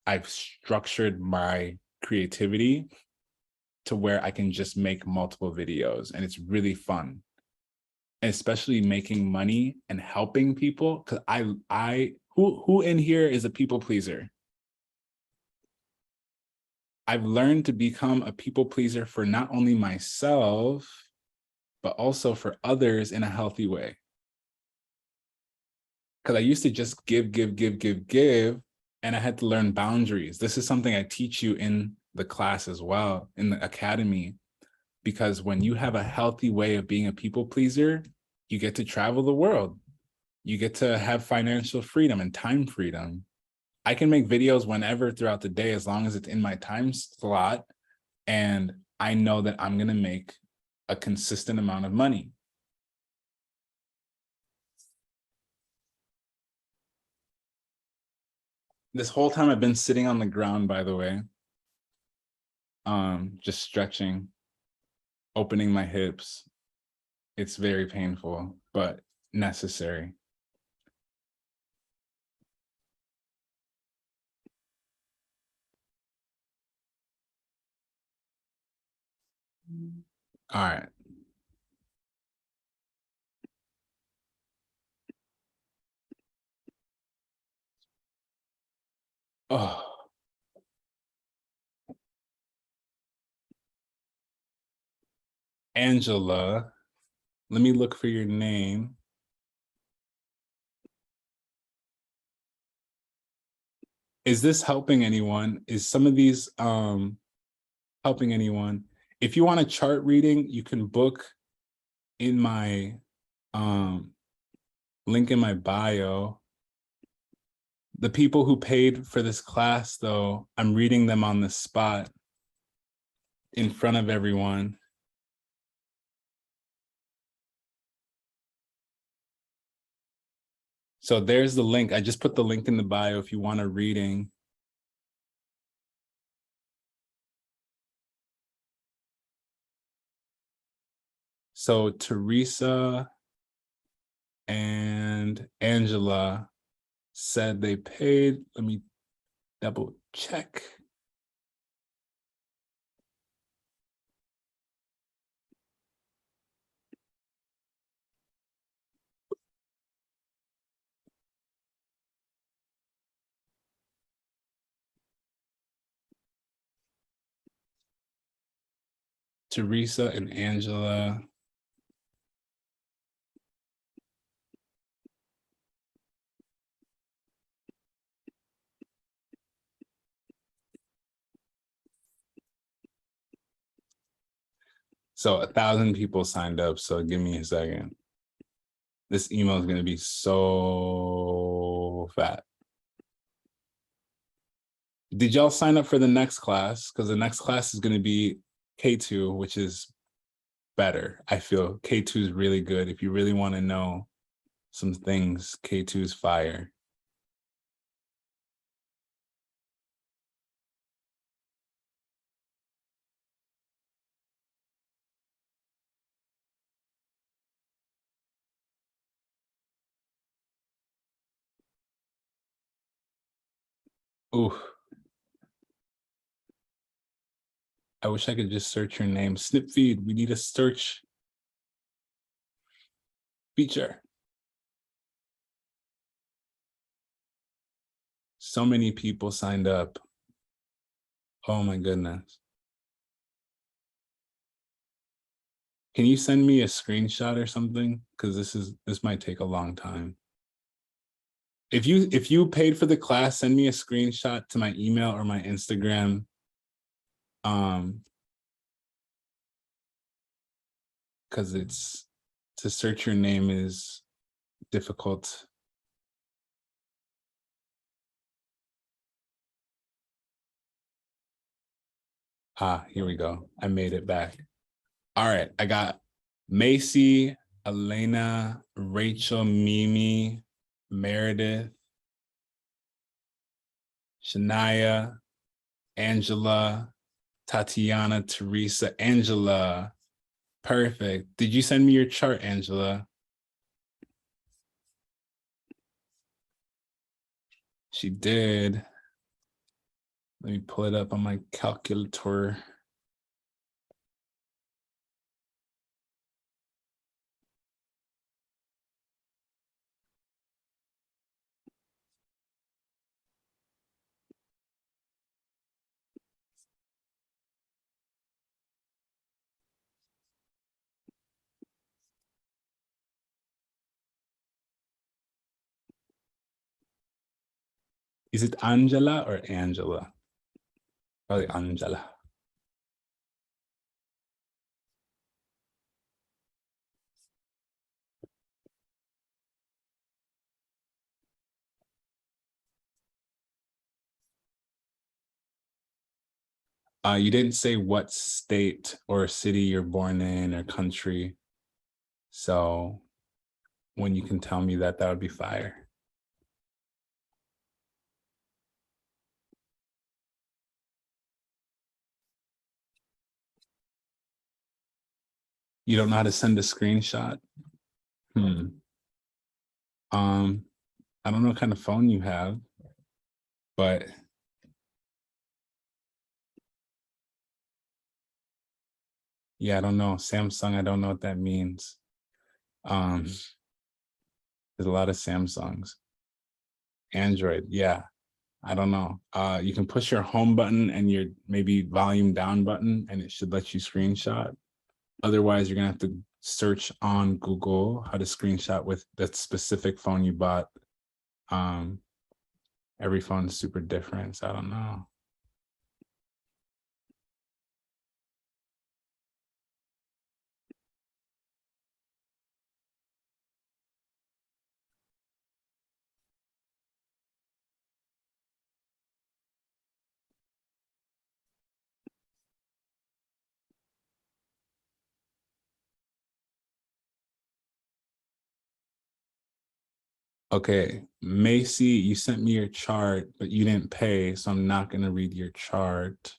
I've structured my creativity to where I can just make multiple videos and it's really fun. And especially making money and helping people because who in here is a people pleaser? I've learned to become a people pleaser for not only myself, but also for others in a healthy way. Because I used to just give, and I had to learn boundaries. This is something I teach you in the class as well, in the academy, because when you have a healthy way of being a people pleaser, you get to travel the world. You get to have financial freedom and time freedom. I can make videos whenever throughout the day, as long as it's in my time slot. And I know that I'm going to make a consistent amount of money. This whole time I've been sitting on the ground, by the way, just stretching, opening my hips. It's very painful, but necessary. All right. Oh. Angela, let me look for your name. Is this helping anyone? Is some of these helping anyone? If you want a chart reading, you can book in my link in my bio. The people who paid for this class, though, I'm reading them on the spot in front of everyone. So there's the link. I just put the link in the bio if you want a reading. So Teresa and Angela said they paid. Let me double check. Teresa and Angela. So 1,000 people signed up. So give me a second. This email is going to be so fat. Did y'all sign up for the next class? Because the next class is going to be K2, which is better. I feel K2 is really good. If you really want to know some things, K2 is fire. Ooh. I wish I could just search your name. Snip feed, we need a search feature. So many people signed up. Oh my goodness. Can you send me a screenshot or something? Because this might take a long time. If you paid for the class, send me a screenshot to my email or my Instagram. Because it's to search your name is difficult. Ah, here we go. I made it back. All right, I got Macy, Elena, Rachel, Mimi, Meredith, Shania, Angela, Tatiana, Teresa, Angela. Perfect. Did you send me your chart, Angela? She did. Let me pull it up on my calculator. Is it Angela or Angela? Probably Angela. You didn't say what state or city you're born in or country. So when you can tell me that, that would be fire. You don't know how to send a screenshot? I don't know what kind of phone you have, but yeah, I don't know. Samsung, I don't know what that means. There's a lot of Samsungs. Android, yeah, I don't know. You can push your home button and your maybe volume down button, and it should let you screenshot. Otherwise, you're gonna have to search on Google how to screenshot with that specific phone you bought. Every phone is super different, so I don't know. Okay, Macy, you sent me your chart, but you didn't pay, so I'm not gonna read your chart.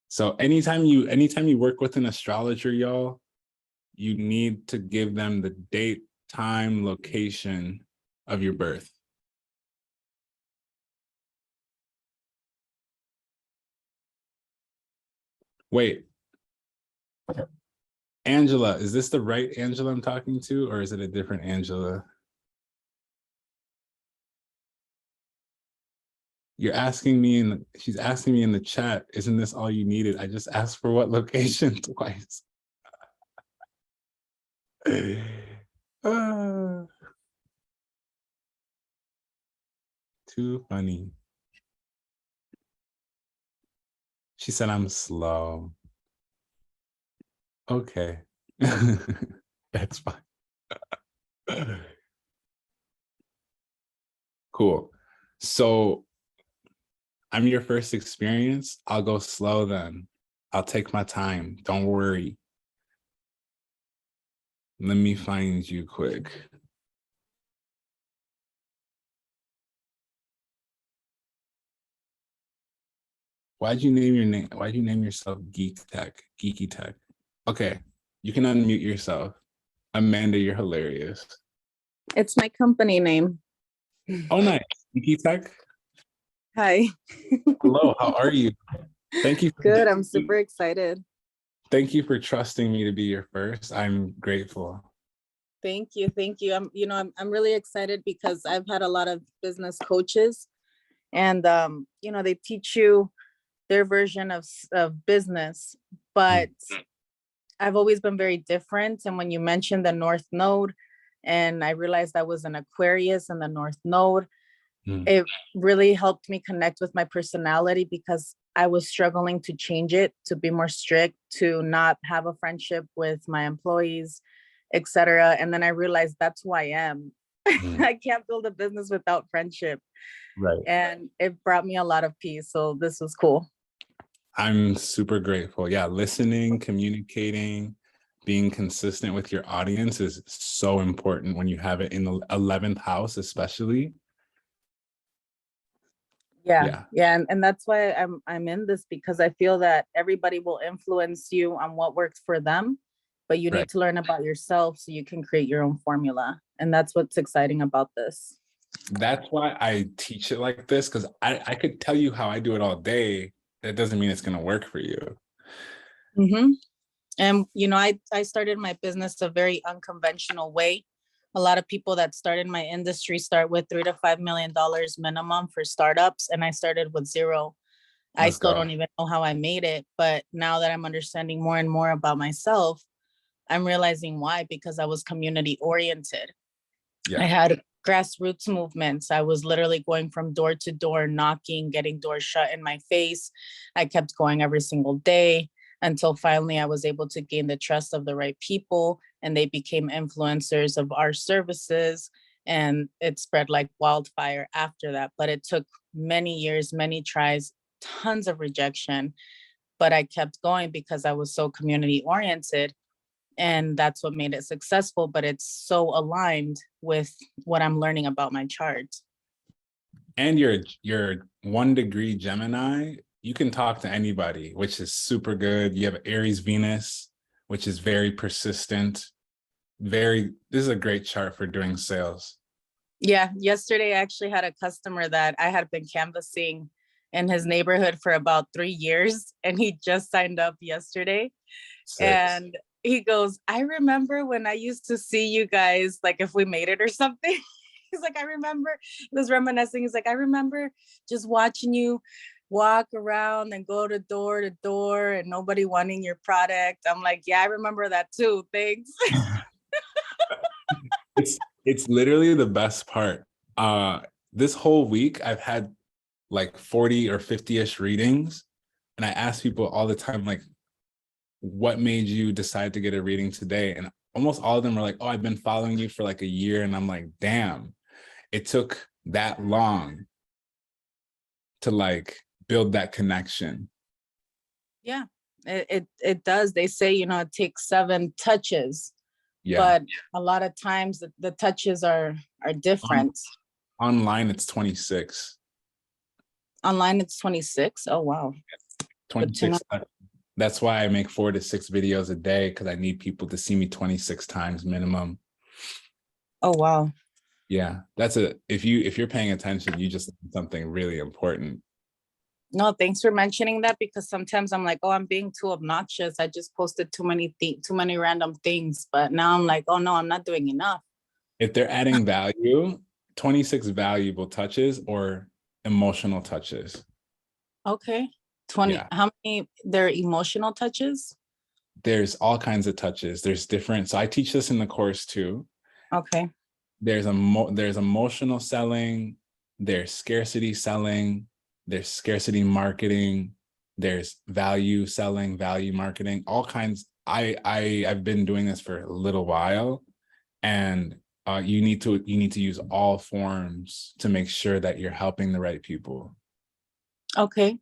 So anytime you work with an astrologer, y'all, you need to give them the date, time, location of your birth. Wait, Angela, is this the right Angela I'm talking to, or is it a different Angela? You're asking me she's asking me in the chat, isn't this all you needed? I just asked for what location twice. Ah, too funny. She said I'm slow. Okay. That's fine. Cool. So I'm your first experience. I'll go slow then. I'll take my time. Don't worry. Let me find you quick. Why'd you name your name? Why'd you name yourself Geek Tech? Geeky Tech. Okay, you can unmute yourself. Amanda, you're hilarious. It's my company name. Oh, nice. Geeky Tech. Hi. Hello, how are you? Thank you. Good. I'm super excited. Thank you for trusting me to be your first. I'm grateful. Thank you. Thank you. I'm really excited because I've had a lot of business coaches and they teach you their version of business, but I've always been very different. And when you mentioned the North Node, and I realized I was an Aquarius in the North Node, it really helped me connect with my personality because I was struggling to change it, to be more strict, to not have a friendship with my employees, etc. And then I realized that's who I am. I can't build a business without friendship. Right. And it brought me a lot of peace. So this was cool. I'm super grateful. Yeah, listening, communicating, being consistent with your audience is so important when you have it in the 11th house, especially. Yeah. And that's why I'm in this, because I feel that everybody will influence you on what works for them, but you need to learn about yourself so you can create your own formula. And that's what's exciting about this. That's why I teach it like this, because I could tell you how I do it all day. That doesn't mean it's going to work for you. And, I started my business a very unconventional way. A lot of people that start in my industry start with $3 to $5 million minimum for startups. And I started with zero. I still don't even know how I made it. But now that I'm understanding more and more about myself, I'm realizing why, because I was community oriented. I had grassroots movements. I was literally going from door to door, knocking, getting doors shut in my face. I kept going every single day until finally I was able to gain the trust of the right people, and they became influencers of our services, and it spread like wildfire after that. But it took many years, many tries, tons of rejection, but I kept going because I was so community oriented, and that's what made it successful. But it's so aligned with what I'm learning about my chart. And you're 1 degree Gemini. You can talk to anybody, which is super good. You have Aries Venus, which is very persistent. This is a great chart for doing sales. Yeah, yesterday I actually had a customer that I had been canvassing in his neighborhood for about 3 years, and he just signed up yesterday. And he goes, I remember when I used to see you guys, like if we made it or something. He's like, I remember, he was reminiscing. He's like, I remember just watching you walk around and go to door and nobody wanting your product. I'm like, yeah, I remember that too. Thanks. It's literally the best part. This whole week I've had like 40 or 50-ish readings, and I ask people all the time, like, what made you decide to get a reading today? And almost all of them are like, oh, I've been following you for like a year. And I'm like, damn, it took that long to like build that connection. Yeah, it does. They say, it takes 7 touches. But a lot of times the touches are different. Online, it's 26. Online, it's 26. Oh, wow. 26. That's why I make 4 to 6 videos a day, because I need people to see me 26 times minimum. Oh, wow. Yeah, if you're paying attention, you just learned something really important. No, thanks for mentioning that, because sometimes I'm like, oh, I'm being too obnoxious. I just posted too many random things. But now I'm like, oh no, I'm not doing enough. If they're adding value, 26 valuable touches or emotional touches. Okay. 20. Yeah. How many? They're emotional touches? There's all kinds of touches. There's different. So I teach this in the course too. Okay. There's there's emotional selling, there's scarcity selling, there's scarcity marketing, there's value selling, value marketing, all kinds. I've been doing this for a little while, and you need to use all forms to make sure that you're helping the right people. Okay.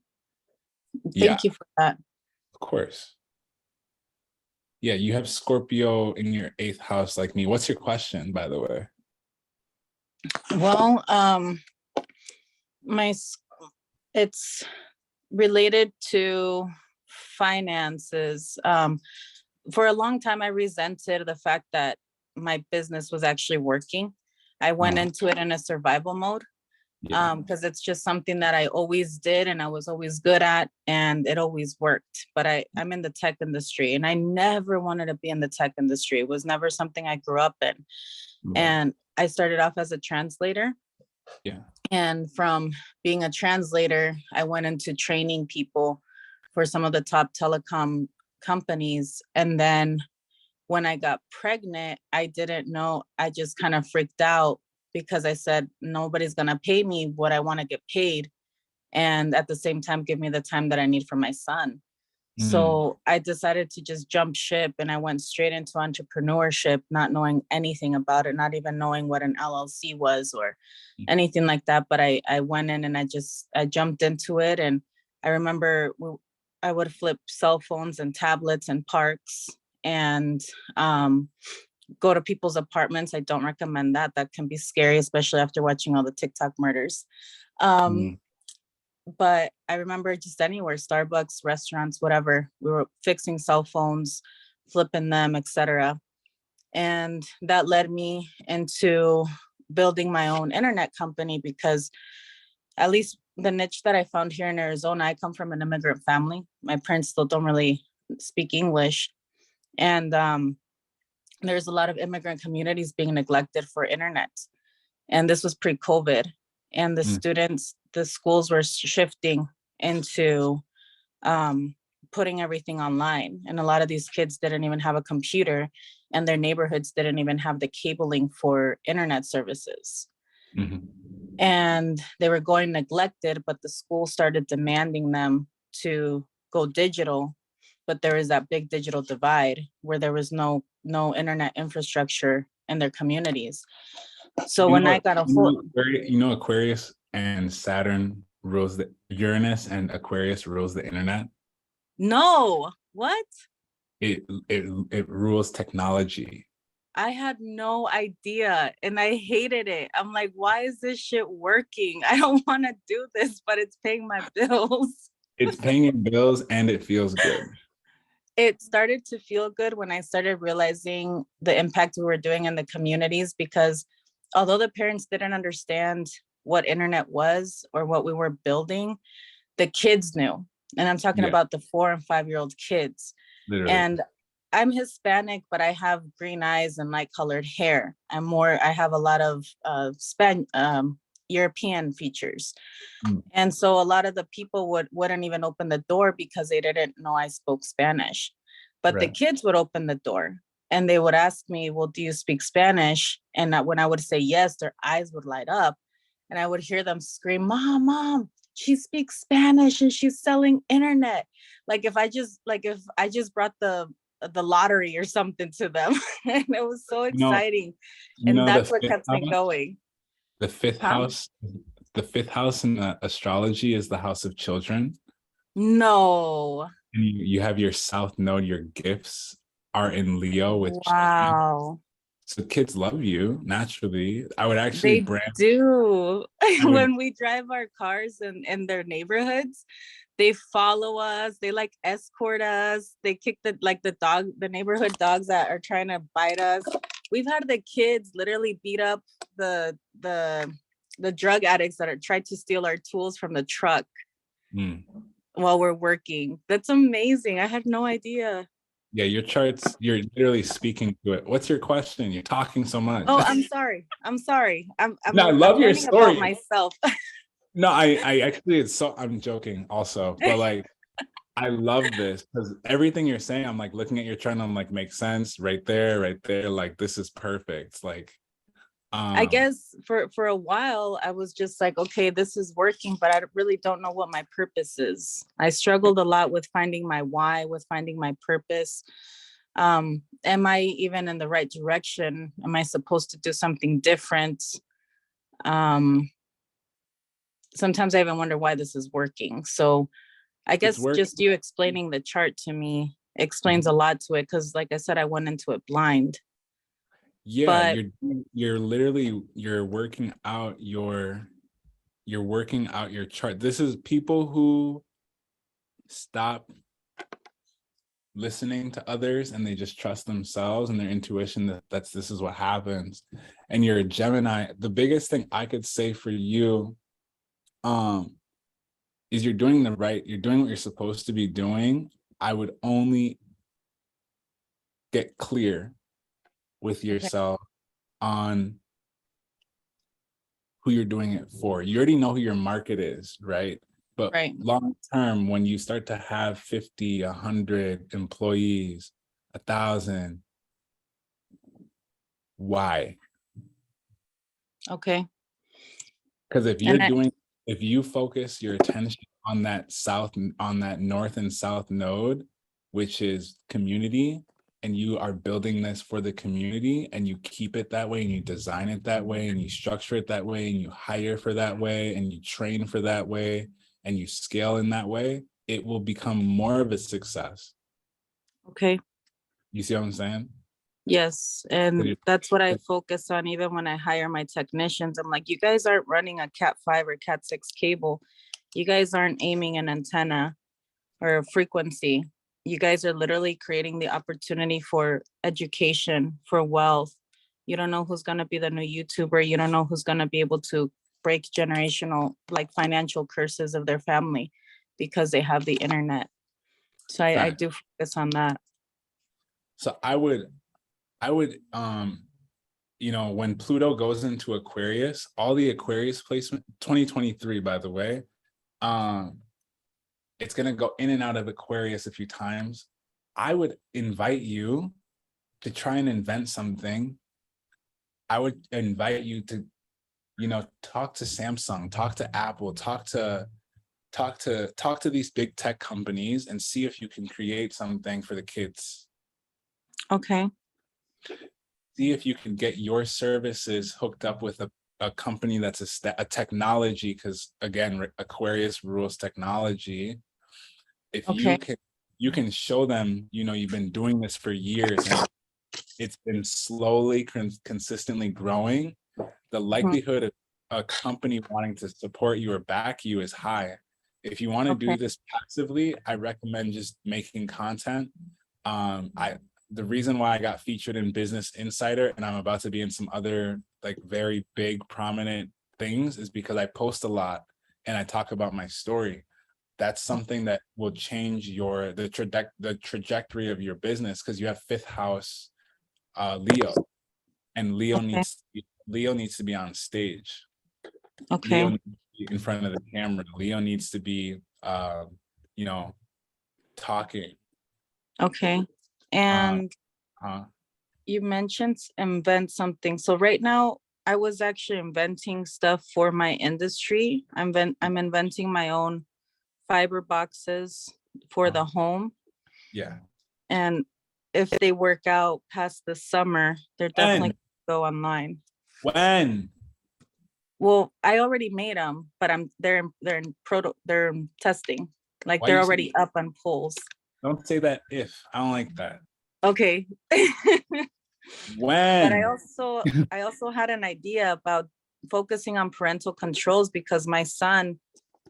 Yeah, Thank you for that. of course. Yeah, you have Scorpio in your 8th house like me. What's your question, by the way? Well, it's related to finances. For a long time, I resented the fact that my business was actually working. I went into it in a survival mode. Yeah. Because it's just something that I always did and I was always good at, and it always worked. But I'm in the tech industry, and I never wanted to be in the tech industry. It was never something I grew up in. And I started off as a translator. Yeah. And from being a translator, I went into training people for some of the top telecom companies. And then when I got pregnant, I didn't know, I just kind of freaked out because I said, nobody's going to pay me what I want to get paid. And at the same time, give me the time that I need for my son. So I decided to just jump ship, and I went straight into entrepreneurship, not knowing anything about it, not even knowing what an LLC was or anything like that. But I went in and I jumped into it. And I remember I would flip cell phones and tablets in parks and go to people's apartments. I don't recommend that. That can be scary, especially after watching all the TikTok murders. But I remember just anywhere, Starbucks, restaurants, whatever, we were fixing cell phones, flipping them, etc. And that led me into building my own internet company, because at least the niche that I found here in Arizona, I come from an immigrant family. My parents still don't really speak English. And there's a lot of immigrant communities being neglected for internet. And this was pre-COVID. And the schools were shifting into putting everything online. And a lot of these kids didn't even have a computer, and their neighborhoods didn't even have the cabling for internet services. And they were going neglected, but the school started demanding them to go digital. But there is that big digital divide where there was no internet infrastructure in their communities. So when I got a hold, Aquarius and Saturn rules the Uranus, and Aquarius rules the internet. No, what? It rules technology. I had no idea, and I hated it. I'm like, why is this shit working? I don't want to do this, but it's paying my bills. It's paying your bills, and it feels good. It started to feel good when I started realizing the impact we were doing in the communities, because although the parents didn't understand what internet was or what we were building, the kids knew. And I'm talking about the 4 and 5-year-old kids. Literally. And I'm Hispanic, but I have green eyes and light colored hair. I have a lot of European features. And so a lot of the people wouldn't even open the door because they didn't know I spoke Spanish. But the kids would open the door and they would ask me, well, do you speak Spanish? And when I would say yes, their eyes would light up. And I would hear them scream, Mom, she speaks Spanish and she's selling internet. Like if I just brought the lottery or something to them. And it was so exciting. And that's what kept me going. The fifth house in astrology is the house of children. No. And you have your South Node, your gifts are in Leo with wow. Children. So kids love you naturally. I would actually do. When we drive our cars in their neighborhoods, they follow us, they like escort us, they kick the neighborhood dogs that are trying to bite us. We've had the kids literally beat up the drug addicts that are trying to steal our tools from the truck while we're working. That's amazing. I had no idea. Yeah, your charts, you're literally speaking to it. What's your question? You're talking so much. Oh, I'm sorry. I love your story. About myself. No, I actually, I'm joking also, but like, I love this because everything you're saying, I'm like looking at your chart and I'm like, makes sense right there, right there. Like, this is perfect. Like, I um, guess for a while I was just like, okay, this is working, but I really don't know what my purpose is. I struggled a lot with finding my why, with finding my purpose. Am I even in the right direction? Am I supposed to do something different? Um, Sometimes I even wonder why this is working. So I it's guess work. just you explaining the chart to me explains a lot to it, because like I said, I went into it blind. Yeah, But you're literally you're working out your chart. This is people who stop listening to others and they just trust themselves and their intuition that this is what happens. And you're a Gemini. The biggest thing I could say for you is you're doing what you're supposed to be doing. I would only get clear with okay, yourself on who you're doing it for. You already know who your market is, right? But right. long term, when you start to have 50, 100 employees, 1,000, why? Okay. Because And I, if you focus your attention on that north and south node, which is community, and you are building this for the community and you keep it that way and you design it that way and you structure it that way and you hire for that way and you train for that way and you scale in that way, it will become more of a success. okay. You see what I'm saying? Yes, and that's what I focus on even when I hire my technicians. I'm like, you guys aren't running a Cat 5 or Cat 6 cable. You guys aren't aiming an antenna or a frequency. You guys are literally creating the opportunity for education, for wealth. You don't know who's going to be the new YouTuber. You don't know who's going to be able to break generational, like financial curses of their family because they have the internet. So I Fact. do focus on that. So I would when Pluto goes into Aquarius, all the Aquarius placement 2023, by the way, it's going to go in and out of Aquarius a few times. I would invite you to try and invent something. I would invite you to, talk to Samsung, talk to Apple, talk to these big tech companies and see if you can create something for the kids. Okay. See if you can get your services hooked up with a company that's a technology, because again, Aquarius rules technology. If Okay. you can show them, you've been doing this for years and it's been slowly consistently growing, the likelihood of a company wanting to support you or back you is high. If you want to do Okay. this passively, I recommend just making content. The reason why I got featured in Business Insider and I'm about to be in some other like very big prominent things is because I post a lot and I talk about my story. That's something that will change the trajectory of your business, because you have fifth house Leo, and Leo Okay. needs to be on stage. Okay. Leo needs to be in front of the camera. Leo needs to be talking. Okay. And you mentioned invent something. So right now I was actually inventing stuff for my industry. I'm inventing my own fiber boxes for the home. Yeah. And if they work out past the summer, they're definitely go online. When? Well, I already made them, but they're in testing. Like they're already up on polls. Don't say that if. I don't like that. Okay. When? But I also had an idea about focusing on parental controls because my son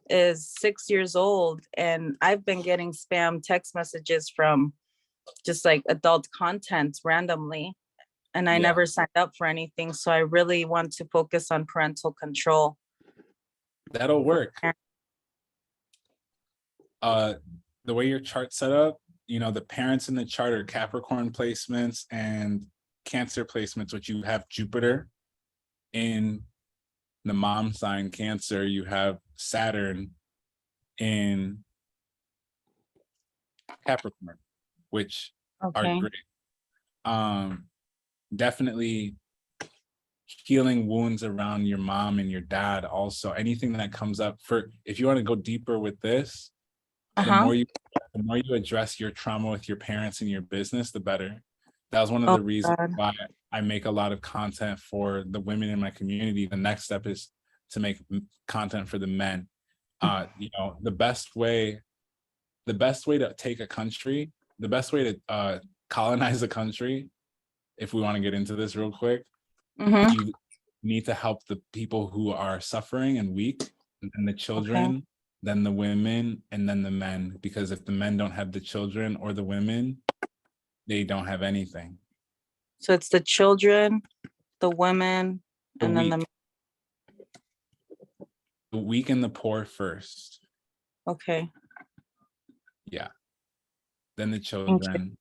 is 6 years old and I've been getting spam text messages from just like adult content randomly, and I never signed up for anything. So I really want to focus on parental control. That'll work. The way your chart's set up, the parents in the chart are Capricorn placements and Cancer placements, which you have Jupiter in the mom sign Cancer, you have Saturn in Capricorn, which are Okay. great. Definitely healing wounds around your mom and your dad. Also, anything that comes up for, if you want to go deeper with this, the Uh-huh. more you address your trauma with your parents and your business, the better. That was one of Oh the reasons God. why I make a lot of content for the women in my community. The next step is to make content for the men. You know, the best way to take a country, the best way to colonize a country, if we want to get into this real quick, Mm-hmm. you need to help the people who are suffering and weak, and then the children, then the women, and then the men. Because if the men don't have the children or the women, they don't have anything. So it's the children, the women, The and then weak, the weak and the poor first. okay. Yeah. Then the you. children,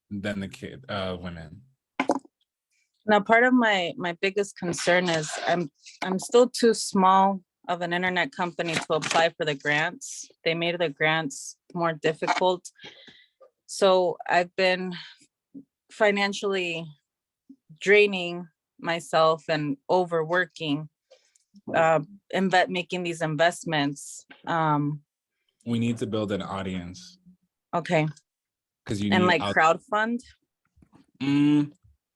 then the women. Now, part of my biggest concern is I'm still too small of an internet company to apply for the grants. They made the grants more difficult. So I've been financially draining myself and overworking, making these investments. We need to build an audience Okay. because you And need like crowdfund.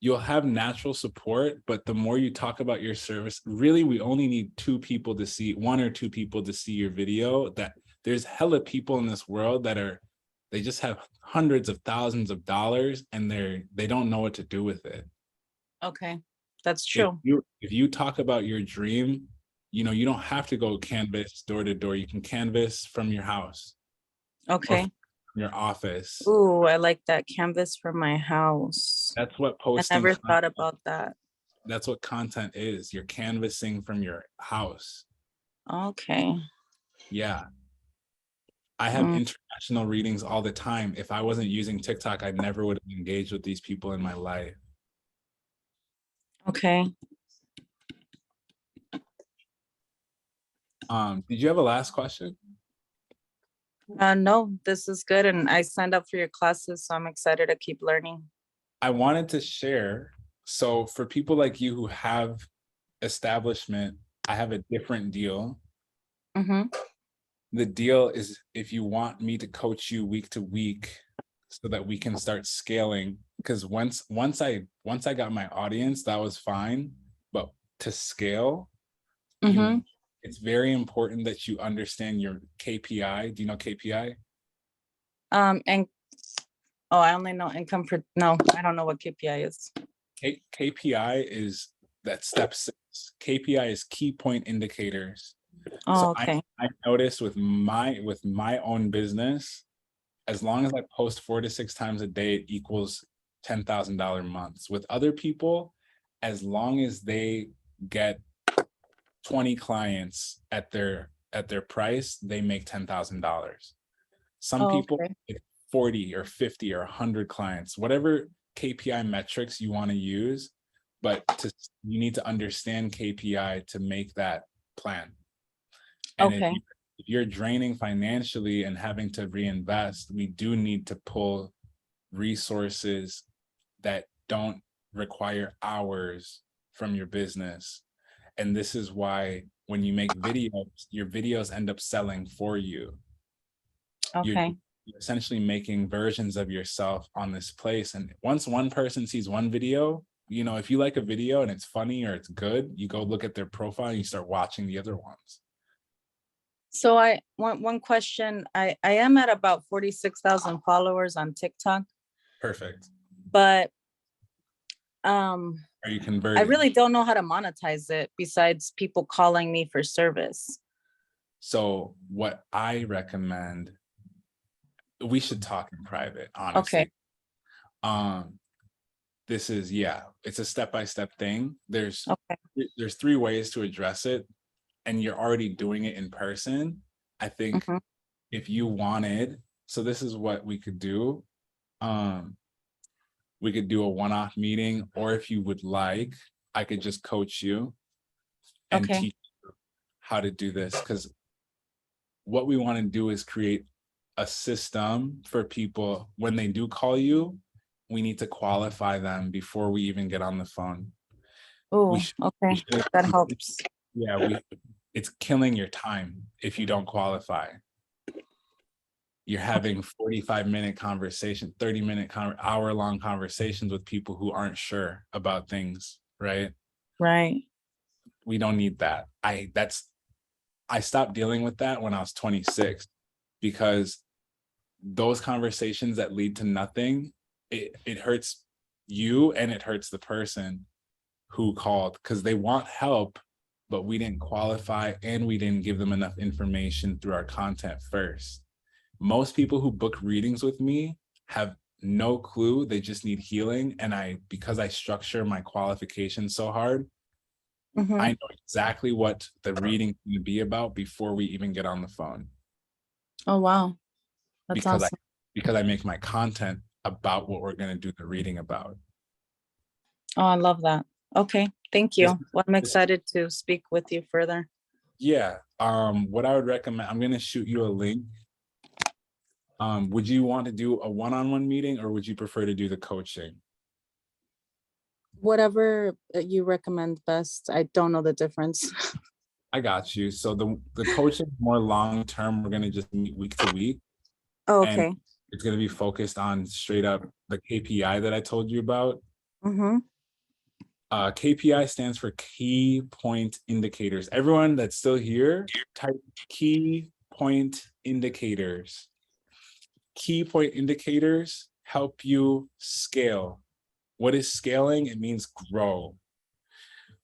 You'll have natural support, but the more you talk about your service, really, we only need one or two people to see your video. That there's hella people in this world they just have hundreds of thousands of dollars and they don't know what to do with it. Okay, that's true. If you talk about your dream, you know, you don't have to go canvas door to door. You can canvas from your house. Okay. Your office. Ooh, I like that, canvas for my house. That's what posting. I never thought about that. That's what content is. You're canvassing from your house. Okay. Yeah. I have international readings all the time. If I wasn't using TikTok, I never would have engaged with these people in my life. Okay. Did you have a last question? No, this is good. And I signed up for your classes, so I'm excited to keep learning. I wanted to share. So for people like you who have establishment, I have a different deal. Mm-hmm. The deal is if you want me to coach you week to week so that we can start scaling, because once I got my audience, that was fine. But to scale, it's very important that you understand your KPI. Do you know KPI? And I only know income per, no, I don't know what KPI is. KPI is that step 6. KPI is key point indicators. Oh, so okay. I noticed with my own business, as long as I post 4 to 6 times a day, it equals $10,000 months. With other people, as long as they get 20 clients at their price, they make $10,000. Some people, it's 40 or 50 or 100 clients, whatever KPI metrics you want to use, but you need to understand KPI to make that plan. And if you're draining financially and having to reinvest, we do need to pull resources that don't require hours from your business. And this is why when you make videos, your videos end up selling for you. You're essentially making versions of yourself on this place. And once one person sees one video, you know, if you like a video and it's funny or it's good, you go look at their profile and you start watching the other ones. So I want one question. I am at about 46,000 followers on TikTok. Perfect. But are you converting? I really don't know how to monetize it besides people calling me for service. So what I recommend, we should talk in private, honestly. Okay. This is, it's a step-by-step thing. There's 3 ways to address it, and you're already doing it in person. I think if you wanted, so this is what we could do. We could do a one-off meeting, or if you would like, I could just coach you and teach you how to do this, because what we want to do is create a system for people when they do call you. We need to qualify them before we even get on the phone. Oh, okay, shouldn't- that helps. Yeah, it's killing your time if you don't qualify. You're having 45-minute conversation, 30-minute hour-long conversations with people who aren't sure about things, right? Right. We don't need that. I stopped dealing with that when I was 26, because those conversations that lead to nothing, it hurts you and it hurts the person who called, because they want help, but we didn't qualify and we didn't give them enough information through our content first. Most people who book readings with me have no clue. They just need healing. And because I structure my qualifications so hard, Mhm. I know exactly what the reading is going to be about before we even get on the phone. Oh, wow. That's because awesome. because I make my content about what we're going to do the reading about. Oh, I love that. Okay, thank you. Well, I'm excited to speak with you further. Yeah. What I would recommend, I'm going to shoot you a link. Would you want to do a one-on-one meeting, or would you prefer to do the coaching? Whatever you recommend best. I don't know the difference. I got you. So the coaching is more long-term. We're going to just meet week to week. Oh, And okay. it's going to be focused on straight up the KPI that I told you about. Mm-hmm. KPI stands for key point indicators. Everyone that's still here, type key point indicators. Key point indicators help you scale. What is scaling? It means grow.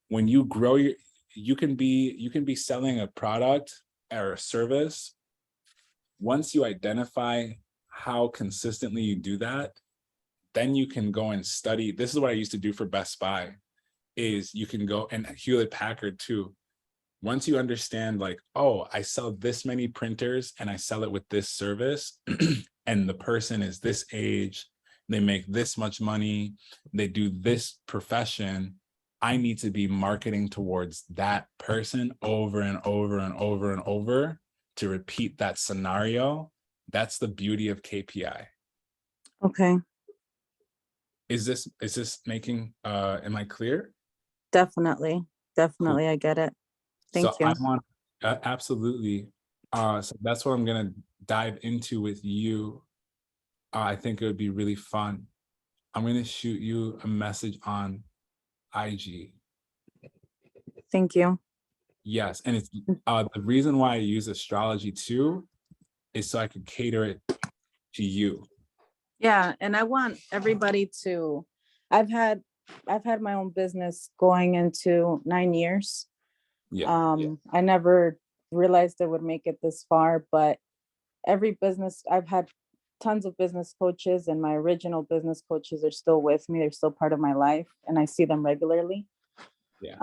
When you grow, you can be selling a product or a service. Once you identify how consistently you do that, then you can go and study. This is what I used to do for Best Buy, is you can go, and Hewlett Packard too. Once you understand, like, oh, I sell this many printers and I sell it with this service, and the person is this age, they make this much money, they do this profession, I need to be marketing towards that person over and over and over and over to repeat that scenario. That's the beauty of KPI. Okay, Is this making, am I clear? definitely. Cool. Definitely, I get it. Thank So you. I want, absolutely. So that's what I'm gonna dive into with you. I think it would be really fun. I'm gonna shoot you a message on IG. Thank you. Yes, and it's the reason why I use astrology too is so I could cater it to you. Yeah, and I want everybody to, I've had my own business going into 9 years. Yeah. I never realized it would make it this far, but every business, I've had tons of business coaches, and my original business coaches are still with me. They're still part of my life, and I see them regularly. Yeah.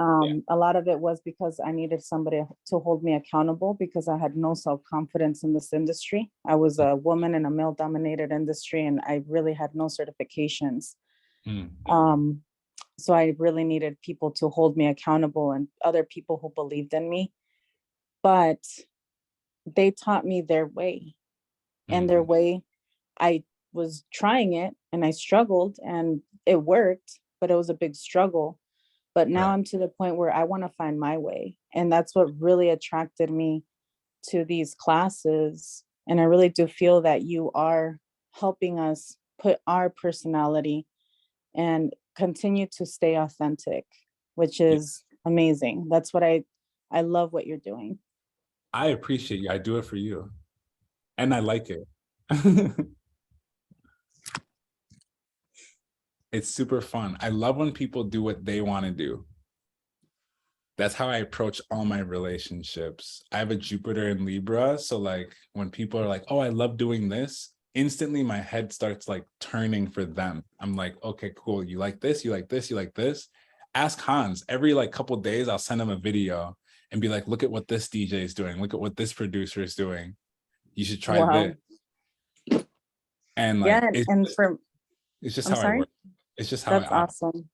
A lot of it was because I needed somebody to hold me accountable, because I had no self-confidence in this industry. I was a woman in a male-dominated industry, and I really had no certifications. So I really needed people to hold me accountable, and other people who believed in me. But they taught me their way, and their way, I was trying it and I struggled, and it worked, but it was a big struggle. But now Right. I'm to the point where I want to find my way. And that's what really attracted me to these classes. And I really do feel that you are helping us put our personality and continue to stay authentic, which is amazing. That's what I love what you're doing. I appreciate you. I do it for you. And I like it. It's super fun. I love when people do what they want to do. That's how I approach all my relationships. I have a Jupiter in Libra. So like when people are like, oh, I love doing this, instantly my head starts like turning for them. I'm like, okay, cool. You like this, you like this, you like this. Ask Hans. Every like couple of days, I'll send him a video and be like, look at what this DJ is doing. Look at what this producer is doing. You should try Wow. this. And like, Yeah, and for, it's just I'm how I sorry? work. It's just how That's I awesome.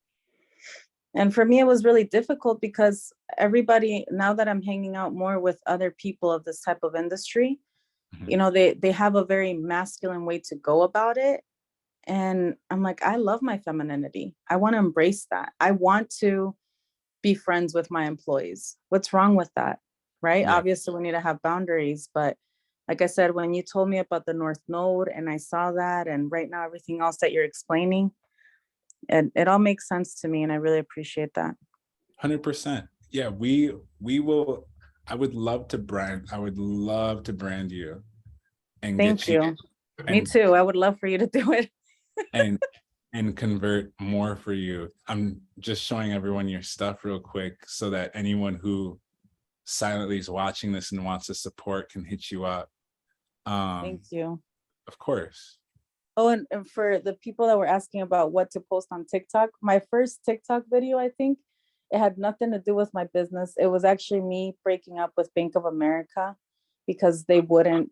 And for me, it was really difficult because everybody, now that I'm hanging out more with other people of this type of industry, Mhm. you know, they have a very masculine way to go about it. And I'm like, I love my femininity. I want to embrace that. I want to be friends with my employees. What's wrong with that? Right? Yeah. Obviously, we need to have boundaries. But like I said, when you told me about the North Node and I saw that, and right now everything else that you're explaining, it all makes sense to me. And I really appreciate that. 100%. Yeah, we will. I would love to brand you and Thank get you you. Me and too. I would love for you to do it. and and convert more for you. I'm just showing everyone your stuff real quick so that anyone who silently is watching this and wants to support can hit you up. Thank you. Of course. Oh, and for the people that were asking about what to post on TikTok, my first TikTok video, I think it had nothing to do with my business. It was actually me breaking up with Bank of America because they wouldn't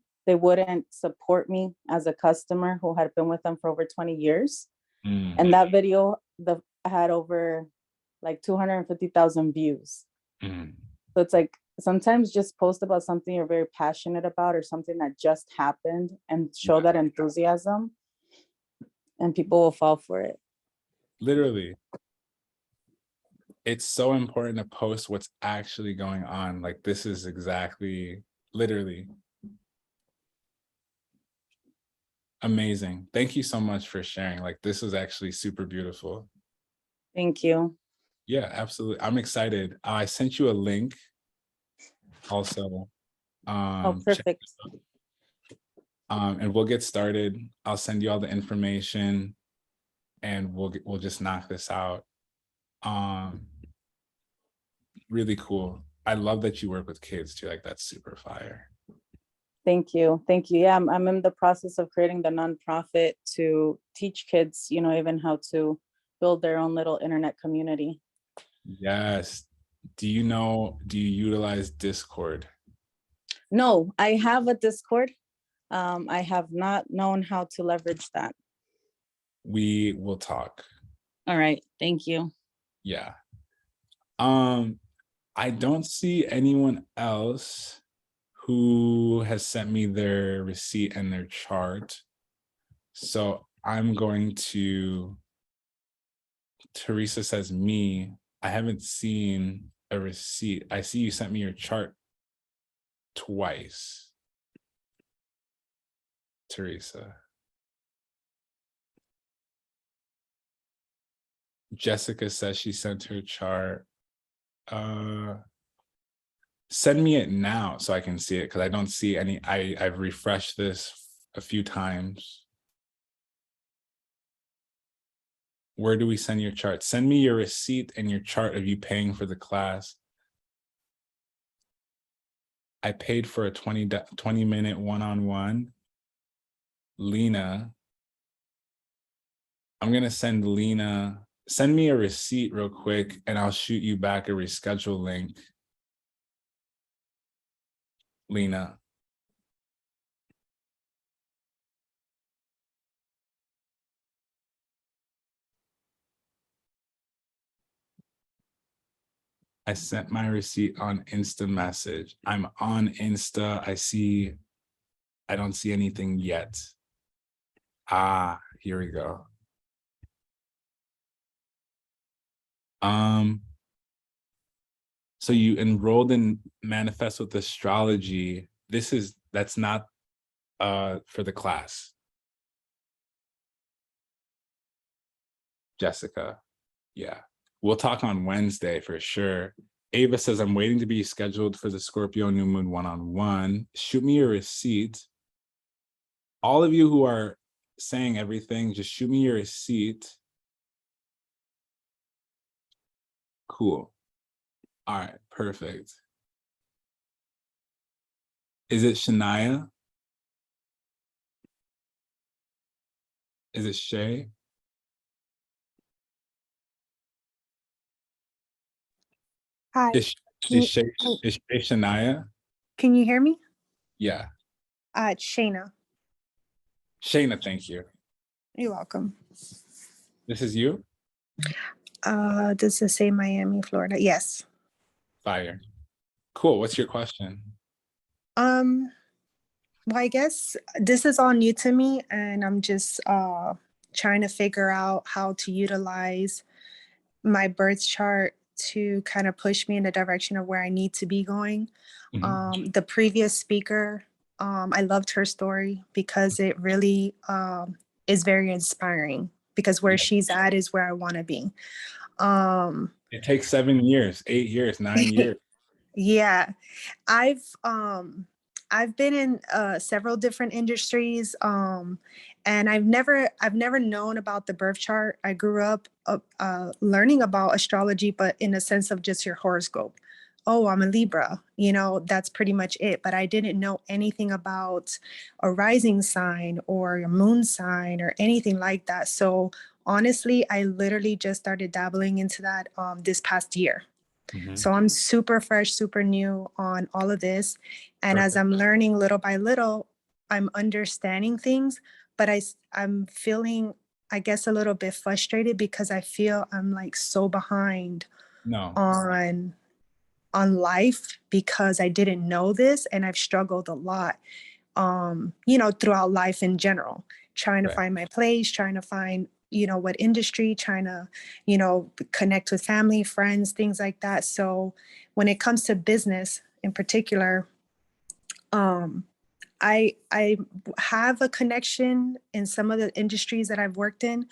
support me as a customer who had been with them for over 20 years. Mm, And that video had over like 250,000 views. mm. So it's like sometimes just post about something you're very passionate about or something that just happened and show that enthusiasm, and people will fall for it. Literally. It's so important to post what's actually going on. Like this is exactly, literally. Amazing. Thank you so much for sharing. Like this is actually super beautiful. Thank you. Yeah, absolutely. I'm excited. I sent you a link also. Oh, Check, perfect. and we'll get started. I'll send you all the information and we'll just knock this out. Really cool. I love that you work with kids too. Like that's super fire. Thank you. Thank you. Yeah, I'm in the process of creating the nonprofit to teach kids, you know, even how to build their own little internet community. Yes. Do you utilize Discord? No, I have a Discord. I have not known how to leverage that. We will talk. All right. Thank you. Yeah. I don't see anyone else who has sent me their receipt and their chart. So I'm going to, Teresa says me, I haven't seen a receipt. I see you sent me your chart twice, Teresa. Jessica says she sent her chart. Send me it now so I can see it because I don't see any. I've refreshed this a few times. Where do we send your chart? Send me your receipt and your chart of you paying for the class. I paid for a 20-minute one-on-one. Lena, I'm gonna send Lena, send me a receipt real quick and I'll shoot you back a reschedule link. Lena. I sent my receipt on Insta message. I'm on Insta. I don't see anything yet. Ah, here we go. So you enrolled in Manifest with Astrology. That's not for the class. Jessica, yeah. We'll talk on Wednesday for sure. Ava says, I'm waiting to be scheduled for the Scorpio new moon one-on-one. Shoot me your receipt. All of you who are saying everything, just shoot me your receipt. Cool. All right, perfect. Is it Shania? Is it Shay? Hi, Is can you, Shay Shania? can you hear me? Yeah. It's Shayna. Shayna, thank you. You're welcome. This is you? Does it say Miami, Florida? Yes. Fire. Cool. What's your question? Um, well, I guess this is all new to me, and I'm just trying to figure out how to utilize my birth chart to kind of push me in the direction of where I need to be going. The previous speaker, I loved her story because it really is very inspiring, because where Yeah. she's at is where I want to be. Um, It takes 7 years, 8 years, 9 years. yeah, I've been in several different industries, and I've never known about the birth chart. I grew up learning about astrology, but in a sense of just your horoscope. Oh, I'm a Libra, that's pretty much it. But I didn't know anything about a rising sign or a moon sign or anything like that. So honestly, I literally just started dabbling into that this past year. So I'm super fresh, super new on all of this. And as I'm learning little by little, I'm understanding things, but I'm feeling, I guess, a little bit frustrated because I feel I'm like so behind No. on life because I didn't know this, and I've struggled a lot, throughout life in general, trying to find my place, trying to find, what industry, trying to, connect with family, friends, things like that. So when it comes to business in particular, I have a connection in some of the industries that I've worked in,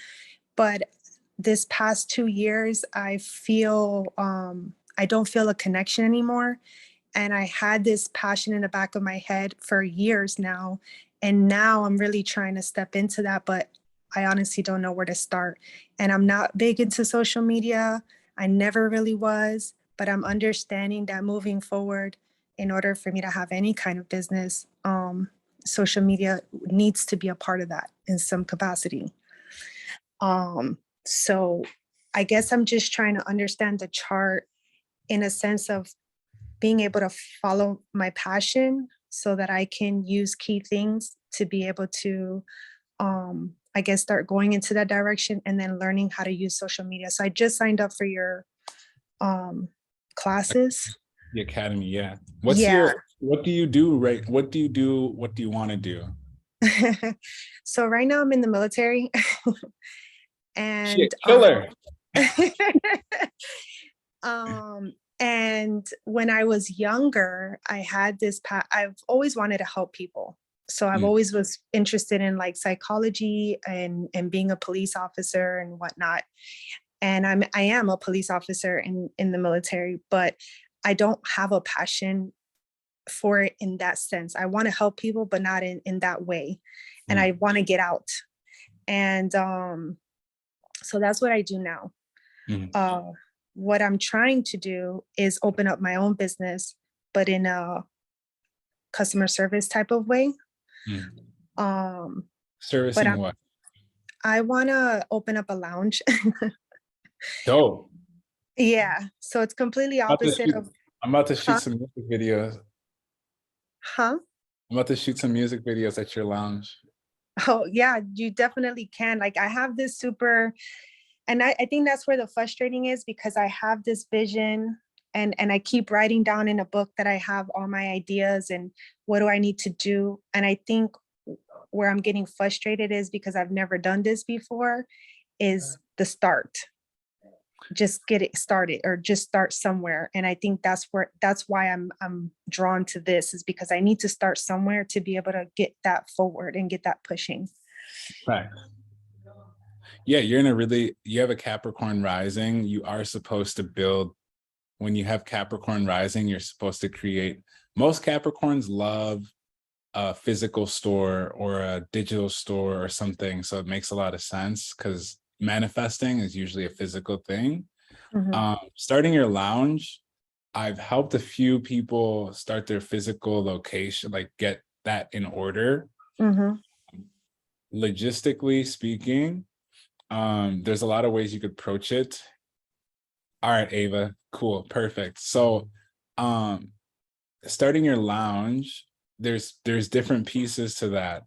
but this past 2 years, I feel I don't feel a connection anymore. And I had this passion in the back of my head for years now. And now I'm really trying to step into that, but I honestly don't know where to start. And I'm not big into social media. I never really was, but I'm understanding that moving forward, in order for me to have any kind of business, social media needs to be a part of that in some capacity. So I guess I'm just trying to understand the chart in a sense of being able to follow my passion so that I can use key things to be able to, I guess, start going into that direction, and then learning how to use social media. So I just signed up for your classes. The academy, yeah. Yeah. What do you do, right? What do you want to do? So right now I'm in the military. And Shit, killer. And when I was younger, I had this I've always wanted to help people. So I've always was interested in like psychology and being a police officer and whatnot. And I am a police officer in the military, but I don't have a passion for it in that sense. I want to help people, but not in that way. And I want to get out. And so that's what I do now. What I'm trying to do is open up my own business, but in a customer service type of way. Servicing what? I want to open up a lounge. Dope. Yeah. So it's completely opposite of. I'm about to shoot some music videos. Huh? I'm about to shoot some music videos at your lounge. Oh, yeah, you definitely can. Like I have this super, and I think that's where the frustrating is, because I have this vision and I keep writing down in a book that I have all my ideas and what do I need to do. And I think where I'm getting frustrated is because I've never done this before is the start. Just get it started or just start somewhere. And I think that's why I'm drawn to this, is because I need to start somewhere to be able to get that forward and get that pushing. Right. Yeah, you have a Capricorn rising. You are supposed to build. When you have Capricorn rising, you're supposed to create. Most Capricorns love a physical store or a digital store or something. So it makes a lot of sense because manifesting is usually a physical thing. Starting your lounge, I've helped a few people start their physical location, like get that in order. Logistically speaking, there's a lot of ways you could approach it. All right, Ava, cool, perfect. So starting your lounge, there's different pieces to that.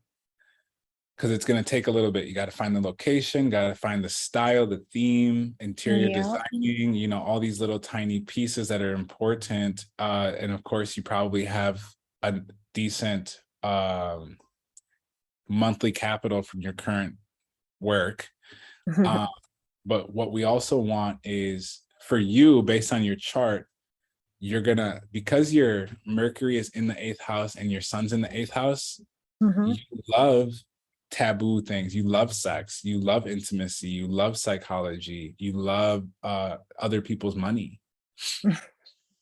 because it's going to take a little bit. You got to find the location, got to find the style, the theme, interior Yeah. designing, you know, all these little tiny pieces that are important. And of course, you probably have a decent monthly capital from your current work. But what we also want is for you, based on your chart, you're gonna, because your Mercury is in the 8th house and your sun's in the 8th house, Mhm. you love taboo things, you love sex, you love intimacy, you love psychology, you love other people's money.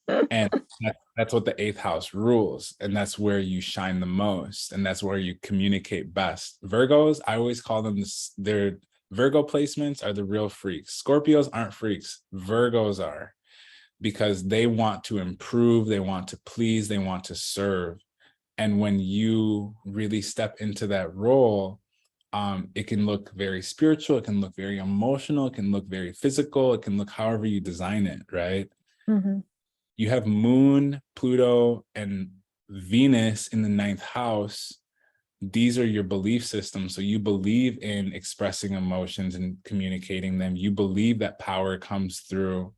And that's what the 8th house rules, and that's where you shine the most, and that's where you communicate best. Virgos, I always call them their Virgo placements are the real freaks. Scorpios aren't freaks, Virgos are, because they want to improve, they want to please, they want to serve. And when you really step into that role, it can look very spiritual, it can look very emotional, it can look very physical, it can look however you design it, right? Mhm. You have Moon, Pluto, and Venus in the 9th house. These are your belief systems. So you believe in expressing emotions and communicating them. You believe that power comes through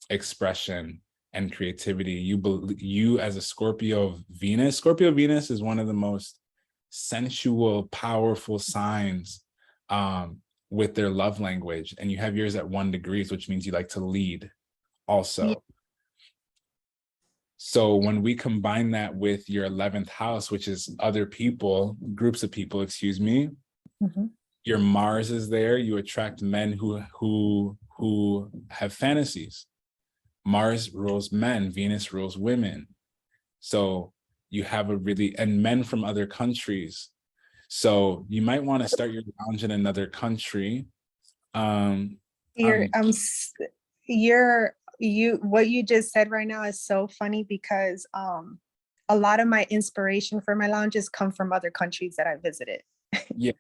expression and creativity. You as a Scorpio Venus is one of the most sensual, powerful signs with their love language. And you have yours at 1 degree, which means you like to lead also. Yeah. So when we combine that with your 11th house, which is other people, groups of people, excuse me, Mhm. your Mars is there, you attract men who have fantasies. Mars rules men, Venus rules women. So you have and men from other countries. So you might want to start your lounge in another country. You're what you just said right now is so funny because a lot of my inspiration for my lounges come from other countries that I visited. Yeah.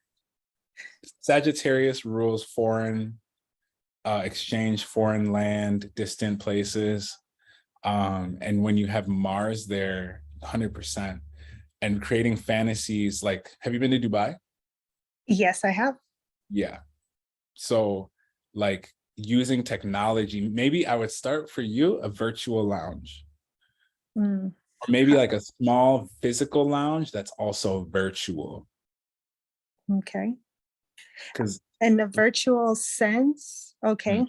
Sagittarius rules foreign exchange, foreign land, distant places. And when you have Mars there, 100%, and creating fantasies, like, have you been to Dubai? Yes, I have. Yeah. So like using technology, maybe I would start for you a virtual lounge, Mm. or maybe like a small physical lounge that's also virtual. Okay. Because In the virtual sense, okay.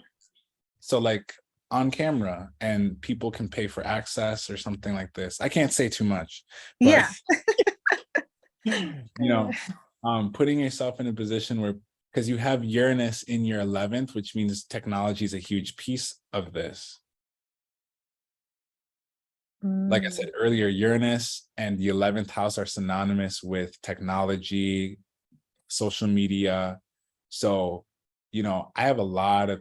so like on camera, and people can pay for access or something like this. I can't say too much, but Yeah. you know, putting yourself in a position where, because you have Uranus in your 11th, which means technology is a huge piece of this. Like I said earlier, Uranus and the 11th house are synonymous with technology, social media. So, you know, I have a lot of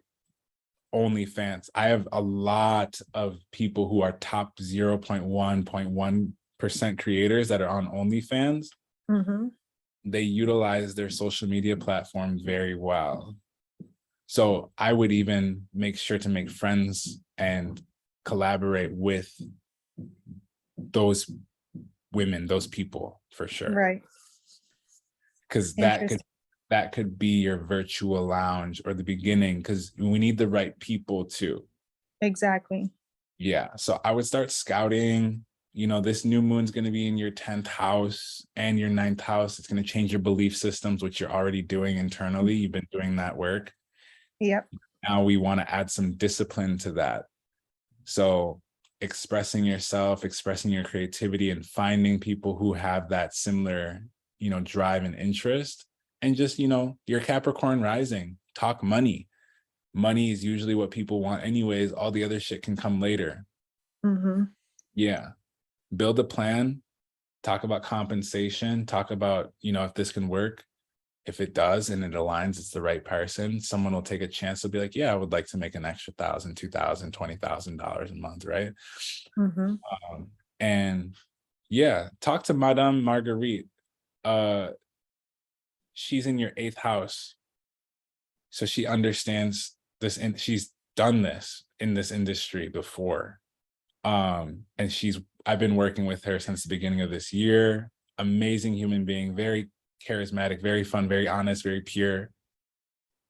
OnlyFans. I have a lot of people who are top 0.1% creators that are on OnlyFans. Mm-hmm. They utilize their social media platform very well. So I would even make sure to make friends and collaborate with those women, those people, for sure. Right. Because that could be your virtual lounge or the beginning, because we need the right people too. Exactly. Yeah. So I would start scouting. You know, this new moon's going to be in your 10th house and your 9th house. It's going to change your belief systems, which you're already doing internally. You've been doing that work. Yep. Now we want to add some discipline to that. So expressing yourself, expressing your creativity, and finding people who have that similar, you know, drive and interest. And just, you know, your Capricorn rising, talk money. Money is usually what people want anyways. All the other shit can come later. Mm-hmm. Yeah. Build a plan, talk about compensation, talk about, you know, if this can work. If it does and it aligns, it's the right person, someone will take a chance to be like, yeah, I would like to make an extra $1,000, $2,000, $20,000 a month, right? Mm-hmm. And yeah, talk to Madame Marguerite. She's in your 8th house. So she understands this, and she's done this in this industry before. And I've been working with her since the beginning of this year. Amazing human being, very charismatic, very fun, very honest, very pure.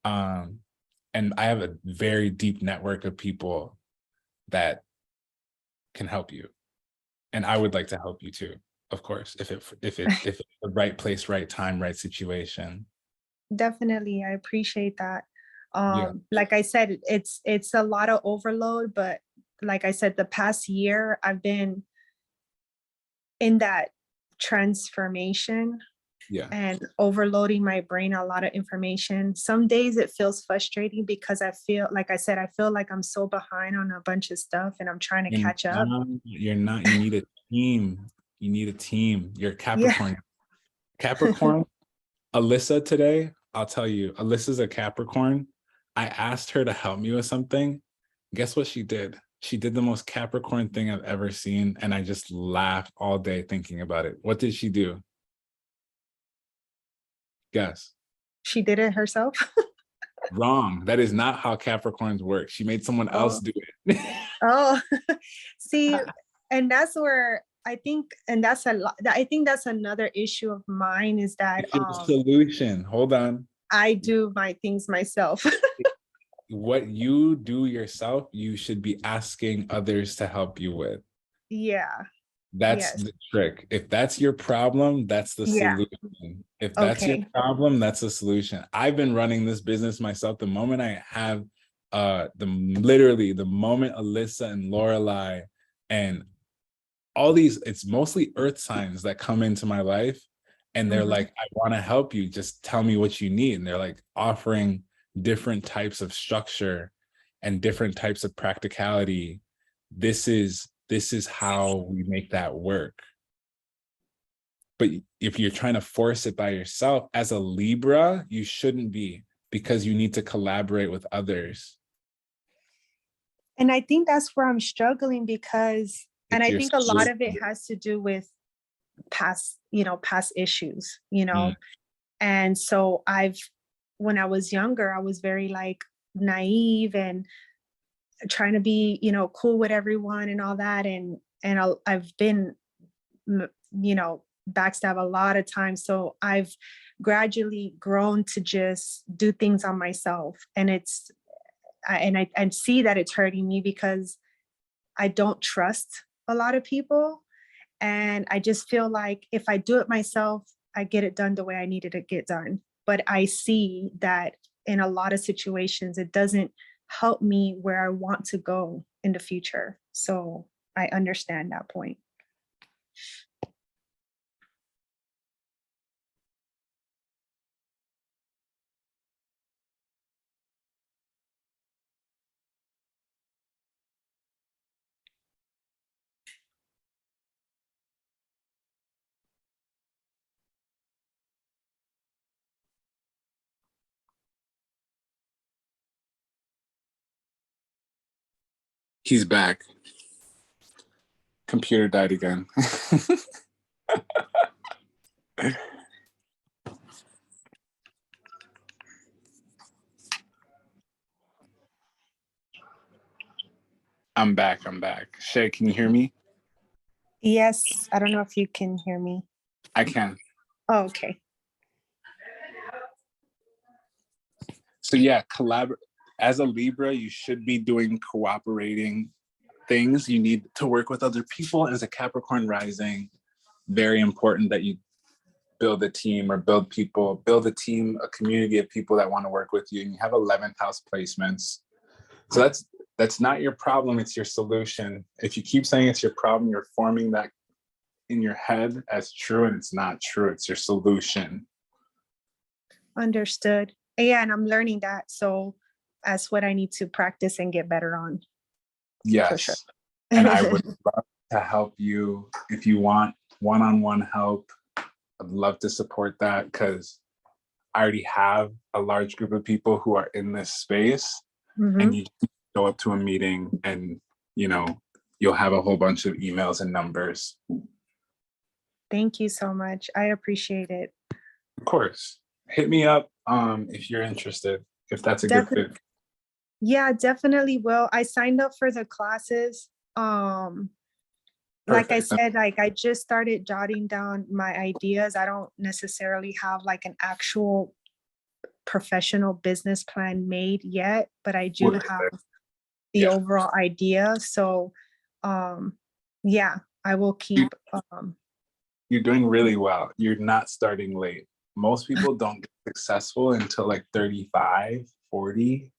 And I have a very deep network of people that can help you. And I would like to help you too, of course, if it's the right place, right time, right situation. Definitely, I appreciate that. Yeah. Like I said, it's a lot of overload, but like I said, the past year I've been in that transformation Yeah. and overloading my brain a lot of information. Some days it feels frustrating because I feel, like I said, I feel like I'm so behind on a bunch of stuff and I'm trying to catch up. You're not, you need a team. You need a team. You're Yeah. Capricorn. Capricorn, Alyssa today, I'll tell you, Alyssa's a Capricorn. I asked her to help me with something. Guess what she did? She did the most Capricorn thing I've ever seen. And I just laughed all day thinking about it. What did she do? Guess. She did it herself. Wrong. That is not how Capricorns work. She made someone else do it. Oh, see, and that's where I think, and that's a lot. I think that's another issue of mine is that It's your solution. Hold on. I do my things myself. What you do yourself, you should be asking others to help you with. Yeah. That's Yes. the trick. If that's your problem, that's the Yeah. solution. If that's your Okay. problem, that's the solution. I've been running this business myself. The moment I have literally the moment Alyssa and Lorelai and all these, it's mostly earth signs that come into my life and they're Mhm. like, I want to help you, just tell me what you need. And they're like offering different types of structure and different types of practicality. This is how we make that work. But if you're trying to force it by yourself as a Libra, you shouldn't be, because you need to collaborate with others. And I think that's where I'm struggling because, and It's I your think a lot of it solution. has to do with past issues, Mm. And so when I was younger, I was very like naive and trying to be, cool with everyone and all that. And I've been, backstab a lot of times. So I've gradually grown to just do things on myself. And I see that it's hurting me because I don't trust a lot of people. And I just feel like if I do it myself, I get it done the way I need it to get done. But I see that in a lot of situations, it doesn't help me where I want to go in the future. So I understand that point. He's back. Computer died again. I'm back. Shay, can you hear me? Yes, I don't know if you can hear me. I can. Oh, okay. So yeah, as a Libra, you should be doing cooperating things. You need to work with other people. As a Capricorn rising, very important that you build a team or build a team, a community of people that want to work with you. And you have 11th house placements. So that's not your problem, it's your solution. If you keep saying it's your problem, you're forming that in your head as true, and it's not true. It's your solution. Understood. Yeah, and I'm learning that. So that's what I need to practice and get better on. Yes. For sure. And I would love to help you if you want one-on-one help. I'd love to support that because I already have a large group of people who are in this space. Mhm. And you go up to a meeting and you'll have a whole bunch of emails and numbers. Thank you so much. I appreciate it. Of course. Hit me up if you're interested, if that's a good fit. Yeah, definitely will. I signed up for the classes. like I Perfect. said, like I just started jotting down my ideas. I don't necessarily have like an actual professional business plan made yet, but I do have the Yeah. overall idea. So yeah, I will keep You're doing really well. You're not starting late. Most people don't get successful until like 35, 40.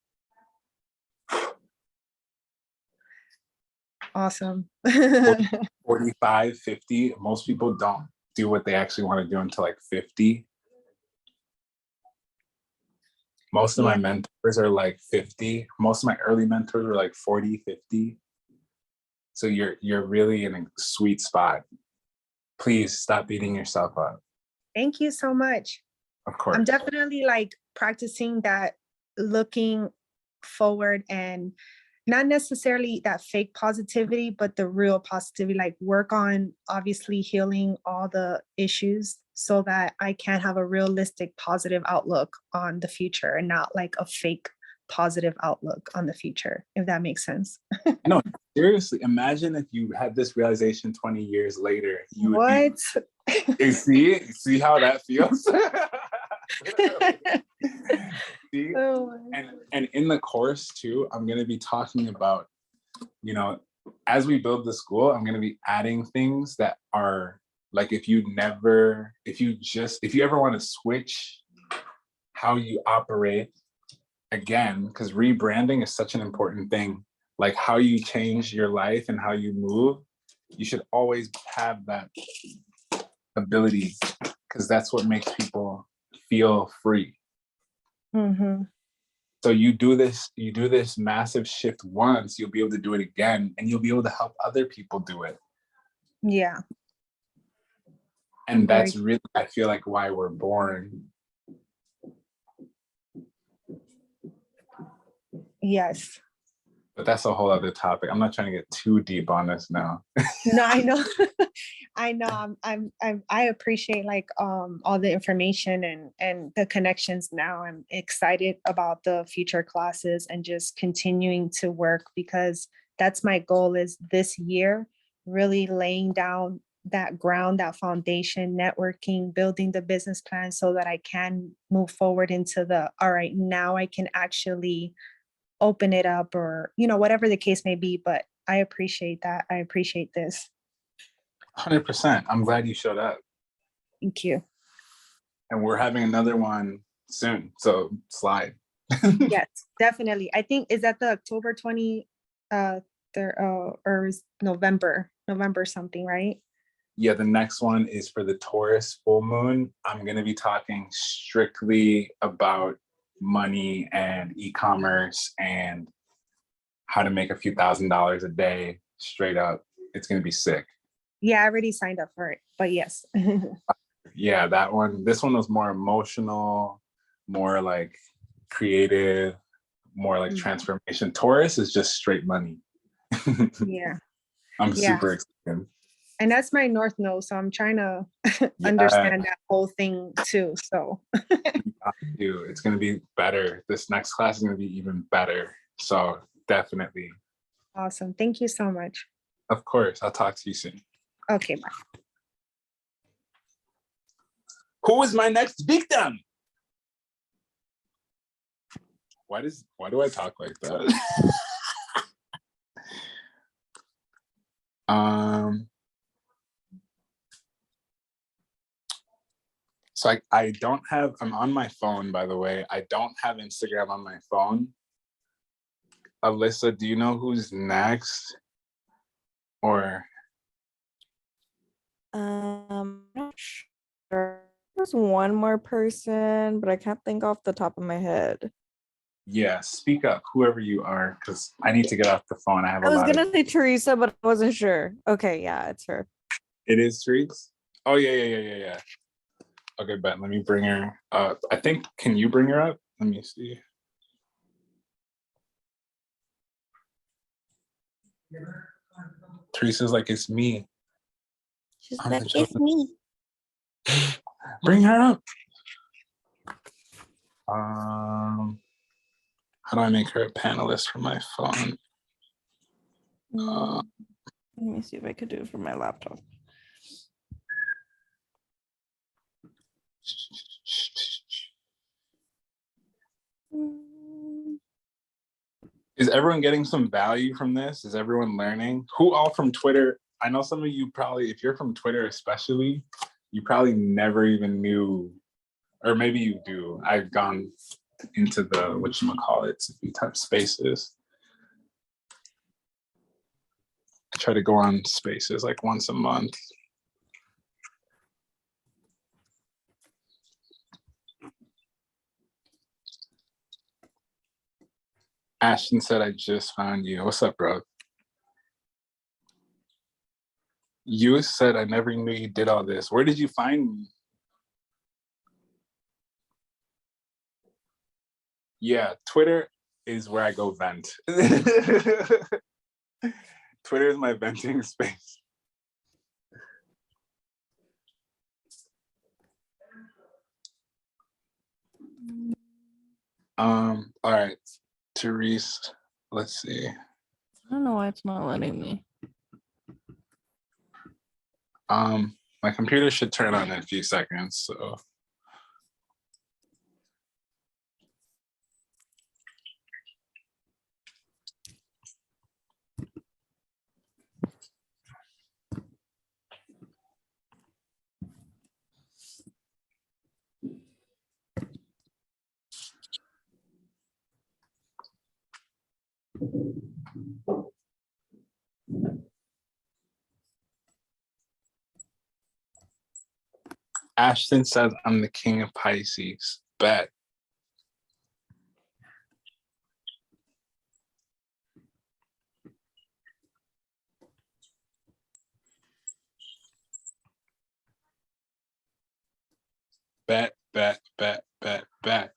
awesome. 45, 50. Most people don't do what they actually want to do until like 50. Most of my Yeah. mentors are like 50. Most of my early mentors were like 40, 50. So you're really in a sweet spot. Please stop beating yourself up. Thank you so much. Of course. I'm definitely like practicing that, looking forward, and not necessarily that fake positivity, but the real positivity, like work on obviously healing all the issues so that I can have a realistic positive outlook on the future and not like a fake positive outlook on the future, if that makes sense. No, seriously, imagine if you had this realization 20 years later. You would What? be, see how that feels? See? Oh, And in the course too, I'm going to be talking about, you know, as we build the school, I'm going to be adding things that are like, if you ever want to switch how you operate again, because rebranding is such an important thing, like how you change your life and how you move, you should always have that ability, because that's what makes people feel free. mm-hmm. So you do this massive shift once, you'll be able to do it again, and you'll be able to help other people do it. Yeah. And that's really, I feel like, why we're born. Yes. But that's a whole other topic. I'm not trying to get too deep on this now. No, I know. I know. I appreciate like all the information and the connections now. I'm excited about the future classes and just continuing to work, because that's my goal, is this year really laying down that ground, that foundation, networking, building the business plan so that I can move forward into the, all right, now I can actually open it up, or, you know, whatever the case may be. But I appreciate that. I appreciate this. 100%. I'm glad you showed up. Thank you. And we're having another one soon. So slide. Yes, definitely. I think, is that the October 20 or is November something, right? Yeah, the next one is for the Taurus full moon. I'm going to be talking strictly about money and e-commerce and how to make a few $1,000s a day straight up. It's going to be sick. Yeah, I already signed up for it, but yes. Yeah, that one. This one was more emotional, more like creative, more like transformation. Taurus is just straight money. Yeah. I'm super excited. And that's my North Node, so I'm trying to understand that whole thing too. So it's going to be better. This next class is going to be even better. So definitely. Awesome. Thank you so much. Of course. I'll talk to you soon. Okay, bye. Who is my next victim? Why do I talk like that? So I don't have, I'm on my phone, by the way. I don't have Instagram on my phone. Alyssa, do you know who's next? Or not sure. There's one more person, but I can't think off the top of my head. yeah, speak up, whoever you are, because I need to get off the phone. I was gonna say Teresa, but I wasn't sure. Okay, yeah, it's her. It is Teresa? Oh, yeah. Okay, but let me bring her up. I think, can you bring her up? Let me see. Teresa's like, it's me. She's like, it's me. Bring her up. How do I make her a panelist for my phone? Let me see if I could do it from my laptop. Is everyone getting some value from this? Is everyone learning? Who all from Twitter? I know some of you probably, if you're from Twitter especially, you probably never even knew, or maybe you do. I've gone into the, whatchamacallit, type spaces. I try to go on spaces like once a month. Ashton said, I just found you. What's up, bro? You said, I never knew you did all this. Where did you find me? Yeah, Twitter is where I go vent. Twitter is my venting space. All right, Therese, let's see. I don't know why it's not letting me. My computer should turn on in a few seconds, so. Ashton says, I'm the king of Pisces. Bet. Bet, bet, bet, bet, bet.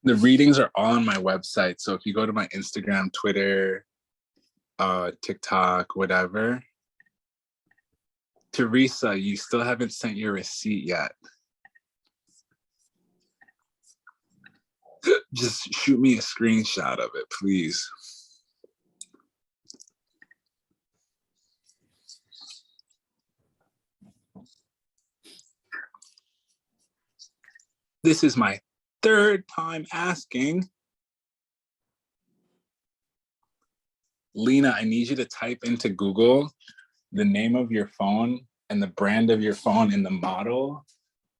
The readings are all on my website. So if you go to my Instagram, Twitter, TikTok, whatever. Teresa, you still haven't sent your receipt yet. Just shoot me a screenshot of it, please. This is my third time asking. Lena, I need you to type into Google the name of your phone and the brand of your phone in the model,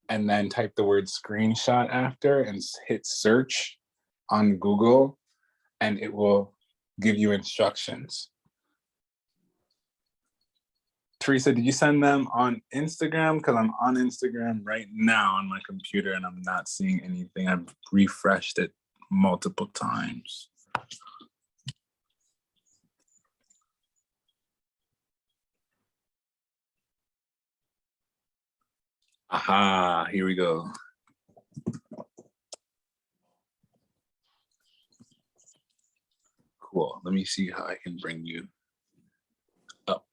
and then type the word screenshot after and hit search on Google, and it will give you instructions. Teresa, did you send them on Instagram? Because I'm on Instagram right now on my computer and I'm not seeing anything. I've refreshed it multiple times. Aha, here we go. Cool, let me see how I can bring you up.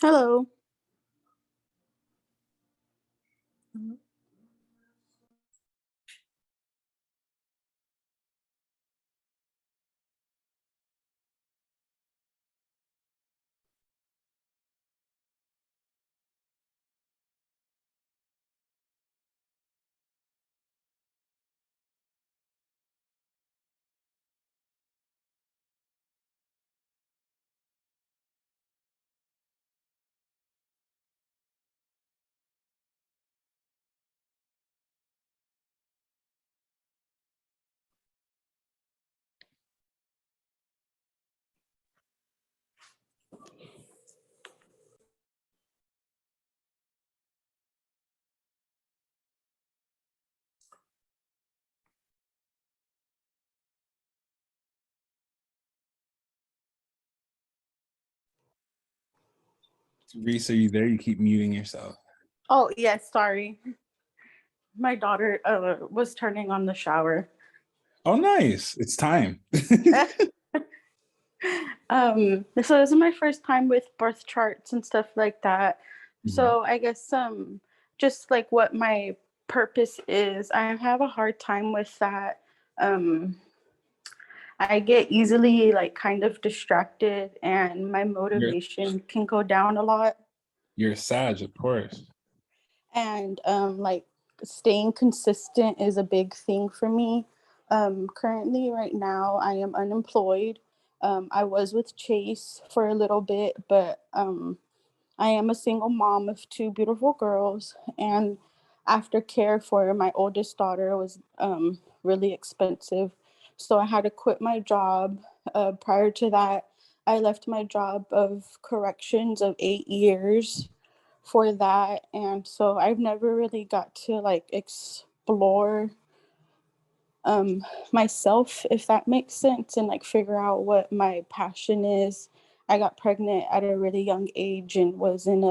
Hello. Reese, are you there? You keep muting yourself. Oh, yes, sorry. My daughter was turning on the shower. Oh, nice. It's time. So this is my first time with birth charts and stuff like that. So I guess just like what my purpose is, I have a hard time with that. I get easily like kind of distracted and my You're, motivation can go down a lot. you're a Sag, of course. And like staying consistent is a big thing for me. Currently, right now, I am unemployed. I was with Chase for a little bit, but I am a single mom of two beautiful girls, and aftercare for my oldest daughter was really expensive. So I had to quit my job. Prior to that, I left my job of corrections of 8 years for that. And so I've never really got to like explore myself, if that makes sense, and like figure out what my passion is. I got pregnant at a really young age and was in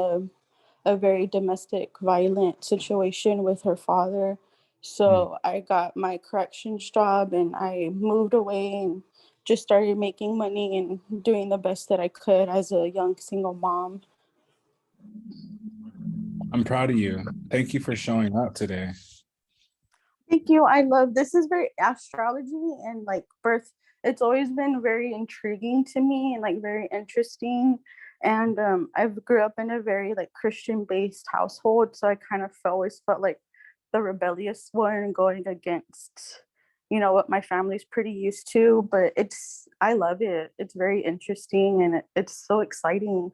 a very domestic violent situation with her father. So I got my corrections job and I moved away and just started making money and doing the best that I could as a young single mom. I'm proud of you. Thank you for showing up today. Thank you. I love this is very astrology and like birth. It's always been very intriguing to me and like very interesting. And I've grew up in a very like Christian based household, so I kind of always felt like the rebellious one going against, what my family's pretty used to. But I love it. It's very interesting and it's so exciting.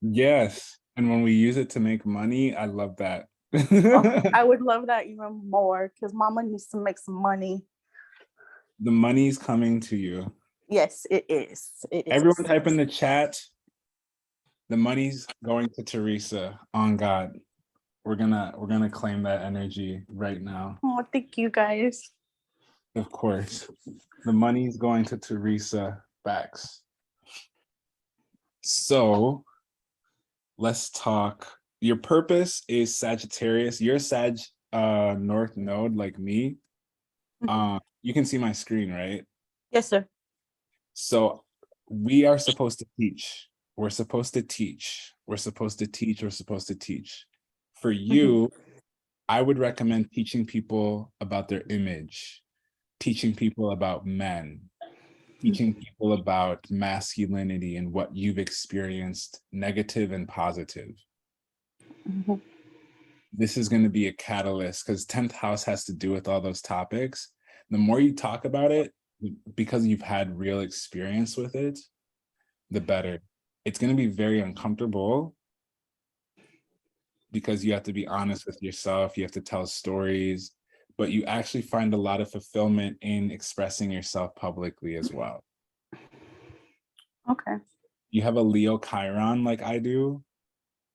Yes. And when we use it to make money, I love that. Oh, I would love that even more because mama needs to make some money. The money's coming to you. Yes, it is. It is. Everyone type in the chat. The money's going to Teresa. On God. We're gonna claim that energy right now. Oh, thank you guys. Of course. The money's going to Teresa. Facts. So let's talk. Your purpose is Sagittarius. You're Sag North Node like me. You can see my screen, right? Yes, sir. So we are supposed to teach. We're supposed to teach. We're supposed to teach. We're supposed to teach. For you, I would recommend teaching people about their image, teaching people about men, teaching people about masculinity and what you've experienced, negative and positive. This is going to be a catalyst because 10th house has to do with all those topics. The more you talk about it, because you've had real experience with it, the better. It's going to be very uncomfortable because you have to be honest with yourself. You have to tell stories, but you actually find a lot of fulfillment in expressing yourself publicly as well. Okay. You have a Leo Chiron like I do.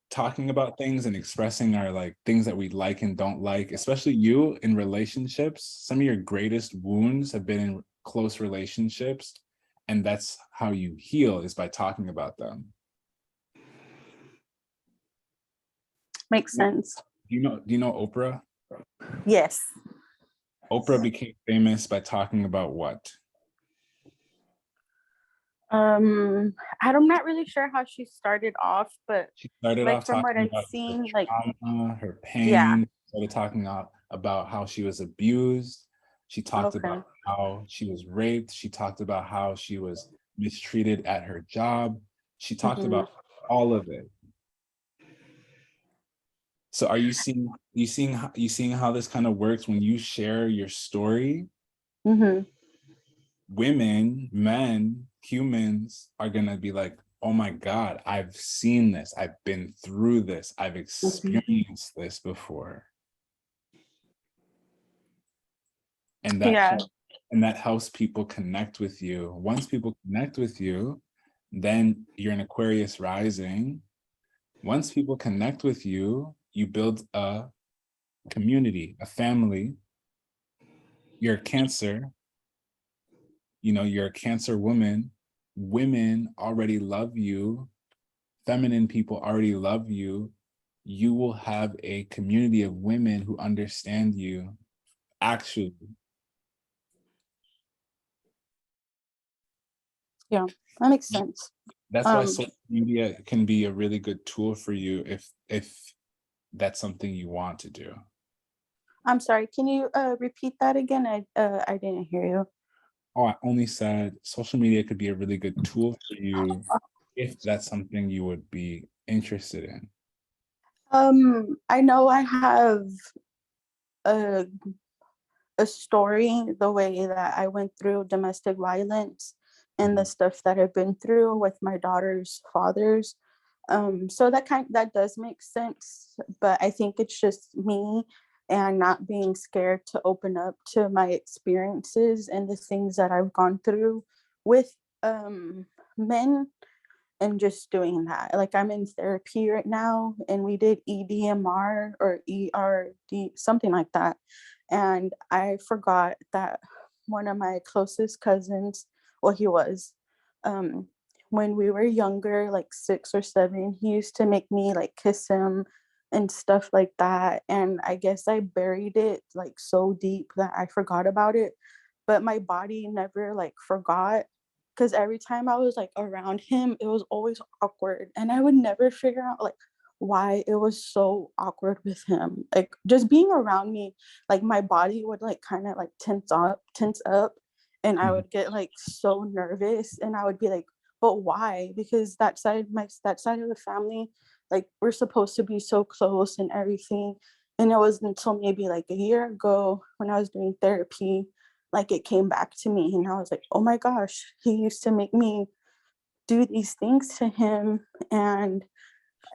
Talking about things and expressing our like things that we like and don't like, especially you in relationships. Some of your greatest wounds have been in close relationships, and that's how you heal, is by talking about them. Makes sense. Do you know Oprah? Yes. Oprah became famous by talking about what? I'm not really sure how she started off, but She started like off from what talking I've about seen, her like trauma, her pain. yeah. Started talking about how she was abused. She talked Okay. about how she was raped. She talked about how she was mistreated at her job. She talked about all of it. So are you seeing how this kind of works when you share your story? Women, men, humans are gonna be like, oh my God, I've seen this, I've been through this, I've experienced this before. And that helps people connect with you. Once people connect with you, then you're an Aquarius rising. Once people connect with you, you build a community, a family. You're a Cancer, you're a Cancer woman. Women already love you feminine people already love you, you will have a community of women who understand you actually. Yeah, that makes sense. That's why social media can be a really good tool for you if that's something you want to do. I'm sorry, can you repeat that again? I didn't hear you. Oh, I only said social media could be a really good tool for you if that's something you would be interested in. I know I have a story, the way that I went through domestic violence and the stuff that I've been through with my daughter's fathers. So that does make sense, but I think it's just me and not being scared to open up to my experiences and the things that I've gone through with men, and just doing that. Like, I'm in therapy right now, and we did EDMR or ERD, something like that. And I forgot that one of my closest cousins, well, he was, um, when we were younger, like 6 or 7, he used to make me like kiss him and stuff like that. And I guess I buried it like so deep that I forgot about it. But my body never like forgot, because every time I was like around him, it was always awkward. And I would never figure out like why it was so awkward with him. Like, just being around me, like my body would like kind of like tense up, and I would get like so nervous, and I would be like, but why? Because that side of the family, like, we're supposed to be so close and everything. And it was until maybe like a year ago when I was doing therapy, like it came back to me, and I was like, oh my gosh, he used to make me do these things to him. And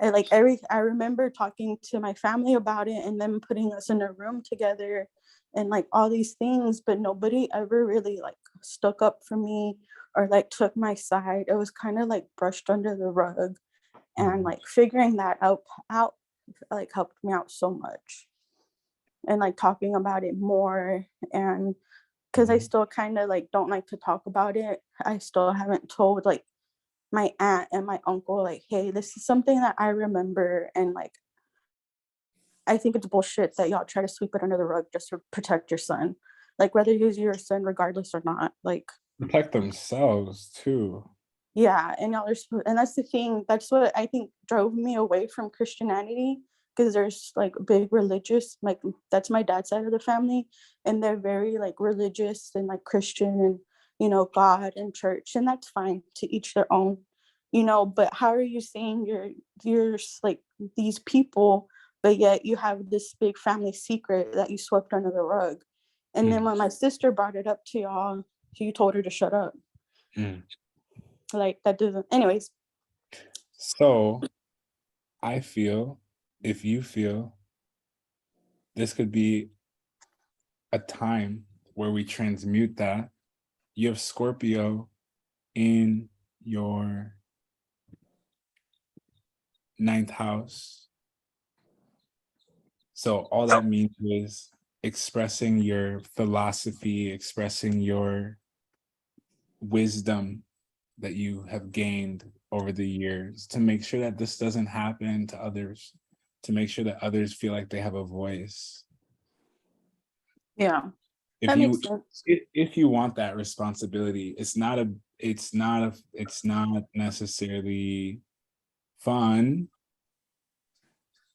I remember talking to my family about it and them putting us in a room together and like all these things, but nobody ever really like stuck up for me or like took my side. It was kind of like brushed under the rug. And like figuring that out like helped me out so much, and like talking about it more. And because I still kind of like don't like to talk about it, I still haven't told like my aunt and my uncle like, hey, this is something that I remember, and like I think it's bullshit that y'all try to sweep it under the rug just to protect your son, like whether he's your son regardless or not. Like, Protect themselves too. yeah, and and that's the thing. That's what I think drove me away from Christianity, because there's like big religious, like that's my dad's side of the family, and they're very like religious and like Christian, and God and church, and that's fine, to each their own, but how are you saying you're like these people, but yet you have this big family secret that you swept under the rug? And then when my sister brought it up to y'all, you told her to shut up. Like, that doesn't, anyways. So I feel, if you feel, this could be a time where we transmute that. You have Scorpio in your 9th house. So all that means is expressing your philosophy, expressing your wisdom that you have gained over the years, to make sure that this doesn't happen to others, to make sure that others feel like they have a voice. Yeah, If that you makes sense. if you want that responsibility, it's not necessarily fun,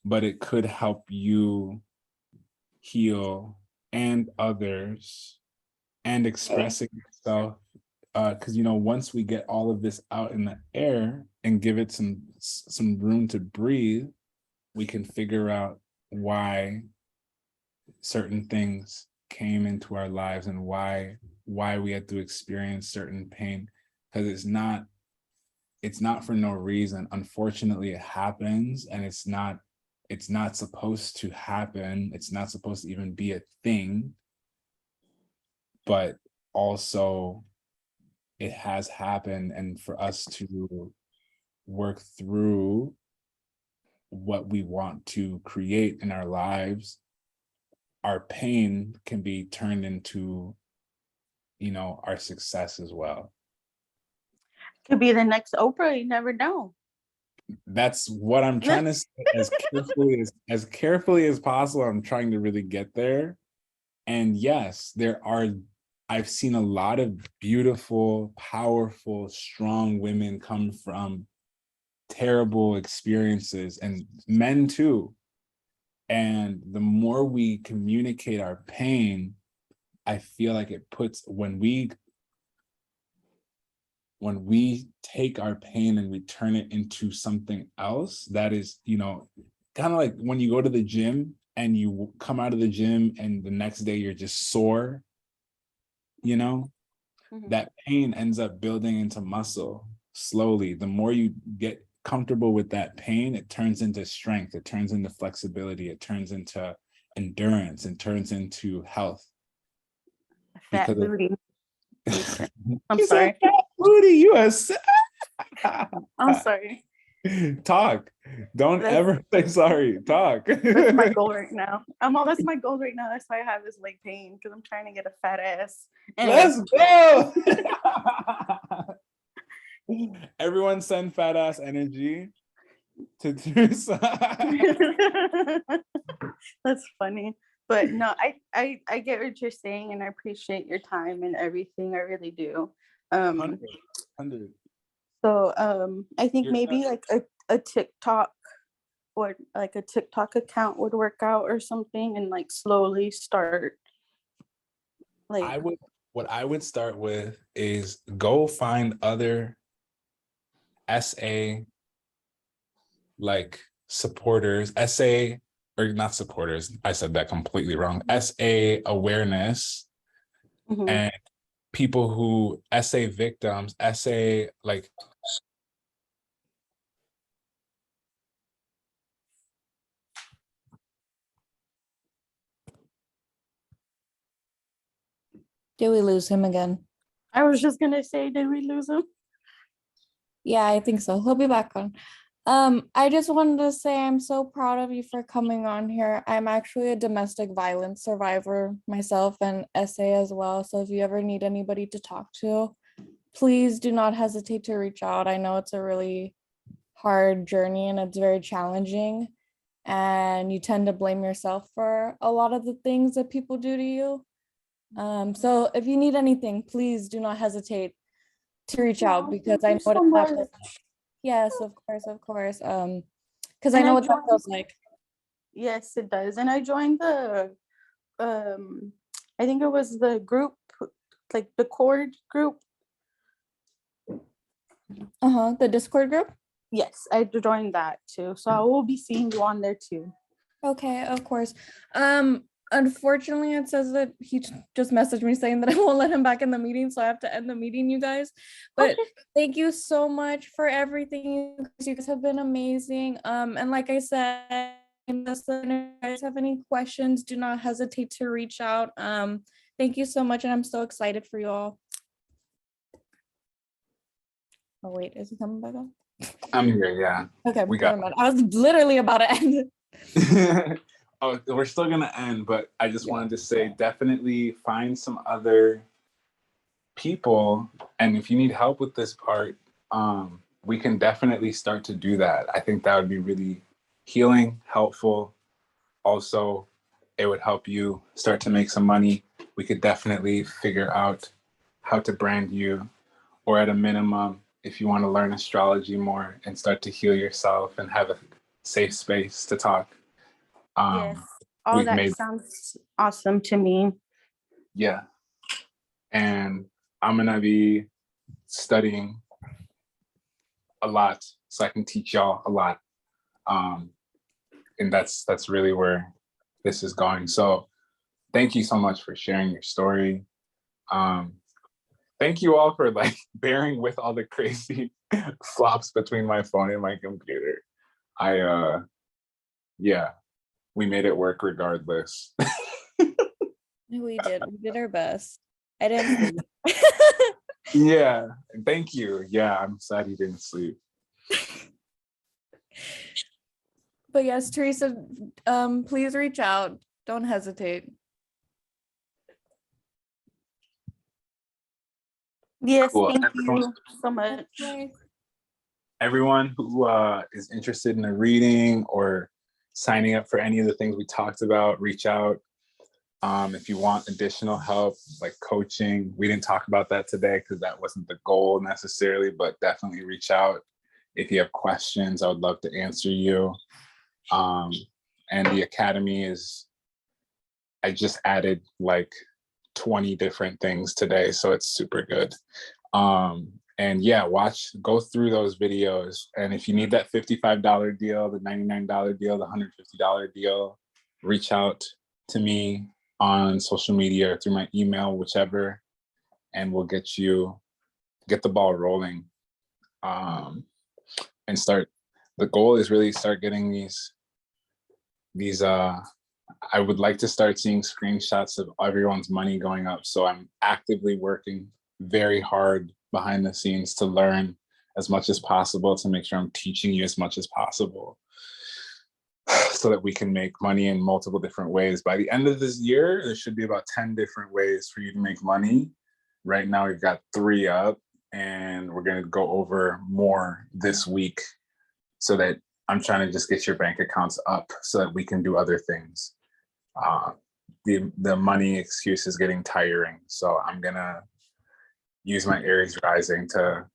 but it could help you heal and others and expressing yourself, because once we get all of this out in the air and give it some room to breathe, we can figure out why certain things came into our lives and why we had to experience certain pain, because it's not for no reason. Unfortunately, it happens, and it's not supposed to happen. It's not supposed to even be a thing, but also it has happened. And for us to work through what we want to create in our lives, our pain can be turned into our success as well. Could be the next Oprah, you never know. That's what I'm trying to say as carefully as possible. I'm trying to really get there. And yes, I've seen a lot of beautiful, powerful, strong women come from terrible experiences, and men too. And the more we communicate our pain, I feel like it puts, when we take our pain and we turn it into something else, that is, kind of like when you go to the gym and you come out of the gym and the next day you're just sore, that pain ends up building into muscle slowly. The more you get comfortable with that pain, it turns into strength, it turns into flexibility, it turns into endurance, and turns into health. Fat Because booty. I'm She said, sorry. "Fat booty, you are I'm sorry. Talk. Don't That's- ever say sorry. Talk. That's my goal right now. That's my goal right now. That's why I have this leg pain, because I'm trying to get a fat ass. Let's go. Everyone send fat ass energy to Teresa. That's funny. But no, I get what you're saying, and I appreciate your time and everything. I really do. 100. So I think You're maybe like a TikTok, or like a TikTok account would work out or something, and like slowly start like what I would start with is go find other SA like supporters, SA or not supporters. I said that completely wrong. SA awareness and people who SA victims, SA like Did we lose him again? I was just gonna say, did we lose him? Yeah, I think so. He'll be back on. I just wanted to say I'm so proud of you for coming on here. I'm actually a domestic violence survivor myself, and SA as well. So if you ever need anybody to talk to, please do not hesitate to reach out. I know it's a really hard journey and it's very challenging, and you tend to blame yourself for a lot of the things that people do to you. So if you need anything, please do not hesitate to reach out, because I know what that feels like. Yes, of course. Because I know what that feels like. Yes, it does. And I joined the I think it was the group, like the cord group. The Discord group. Yes, I joined that too. So I will be seeing you on there too. Okay, of course. Unfortunately, it says that he just messaged me saying that I won't let him back in the meeting, so I have to end the meeting, you guys. But thank you so much for everything. You guys have been amazing. And like I said, if you guys have any questions, do not hesitate to reach out. Thank you so much, and I'm so excited for you all. Oh wait, is he coming back on? I'm here, yeah. Okay, we got never mind. I was literally about to end. Oh, we're still gonna end, but I just wanted to say definitely find some other people, and if you need help with this part, we can definitely start to do that. I think that would be really healing, helpful. Also, it would help you start to make some money. We could definitely figure out how to brand you, or at a minimum, if you want to learn astrology more and start to heal yourself and have a safe space to talk. Yes, all that sounds awesome to me. Yeah. And I'm gonna be studying a lot so I can teach y'all a lot. And that's really where this is going. So thank you so much for sharing your story. Thank you all for like bearing with all the crazy flops between my phone and my computer. Yeah, we made it work regardless. We did our best. I didn't sleep. Yeah, thank you. Yeah, I'm sad you didn't sleep. But yes, Teresa, please reach out. Don't hesitate. Yes, Cool. thank you so much. everyone who is interested in a reading or signing up for any of the things we talked about, reach out. If you want additional help, like coaching, we didn't talk about that today because that wasn't the goal necessarily, but definitely reach out. If you have questions, I would love to answer you. And the Academy is, I just added like 20 different things today, so it's super good. And yeah, go through those videos. And if you need that $55 deal, the $99 deal, the $150 deal, reach out to me on social media or through my email, whichever, and we'll get the ball rolling. And the goal is really start getting these I would like to start seeing screenshots of everyone's money going up. So I'm actively working very hard behind the scenes to learn as much as possible, to make sure I'm teaching you as much as possible so that we can make money in multiple different ways. By the end of this year, there should be about 10 different ways for you to make money. Right now, we've got 3 up, and we're going to go over more this week so that I'm trying to just get your bank accounts up so that we can do other things. The money excuse is getting tiring. So I'm going to use my Aries rising to,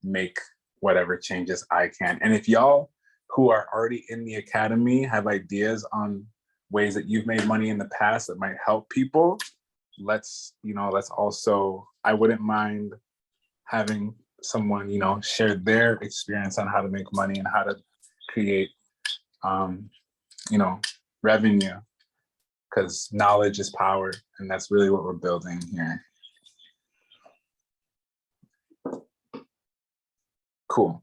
make whatever changes I can. And if y'all who are already in the Academy have ideas on ways that you've made money in the past that might help people, let's also, I wouldn't mind having someone, share their experience on how to make money and how to create, revenue, because knowledge is power. And that's really what we're building here. Cool.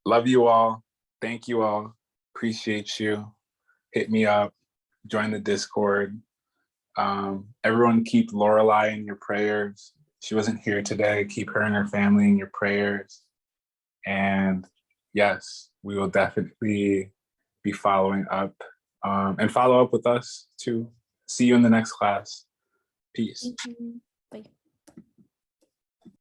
Love you all. Thank you all. Appreciate you. Hit me up. Join the Discord. Everyone keep Lorelai in your prayers. She wasn't here today. Keep her and her family in your prayers. And yes, we will definitely be following up and follow up with us too. See you in the next class. Peace. Mhm.